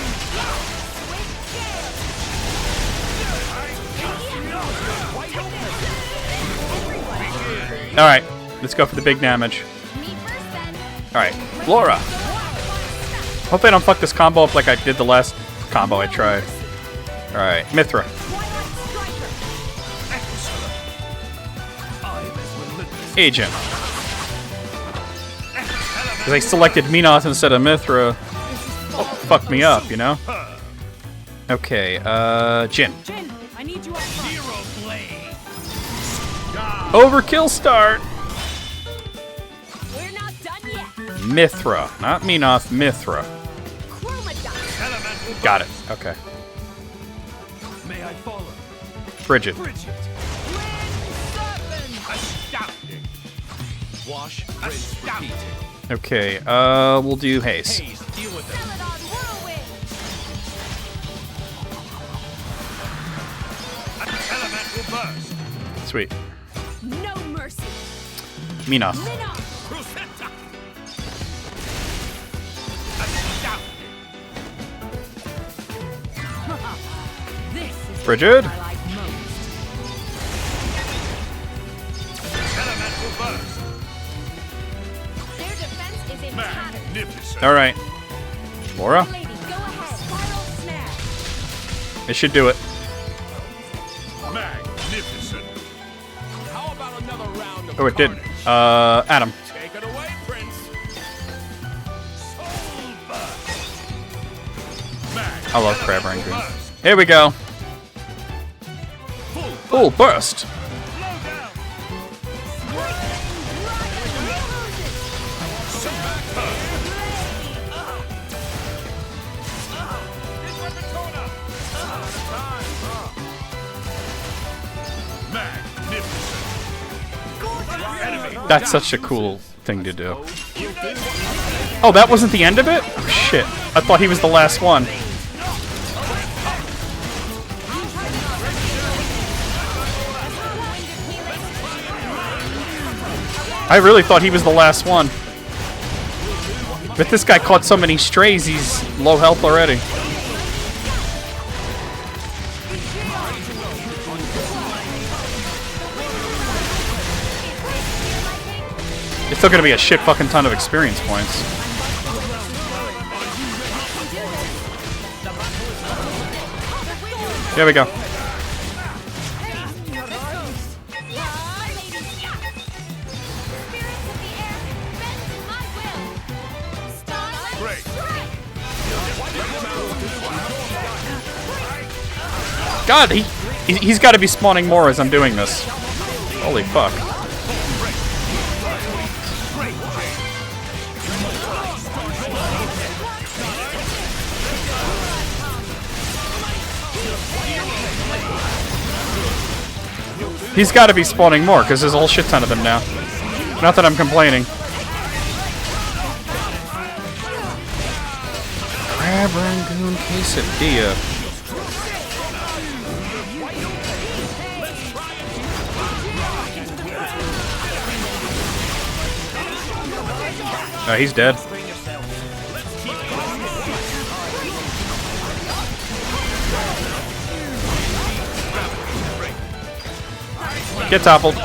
Alright, let's go for the big damage. Alright, Laura. Hopefully I don't fuck this combo up like I did the last combo I tried. Alright, Mithra. Agent. Because I selected Minoth instead of Mithra. Oh, fuck me up, you know? Okay, Jin. Jin, I need you up front. Overkill start! We're not done yet. Mithra. Not Minoth, Mithra. Got it. Okay. May I follow? Bridget. Astounding. Wash, rinse, repeat. Okay, we'll do haste. Haze, deal with them. Elemental burst. Sweet. No mercy. Minoth. Rosetta. Astounding. This is Bridget. what I like most. Elemental burst. Their defense is in tatters. Magnificent. Alright. Laura? Lady, go ahead. Spiral snap. It should do it. Magnificent. How about another round of Oh, it didn't. carnage? Adam. Take it away, Prince. Soul burst. I love Crab Rangoon. Here we go. Full burst. That's such a cool thing to do. Oh, that wasn't the end of it? Oh, shit. I thought he was the last one. I really thought he was the last one. But this guy caught so many strays, he's low health already. It's still gonna be a shit fucking ton of experience points. There we go. God, he's got to be spawning more as I'm doing this. Holy fuck. He's got to be spawning more, because there's a whole shit ton of them now. Not that I'm complaining. Crab Rangoon Quesadilla. He's dead. Get toppled.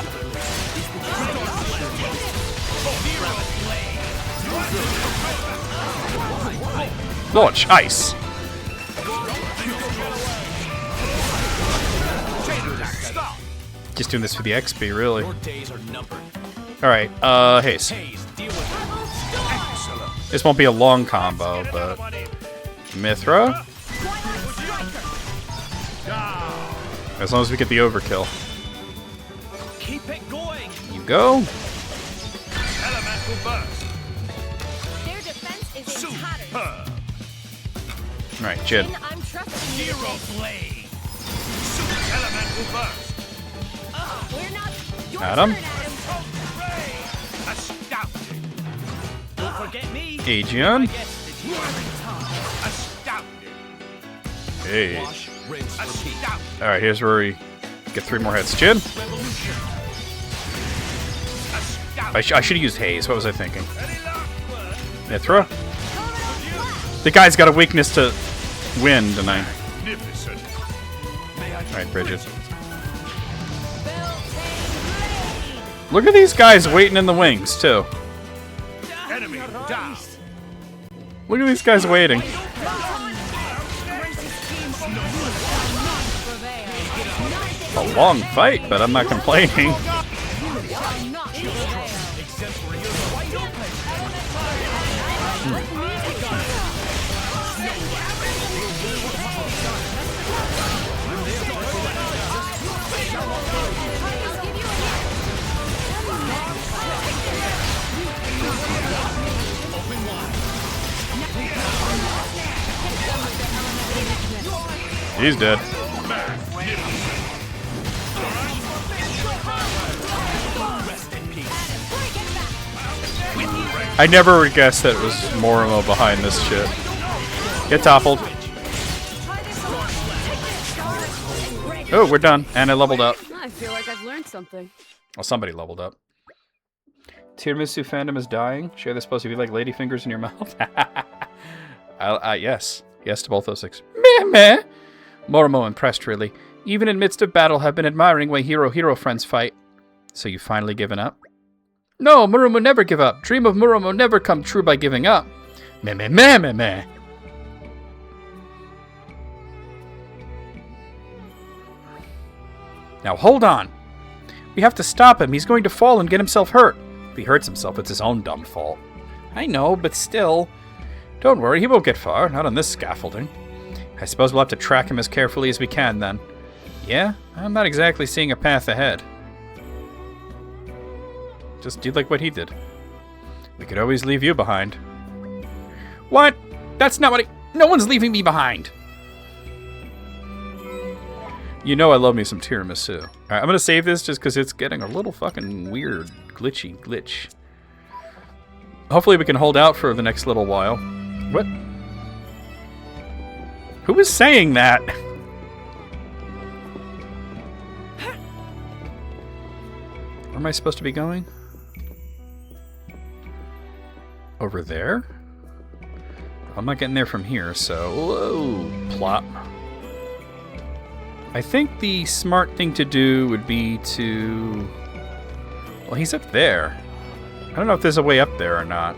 Launch ice. Just doing this for the XP, really. Alright, haste. This won't be a long combo, but Mithra. As long as we get the overkill. Keep it going. You go. Elemental burst. Their defense is in tatters. Alright, Jid. I'm trusting you. Xenoblade. Super elemental burst. We're not. Your Adam. turn, Adam. Astounding. Don't forget me. Aegeon. Astounding. Hey. Astounding. Alright, here's where we get 3 more hits. Jid. I should have used Haze. What was I thinking? Mithra? The guy's got a weakness to wind, and I... Alright, Bridget. Look at these guys waiting in the wings, too. Enemy down. Look at these guys waiting. A long fight, but I'm not complaining. He's dead. I never would guess that it was Morimo behind this shit. Get toppled. Oh, we're done. And I leveled up. I feel like I've learned something. Well, somebody leveled up. Tiramisu fandom is dying. Sure, they're supposed to be like ladyfingers in your mouth. Yes. Yes to both those things. Meh meh. Morimo impressed, really. Even in midst of battle, have been admiring way hero friends fight. So you finally given up? No, Muromo never give up. Dream of Muromo never come true by giving up. Meh meh meh meh meh. Now hold on. We have to stop him. He's going to fall and get himself hurt. If he hurts himself, it's his own dumb fault. I know, but still. Don't worry, he won't get far. Not on this scaffolding. I suppose we'll have to track him as carefully as we can, then. Yeah? I'm not exactly seeing a path ahead. Just do like what he did. We could always leave you behind. What? That's not what No one's leaving me behind! You know I love me some tiramisu. Alright, I'm gonna save this just because it's getting a little fucking weird. Glitch. Hopefully we can hold out for the next little while. What? Who was saying that? Where am I supposed to be going? Over there? I'm not getting there from here, so... Whoa! Plop. I think the smart thing to do would be to... Well, he's up there. I don't know if there's a way up there or not.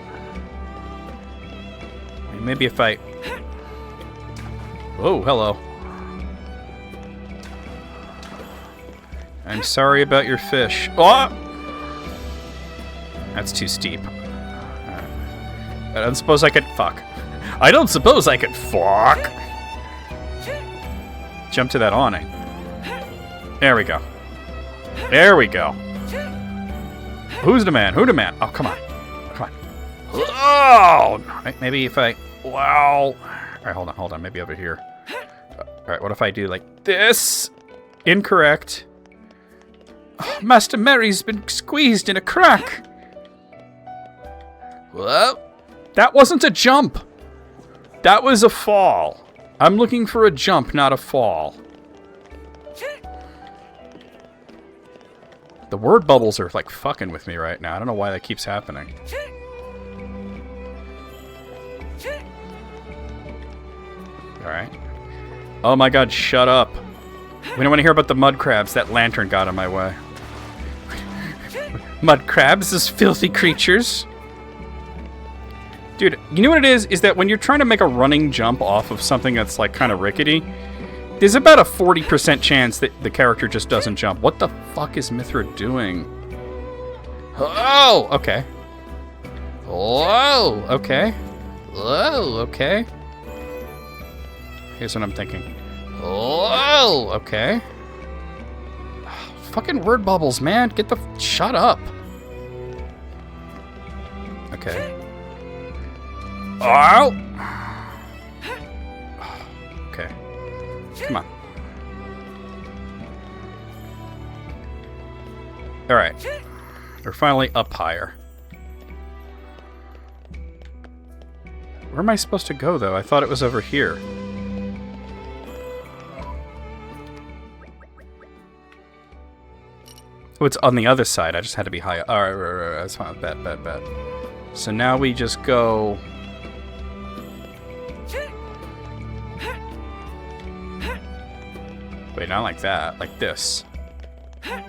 Maybe if I... Whoa, hello. I'm sorry about your fish. Oh! That's too steep. I don't suppose I could... Fuck. I don't suppose I could... Fuck! Jump to that awning. There we go. There we go. Who's the man? Who the man? Oh, come on. Come on. Oh! Maybe if I... Wow. Alright, hold on. Maybe over here. Alright, what if I do like this? Incorrect. Oh, Master Mary's been squeezed in a crack. Whoa. That wasn't a jump. That was a fall. I'm looking for a jump, not a fall. The word bubbles are like fucking with me right now. I don't know why that keeps happening. Alright. Oh my god, shut up. We don't want to hear about the mud crabs. That lantern got in my way. Mud crabs, those filthy creatures. Dude, you know what it is? Is that when you're trying to make a running jump off of something that's like kind of rickety, there's about a 40% chance that the character just doesn't jump. What the fuck is Mithra doing? Oh, okay. Whoa, okay. Whoa, okay. Here's what I'm thinking. Whoa, okay. Fucking word bubbles, man. Get the... Shut up. Okay. Oh! Okay. Come on. Alright. We're finally up higher. Where am I supposed to go, though? I thought it was over here. Oh, it's on the other side. I just had to be high up. Alright, right. That's fine. Bet. So now we just go... Wait, not like that. Like this. Oh.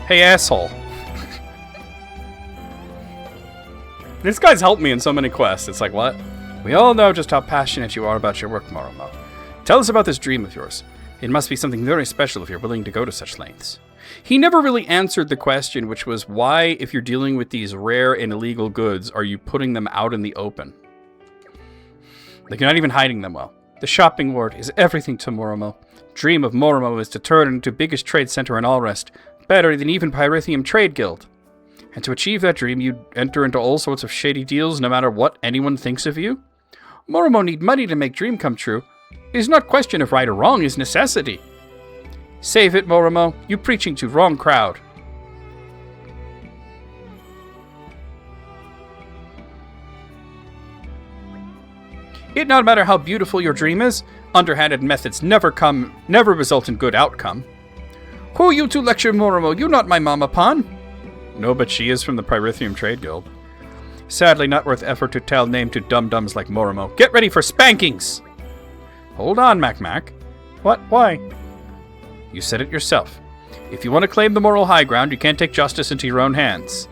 Hey, asshole. This guy's helped me in so many quests. It's like, what? We all know just how passionate you are about your work, Moromo. Tell us about this dream of yours. It must be something very special if you're willing to go to such lengths. He never really answered the question, which was why, if you're dealing with these rare and illegal goods, are you putting them out in the open? Like, you're not even hiding them well. The shopping ward is everything to Moromo. Dream of Moromo is to turn it into biggest trade center in Allrest, better than even Pyrithium Trade Guild. And to achieve that dream, you enter into all sorts of shady deals no matter what anyone thinks of you? Moromo need money to make dream come true. It is not question of right or wrong, it is necessity. Save it, Moromo. You preaching to wrong crowd. It not matter how beautiful your dream is, underhanded methods never result in good outcome. Who you to lecture Moromo? You not my mama pawn. No, but she is from the Pyrithium Trade Guild. Sadly, not worth effort to tell name to dum-dums like Moromo. Get ready for spankings! Hold on, Mac. What? Why? You said it yourself. If you want to claim the moral high ground, you can't take justice into your own hands.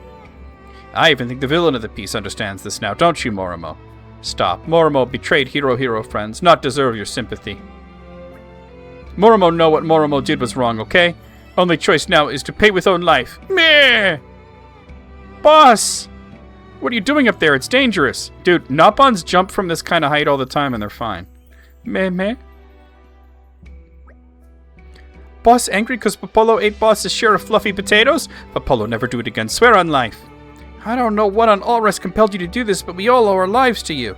I even think the villain of the piece understands this now, don't you, Moromo? Stop. Moromo betrayed hero friends, not deserve your sympathy. Moromo know what Moromo did was wrong, okay? Only choice now is to pay with own life. Meh! Boss! What are you doing up there? It's dangerous. Dude, Nopons jump from this kind of height all the time and they're fine. Meh. Boss angry because Popolo ate boss's share of fluffy potatoes? Popolo never do it again. Swear on life. I don't know what on Allrest compelled you to do this, but we all owe our lives to you.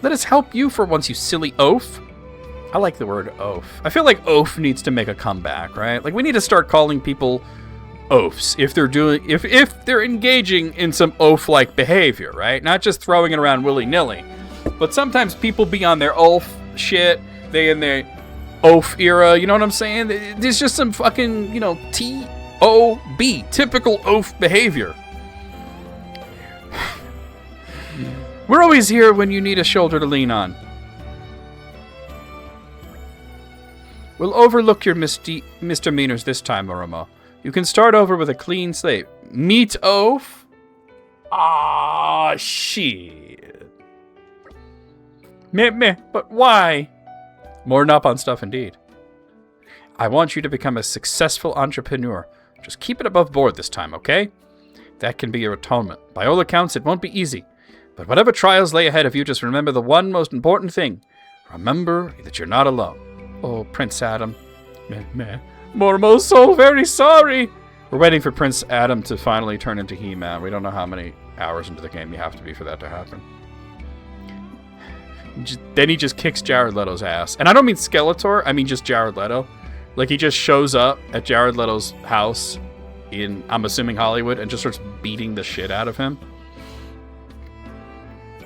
Let us help you for once, you silly oaf. I like the word oaf. I feel like oaf needs to make a comeback, right? Like, we need to start calling people oafs if they're engaging in some oaf-like behavior, right? Not just throwing it around willy-nilly. But sometimes people be on their oaf shit. They in their oaf era, you know what I'm saying? There's just some fucking, T-O-B, typical oaf behavior. We're always here when you need a shoulder to lean on. We'll overlook your misdemeanors this time, Oromo. You can start over with a clean slate. Meat oaf? Ah, shit. Meh, but why? More up on stuff indeed. I want you to become a successful entrepreneur. Just keep it above board this time, okay? That can be your atonement. By all accounts, it won't be easy. But whatever trials lay ahead of you, just remember the one most important thing. Remember that you're not alone. Oh, Prince Adam. Meh. Mormo's so very sorry. We're waiting for Prince Adam to finally turn into He-Man. We don't know how many hours into the game you have to be for that to happen. Then he just kicks Jared Leto's ass. And I don't mean Skeletor, I mean just Jared Leto. Like, he just shows up at Jared Leto's house in, I'm assuming, Hollywood, and just starts beating the shit out of him.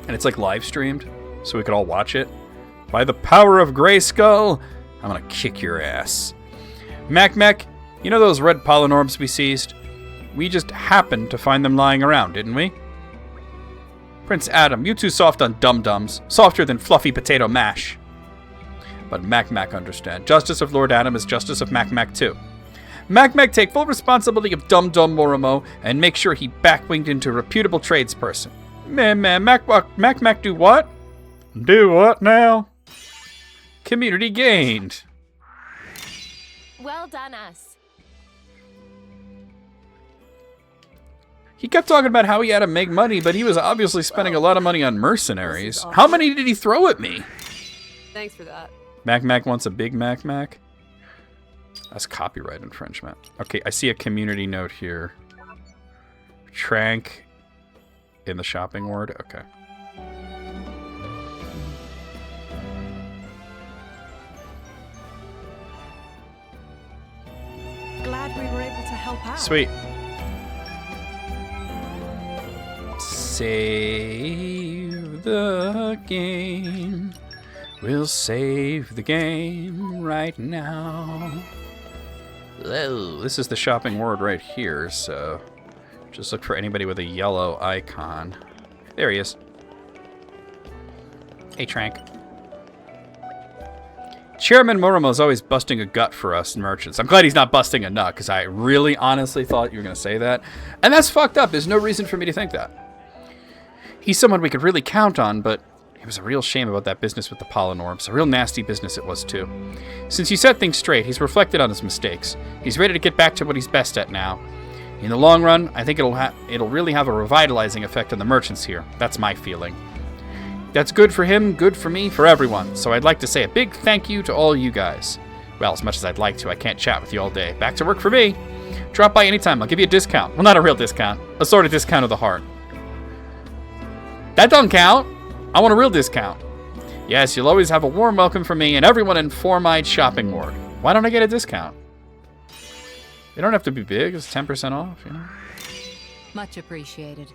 And it's like live streamed, so we could all watch it. By the power of Grayskull, I'm gonna kick your ass. Mac, you know those red pollen orbs we seized? We just happened to find them lying around, didn't we? Prince Adam, you too soft on dum-dums. Softer than fluffy potato mash. But Mac understand. Justice of Lord Adam is justice of Mac too. Mac take full responsibility of Dum-Dum Morimo and make sure he backwinged into a reputable tradesperson. Mac do what? Do what now? Community gained. Well done, us. He kept talking about how he had to make money, but he was obviously spending a lot of money on mercenaries. How many did he throw at me? Thanks for that. Mac wants a big Mac. That's copyright infringement. Okay, I see a community note here. Trank in the shopping ward. Okay. Glad we were able to help out. Sweet. Save the game. We'll save the game right now. Whoa, this is the shopping ward right here, so just look for anybody with a yellow icon. There he is. Hey, Trank. Chairman Morimo's always busting a gut for us merchants. I'm glad he's not busting a nut, because I really honestly thought you were going to say that. And that's fucked up. There's no reason for me to think that. He's someone we could really count on, but it was a real shame about that business with the pollen orbs. A real nasty business it was, too. Since he set things straight, he's reflected on his mistakes. He's ready to get back to what he's best at now. In the long run, I think it'll really have a revitalizing effect on the merchants here. That's my feeling. That's good for him, good for me, for everyone. So I'd like to say a big thank you to all you guys. Well, as much as I'd like to, I can't chat with you all day. Back to work for me. Drop by anytime. I'll give you a discount. Well, not a real discount. A sort of discount of the heart. That don't count. I want a real discount. Yes, you'll always have a warm welcome from me and everyone in Four-Eyed Shopping Ward. Why don't I get a discount? They don't have to be big. It's 10% off, you know? Much appreciated.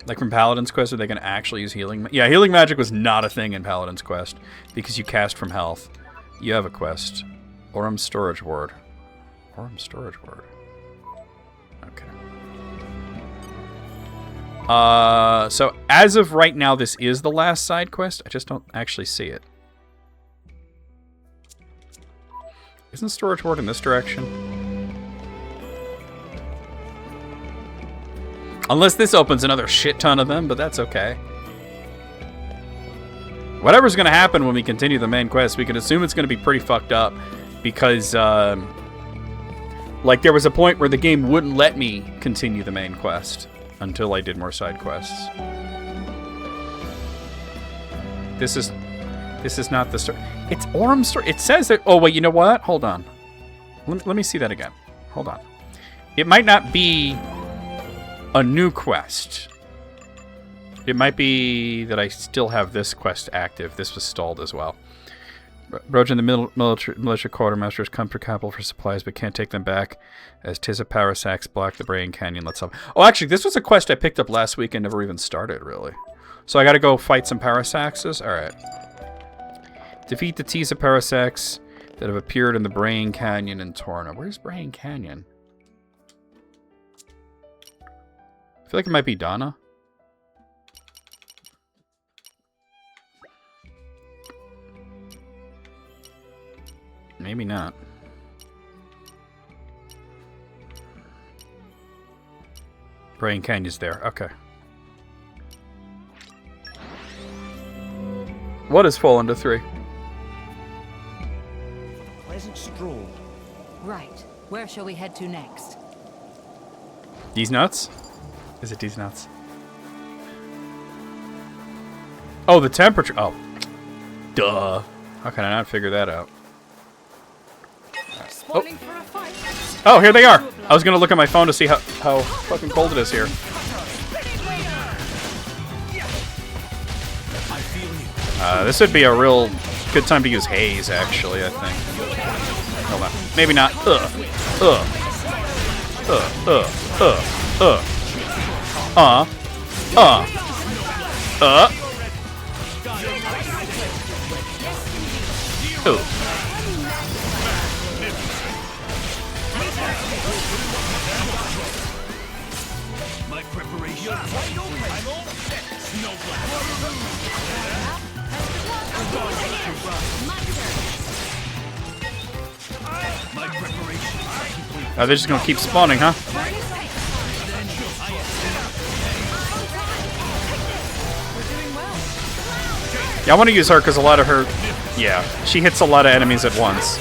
Like from Paladin's Quest, are they going to actually use healing? Yeah, healing magic was not a thing in Paladin's Quest because you cast from health. You have a quest. Orem Storage Ward. Orem Storage Ward. Okay. So as of right now, this is the last side quest. I just don't actually see it. Isn't Storage Ward in this direction? Unless this opens another shit ton of them, but that's okay. Whatever's going to happen when we continue the main quest, we can assume it's going to be pretty fucked up. Because, like, there was a point where the game wouldn't let me continue the main quest until I did more side quests. This is not the story. It's Orem's story. It says that... Oh, wait, you know what? Hold on. Let me see that again. Hold on. It might not be a new quest. It might be that I still have this quest active. This was stalled as well. Roach and the militia quartermasters come for capital for supplies, but can't take them back as Tizza Parasax block the Brain Canyon. Let's have. Oh, actually, this was a quest I picked up last week and never even started, really. So I got to go fight some Parasaxes. All right. Defeat the Tizza Parasax that have appeared in the Brain Canyon in Torna. Where's Brain Canyon? I feel like it might be Donna. Maybe not. Brain Canyon's there. Okay. What has fallen to 3? Pleasant stroll. Right. Where shall we head to next? These nuts? Is it these nuts? Oh, the temperature. Oh. Duh. How can I not figure that out? Oh, here they are. I was going to look at my phone to see how fucking cold it is here. This would be a real good time to use haze, actually, I think. Hold on. Maybe not. My preparation. I'm all set. My preparation. Oh, they're just going to keep spawning, huh? Yeah, I want to use her because a lot of her... Yeah, she hits a lot of enemies at once.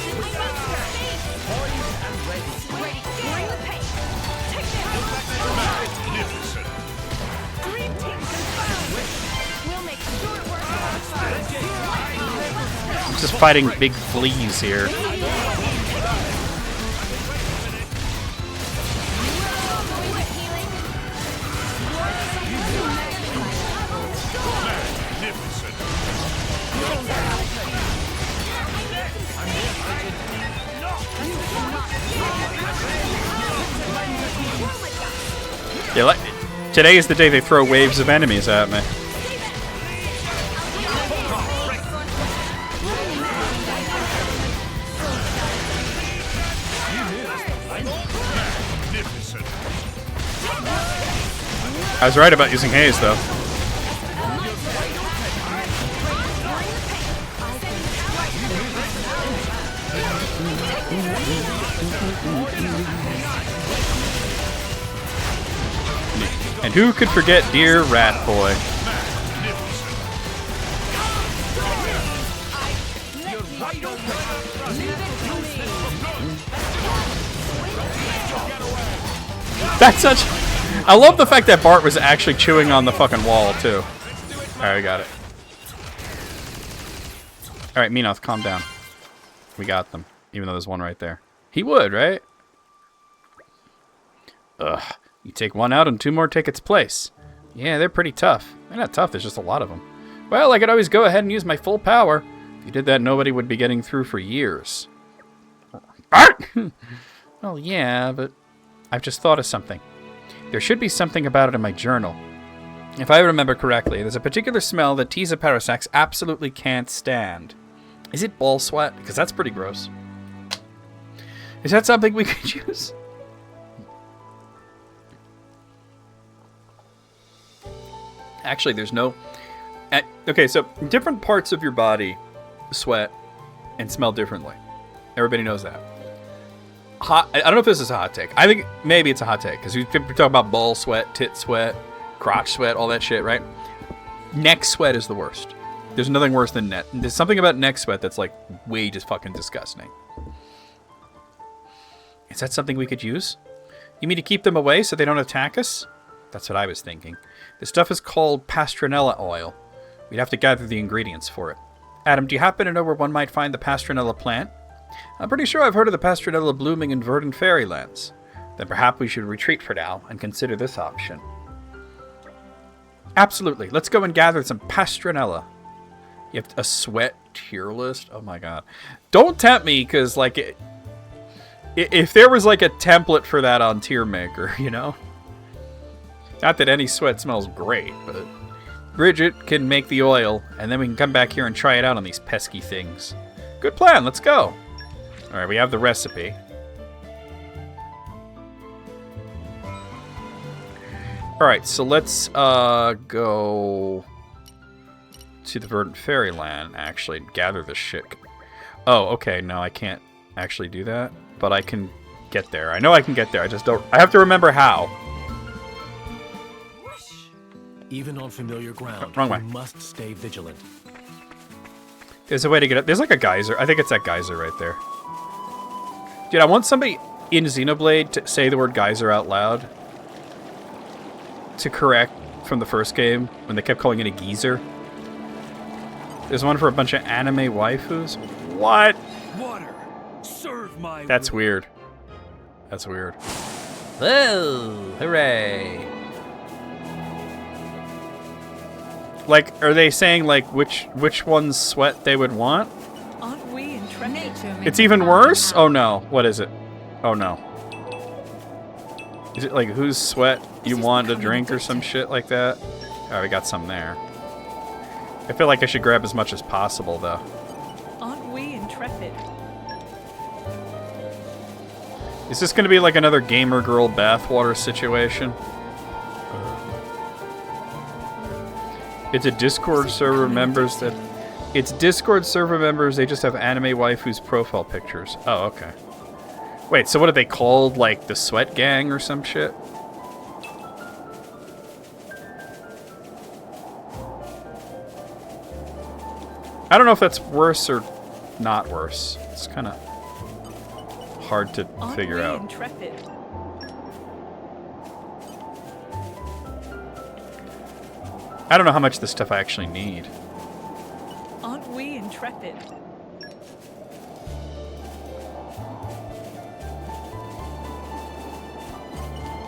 I'm just fighting big fleas here. Yeah, like, today is the day they throw waves of enemies at me. I was right about using haze, though. And who could forget dear Rat Boy? That's such... I love the fact that Bart was actually chewing on the fucking wall, too. Alright, I got it. Alright, Minoth, calm down. We got them. Even though there's one right there. He would, right? Ugh. You take one out and 2 more take its place. Yeah, they're pretty tough. They're not tough, there's just a lot of them. Well, I could always go ahead and use my full power. If you did that, nobody would be getting through for years. Well, yeah, but I've just thought of something. There should be something about it in my journal. If I remember correctly, there's a particular smell that Tizza Parasax absolutely can't stand. Is it ball sweat? Because that's pretty gross. Is that something we could use? Actually, there's no... Okay, so different parts of your body sweat and smell differently. Everybody knows that. I don't know if this is a hot take. I think maybe it's a hot take, because we talk about ball sweat, tit sweat, crotch sweat, all that shit, right? Neck sweat is the worst. There's nothing worse than neck. There's something about neck sweat that's like way just fucking disgusting. Is that something we could use? You mean to keep them away so they don't attack us? That's what I was thinking. The stuff is called pastranella oil. We'd have to gather the ingredients for it. Adam, do you happen to know where one might find the pastranella plant? I'm pretty sure I've heard of the pastranella blooming in verdant fairylands. then perhaps we should retreat for now and consider this option. Absolutely. Let's go and gather some pastranella. You have a sweat tier list? Oh my god. Don't tempt me, because, like, if there was, like, a template for that on Tier Maker, you know? Not that any sweat smells great, but Bridget can make the oil, and then we can come back here and try it out on these pesky things. Good plan. Let's go. Alright, we have the recipe. Alright, so let's go to the Verdant Fairyland, actually, and gather this shit. Oh, okay, no, I can't actually do that, but I can get there. I know I can get there, I just don't... I have to remember how. Even on familiar ground, Wrong way. you must stay vigilant. There's a way to get up. There's like a geyser. I think it's that geyser right there. Dude, I want somebody in Xenoblade to say the word geyser out loud. To correct from the first game, when they kept calling it a geezer. There's one for a bunch of anime waifus. What? Water, serve my That's will. weird. That's weird. Whoa! Hooray! Like, are they saying, like, which one's sweat they would want? Aren't we intrepid? Nature makes It's even the worse? mountain Oh no. What is it? Oh no. Is it like whose sweat you want to drink or some shit like that? Oh, we got some there. I feel like I should grab as much as possible, though. Aren't we intrepid? Is this going to be like another gamer girl bathwater situation? It's a Discord server members that... It's Discord server members, they just have anime waifus profile pictures. Oh, okay. Wait, so what are they called? Like the Sweat Gang or some shit? I don't know if that's worse or not worse. It's kind of hard to figure Aren't we out. intrepid? I don't know how much of this stuff I actually need. Aren't we intrepid?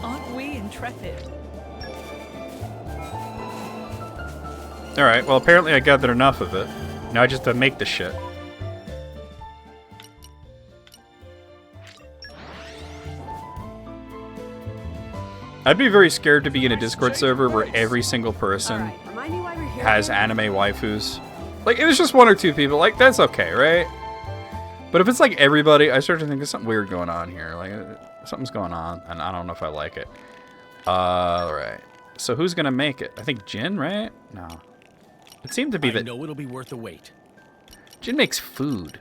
Aren't we intrepid? Alright, well apparently I gathered enough of it. Now I just have to make the shit. I'd be very scared to be in a Discord server where every single person Alright, remind me why we're here has again? anime waifus. Like, if it's just one or two people, like, that's okay, right? But if it's like everybody, I start to think there's something weird going on here. Like, something's going on, and I don't know if I like it. Alright. So who's gonna make it? I think Jin, right? No. It seemed to be I that know it'll be worth the wait. Jin makes food.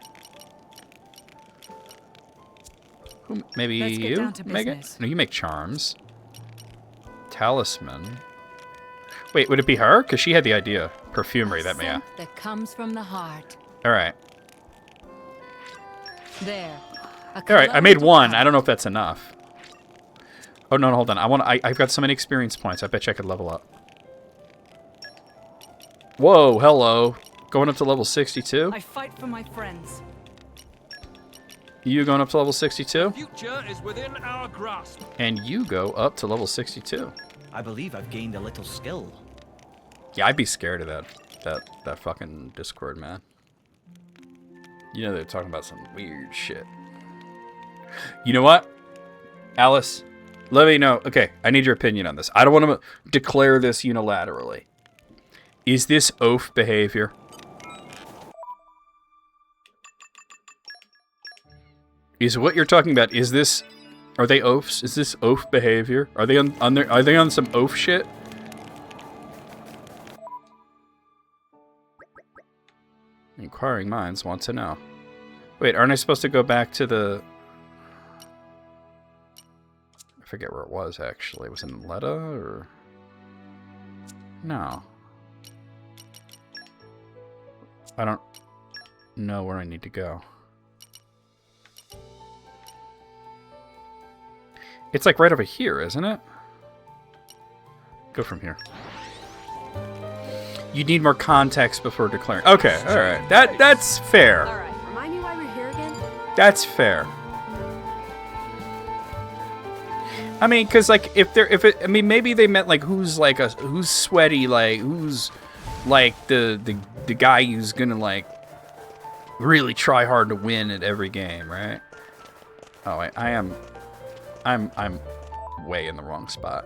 Who, maybe Let's get you down to make it? business. No, you make charms. Talisman. Wait, would it be her? Because she had the idea. Perfumery, that may. scent that comes from the heart. Alright. There. Alright, I made one. I don't know if that's enough. Oh, no, hold on. I've got so many experience points. I bet you I could level up. Whoa, hello. Going up to level 62? I fight for my friends. You going up to level 62? Future is within our grasp. And you go up to level 62. I believe I've gained a little skill. Yeah, I'd be scared of that fucking Discord, man. You know they're talking about some weird shit. You know what? Alice, let me know. Okay, I need your opinion on this. I don't want to declare this unilaterally. Is this oaf behavior? Is what you're talking about, is this... Are they oafs? Is this oaf behavior? Are they are they on some oaf shit? Inquiring minds want to know. Wait, aren't I supposed to go back to the... I forget where it was, actually. Was it in Letta, or... No. I don't know where I need to go. It's like right over here, isn't it? Go from here. You need more context before declaring. Okay, alright. That's fair. Alright, remind me why we're here again? That's fair. I mean, because like I mean, maybe they meant like who's sweaty, like who's like the guy who's gonna like really try hard to win at every game, right? Oh wait, I'm way in the wrong spot.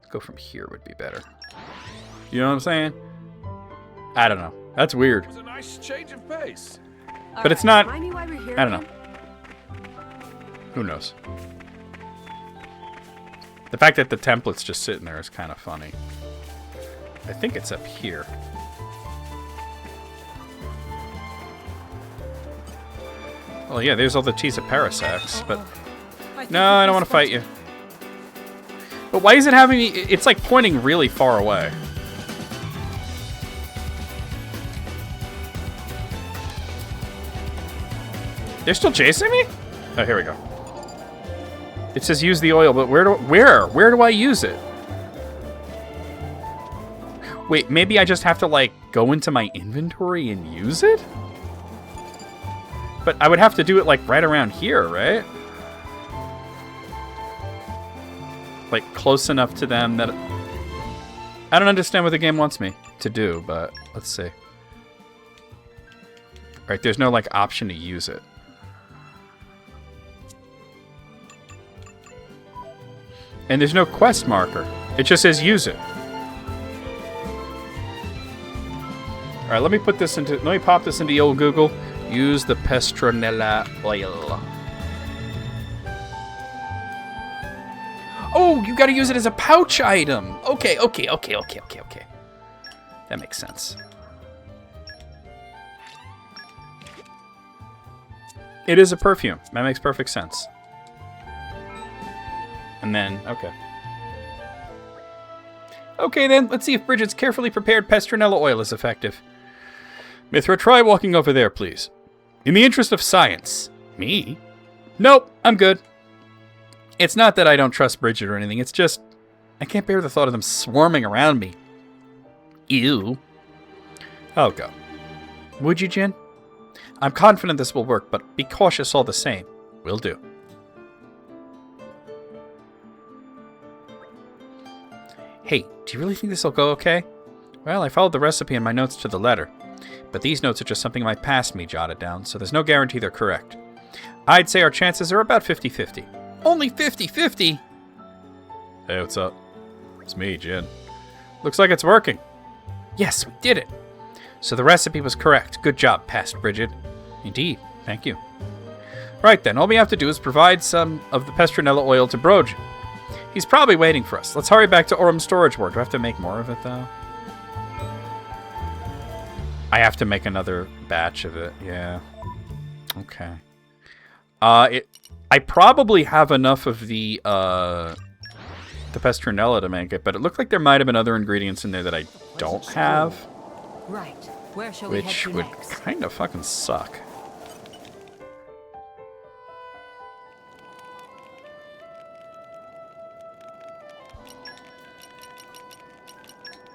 Let's go from here would be better. You know what I'm saying? I don't know. That's weird. It was a nice change of pace. But it's not. Remind me why we're here I don't know. again? Who knows? The fact that the template's just sitting there is kind of funny. I think it's up here. Well, yeah, there's all the Tisa Parasacs, but... No, I don't want to fight you. But why is it having me... It's like pointing really far away. They're still chasing me? Oh, here we go. It says use the oil, but where do I use it? Wait, maybe I just have to, like, go into my inventory and use it? But I would have to do it, like, right around here, right? Like, close enough to them that... I don't understand what the game wants me to do, but let's see. Right, there's no, like, option to use it. And there's no quest marker. It just says use it. All right, let me put this into. Let me pop this into the old Google. Use the Pestronella oil. Oh, you got to use it as a pouch item. Okay. That makes sense. It is a perfume. That makes perfect sense. And then, okay. Okay then, let's see if Bridget's carefully prepared Pestronella oil is effective. Mithra, try walking over there, please. In the interest of science. Me? Nope, I'm good. It's not that I don't trust Bridget or anything, it's just... I can't bear the thought of them swarming around me. Ew. I'll go. Would you, Jin? I'm confident this will work, but be cautious all the same. Will do. Hey, do you really think this will go okay? Well, I followed the recipe in my notes to the letter. But these notes are just something my past me jotted down, so there's no guarantee they're correct. I'd say our chances are about 50-50. Only 50-50? Hey, what's up? It's me, Jin. Looks like it's working. Yes, we did it. So the recipe was correct. Good job, past Bridget. Indeed, thank you. Right then, all we have to do is provide some of the Pestronella oil to Brojan. He's probably waiting for us. Let's hurry back to Orum's storage ward. Do I have to make more of it, though? I have to make another batch of it, yeah. Okay. I probably have enough of the Pestronella to make it, but it looked like there might have been other ingredients in there that I don't have. Right. Where shall we head Which to would next? kind of fucking suck.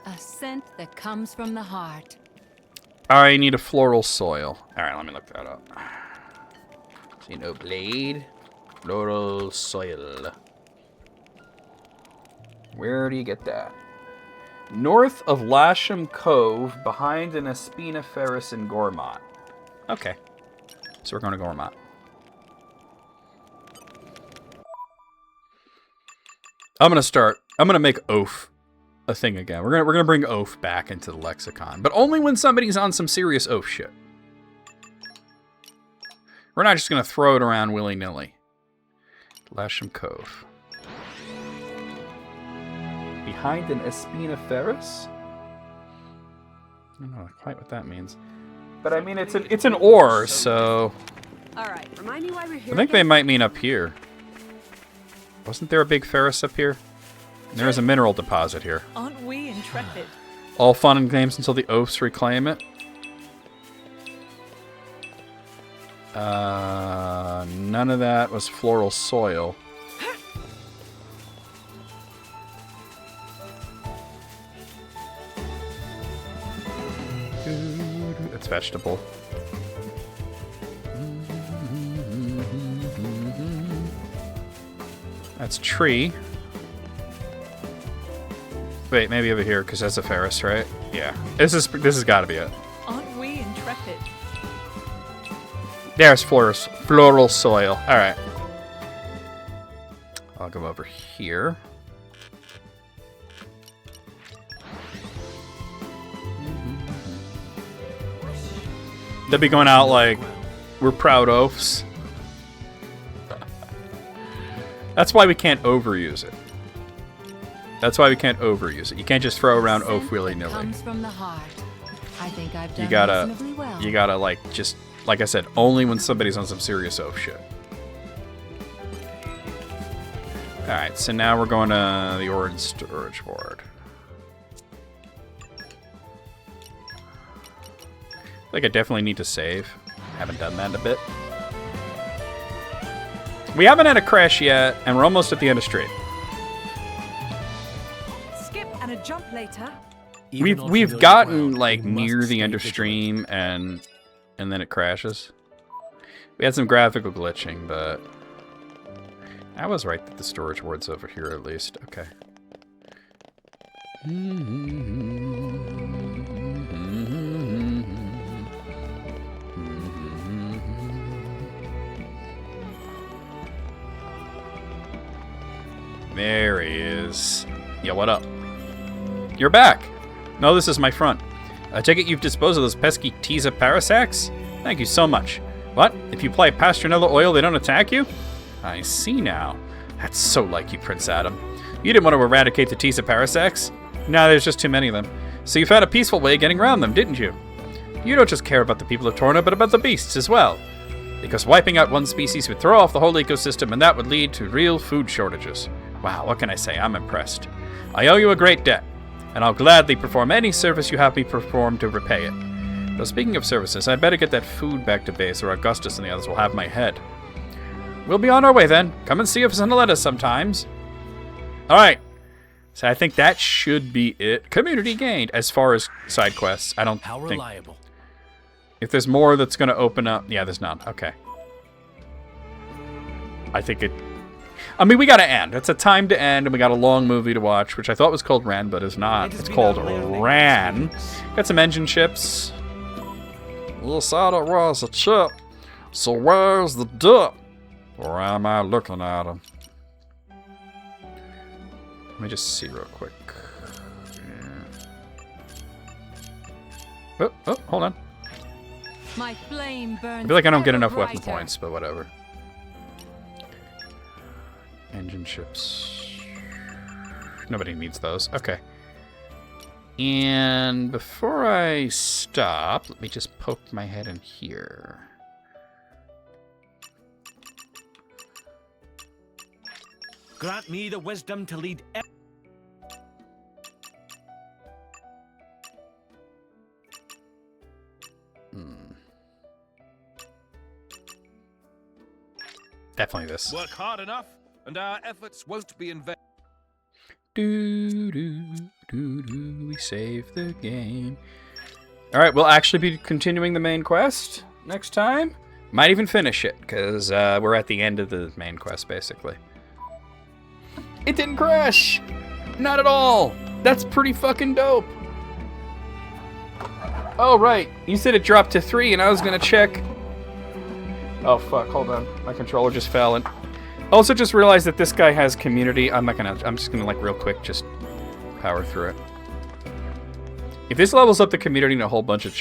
A scent that comes from the heart. I need a floral soil. Alright, let me look that up. Xenoblade. Floral soil. Where do you get that? North of Lasham Cove, behind an Espina in Gormott. Okay. So we're going to Gormott. I'm going to make oaf a thing again. We're gonna bring oaf back into the lexicon, but only when somebody's on some serious oaf shit. We're not just gonna throw it around willy-nilly. Lasham Cove. Behind an Espina Ferris? I don't know quite what that means. But I mean, it's an ore, so... Alright, remind me why we're here I think they again? might mean up here. Wasn't there a big Ferris up here? And there is a mineral deposit here. Aren't we intrepid? All fun and games until the oafs reclaim it. None of that was floral soil. That's vegetable. That's tree. Wait, maybe over here, because that's a Ferris, right? Yeah. This has got to be it. Aren't we intrepid? There's floral soil. All right. I'll go over here. They'll be going out like we're proud oafs. That's why we can't overuse it. That's why we can't overuse it. You can't just throw around oaf willy-nilly. Comes from the heart. I think I've done You gotta, reasonably well. you gotta like just like I said, only when somebody's on some serious oaf shit. All right, so now we're going to the orange storage board. Like I definitely need to save. Haven't done that in a bit. We haven't had a crash yet, and we're almost at the end of street. Skip and a jump later. We've gotten like near the end of stream, and then it crashes. We had some graphical glitching, but I was right that the storage board's over here at least. Okay. There he is. Yeah, what up? You're back. No, this is my front. I take it you've disposed of those pesky Tisa Parasacs? Thank you so much. What? If you apply Pastranella oil, they don't attack you? I see now. That's so like you, Prince Adam. You didn't want to eradicate the Tisa Parasacs? No, there's just too many of them. So you found a peaceful way of getting around them, didn't you? You don't just care about the people of Torna, but about the beasts as well. Because wiping out one species would throw off the whole ecosystem, and that would lead to real food shortages. Wow, what can I say? I'm impressed. I owe you a great debt, and I'll gladly perform any service you have me perform to repay it. Though speaking of services, I'd better get that food back to base, or Augustus and the others will have my head. We'll be on our way then. Come and see us in Aletta sometimes. Alright. So I think that should be it. Community gained. As far as side quests, I don't How think... reliable. If there's more that's going to open up... Yeah, there's none. Okay. I think it... I mean, we got to end. It's a time to end, and we got a long movie to watch, which I thought was called Ran, but is not. It's called Ran. Got some engine chips. You said it was a chip. So where's the dip? Or am I looking at him? Let me just see real quick. Oh, hold on. My flame burns. I feel like I don't get ever enough weapon brighter. points, but whatever. Engine chips. Nobody needs those. Okay. And before I stop, let me just poke my head in here. Grant me the wisdom to lead. Definitely this. Work hard enough, and our efforts won't be in vain. We save the game. Alright, we'll actually be continuing the main quest next time. Might even finish it, because we're at the end of the main quest, basically. It didn't crash! Not at all! That's pretty fucking dope! Oh, right. You said it dropped to 3, and I was gonna check... Oh, fuck. Hold on. My controller just fell, and... Also, just realized that this guy has community. I'm just gonna, like, real quick, just power through it. If this levels up the community and a whole bunch of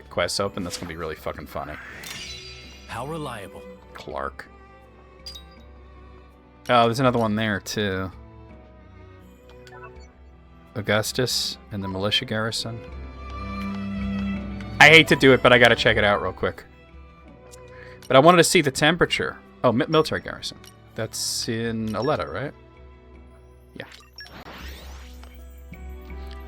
quests open, that's gonna be really fucking funny. How reliable. Clark. Oh, there's another one there, too. Augustus and the militia garrison. I hate to do it, but I gotta check it out real quick. But I wanted to see the temperature. Oh, military garrison. That's in Aletta, right? Yeah.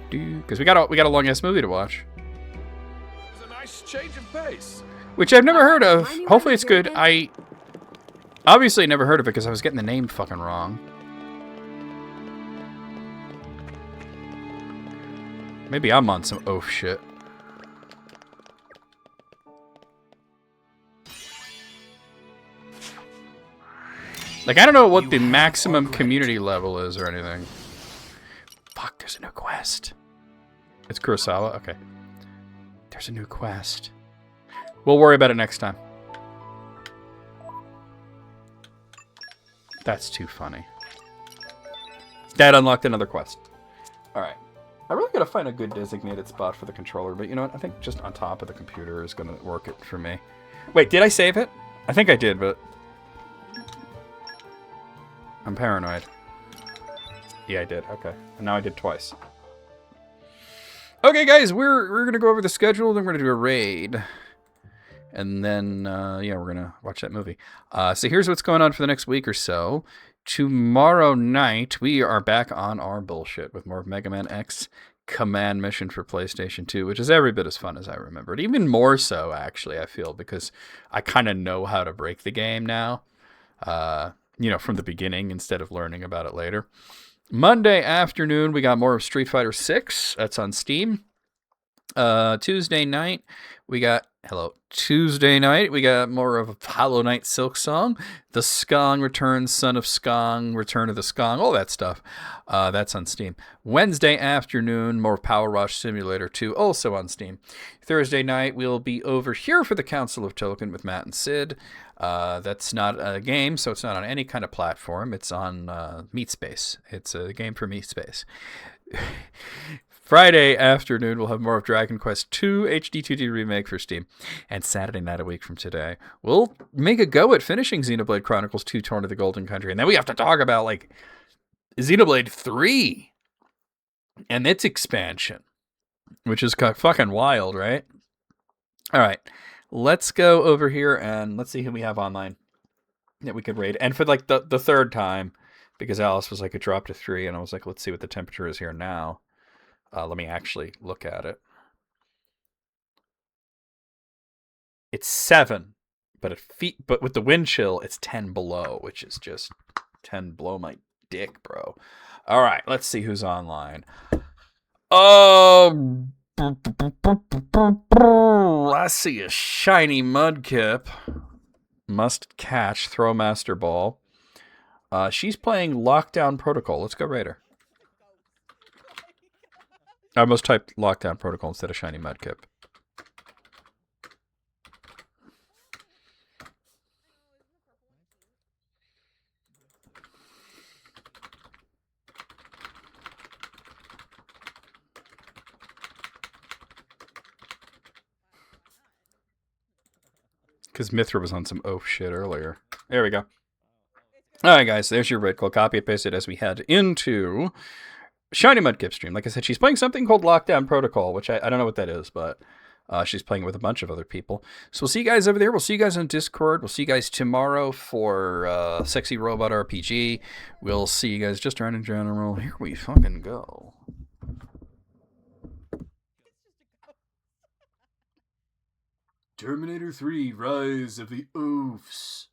Because we got a long ass movie to watch. It's a nice change of pace. Which I've never heard of. Hopefully it's good. I obviously never heard of it because I was getting the name fucking wrong. Maybe I'm on some oaf shit. Like, I don't know what You the have maximum our community level is or anything. Fuck, there's a new quest. It's Kurosawa? Okay. There's a new quest. We'll worry about it next time. That's too funny. Dad unlocked another quest. Alright. I really gotta find a good designated spot for the controller, but you know what? I think just on top of the computer is gonna work it for me. Wait, did I save it? I think I did, but... I'm paranoid. Yeah, I did. Okay. And now I did twice. Okay, guys, we're gonna go over the schedule, then we're gonna do a raid. And then, yeah, we're gonna watch that movie. So here's what's going on for the next week or so. Tomorrow night, we are back on our bullshit with more of Mega Man X Command Mission for PlayStation 2, which is every bit as fun as I remembered. Even more so, actually, I feel, because I kind of know how to break the game now. You know, from the beginning instead of learning about it later. Monday afternoon, we got more of Street Fighter 6. That's on Steam. Tuesday night, we got... Tuesday night, we got more of Hollow Knight Silk Song. The Skong Returns, Son of Skong, Return of the Skong, all that stuff. That's on Steam. Wednesday afternoon, more Power Wash Simulator 2, also on Steam. Thursday night, we'll be over here for the Council of Token with Matt and Sid. That's not a game, so it's not on any kind of platform. It's on MeatSpace. It's a game for MeatSpace. Friday afternoon, we'll have more of Dragon Quest II HD 2D Remake for Steam. And Saturday night, a week from today, we'll make a go at finishing Xenoblade Chronicles 2 Torna the Golden Country. And then we have to talk about, like, Xenoblade 3 and its expansion, which is fucking wild, right? All right, let's go over here and let's see who we have online that we could raid. And for, like, the third time, because Alice was like, it dropped to 3, and I was like, let's see what the temperature is here now. Let me actually look at it. It's 7, but but with the wind chill, it's 10 below, which is just 10 below my dick, bro. All right, let's see who's online. I see a shiny Mudkip. Must catch, throw Master Ball. She's playing Lockdown Protocol. Let's go raid her. I almost typed Lockdown Protocol instead of Shiny Mudkip. Because Mithra was on some oaf shit earlier. There we go. Alright, guys, there's your raid. Copy it, paste it as we head into Shiny Mudkip stream. Like I said, she's playing something called Lockdown Protocol, which I don't know what that is, but she's playing with a bunch of other people. So we'll see you guys over there. We'll see you guys on Discord. We'll see you guys tomorrow for Sexy Robot RPG. We'll see you guys just around in general. Here we fucking go. Terminator 3, Rise of the Oafs.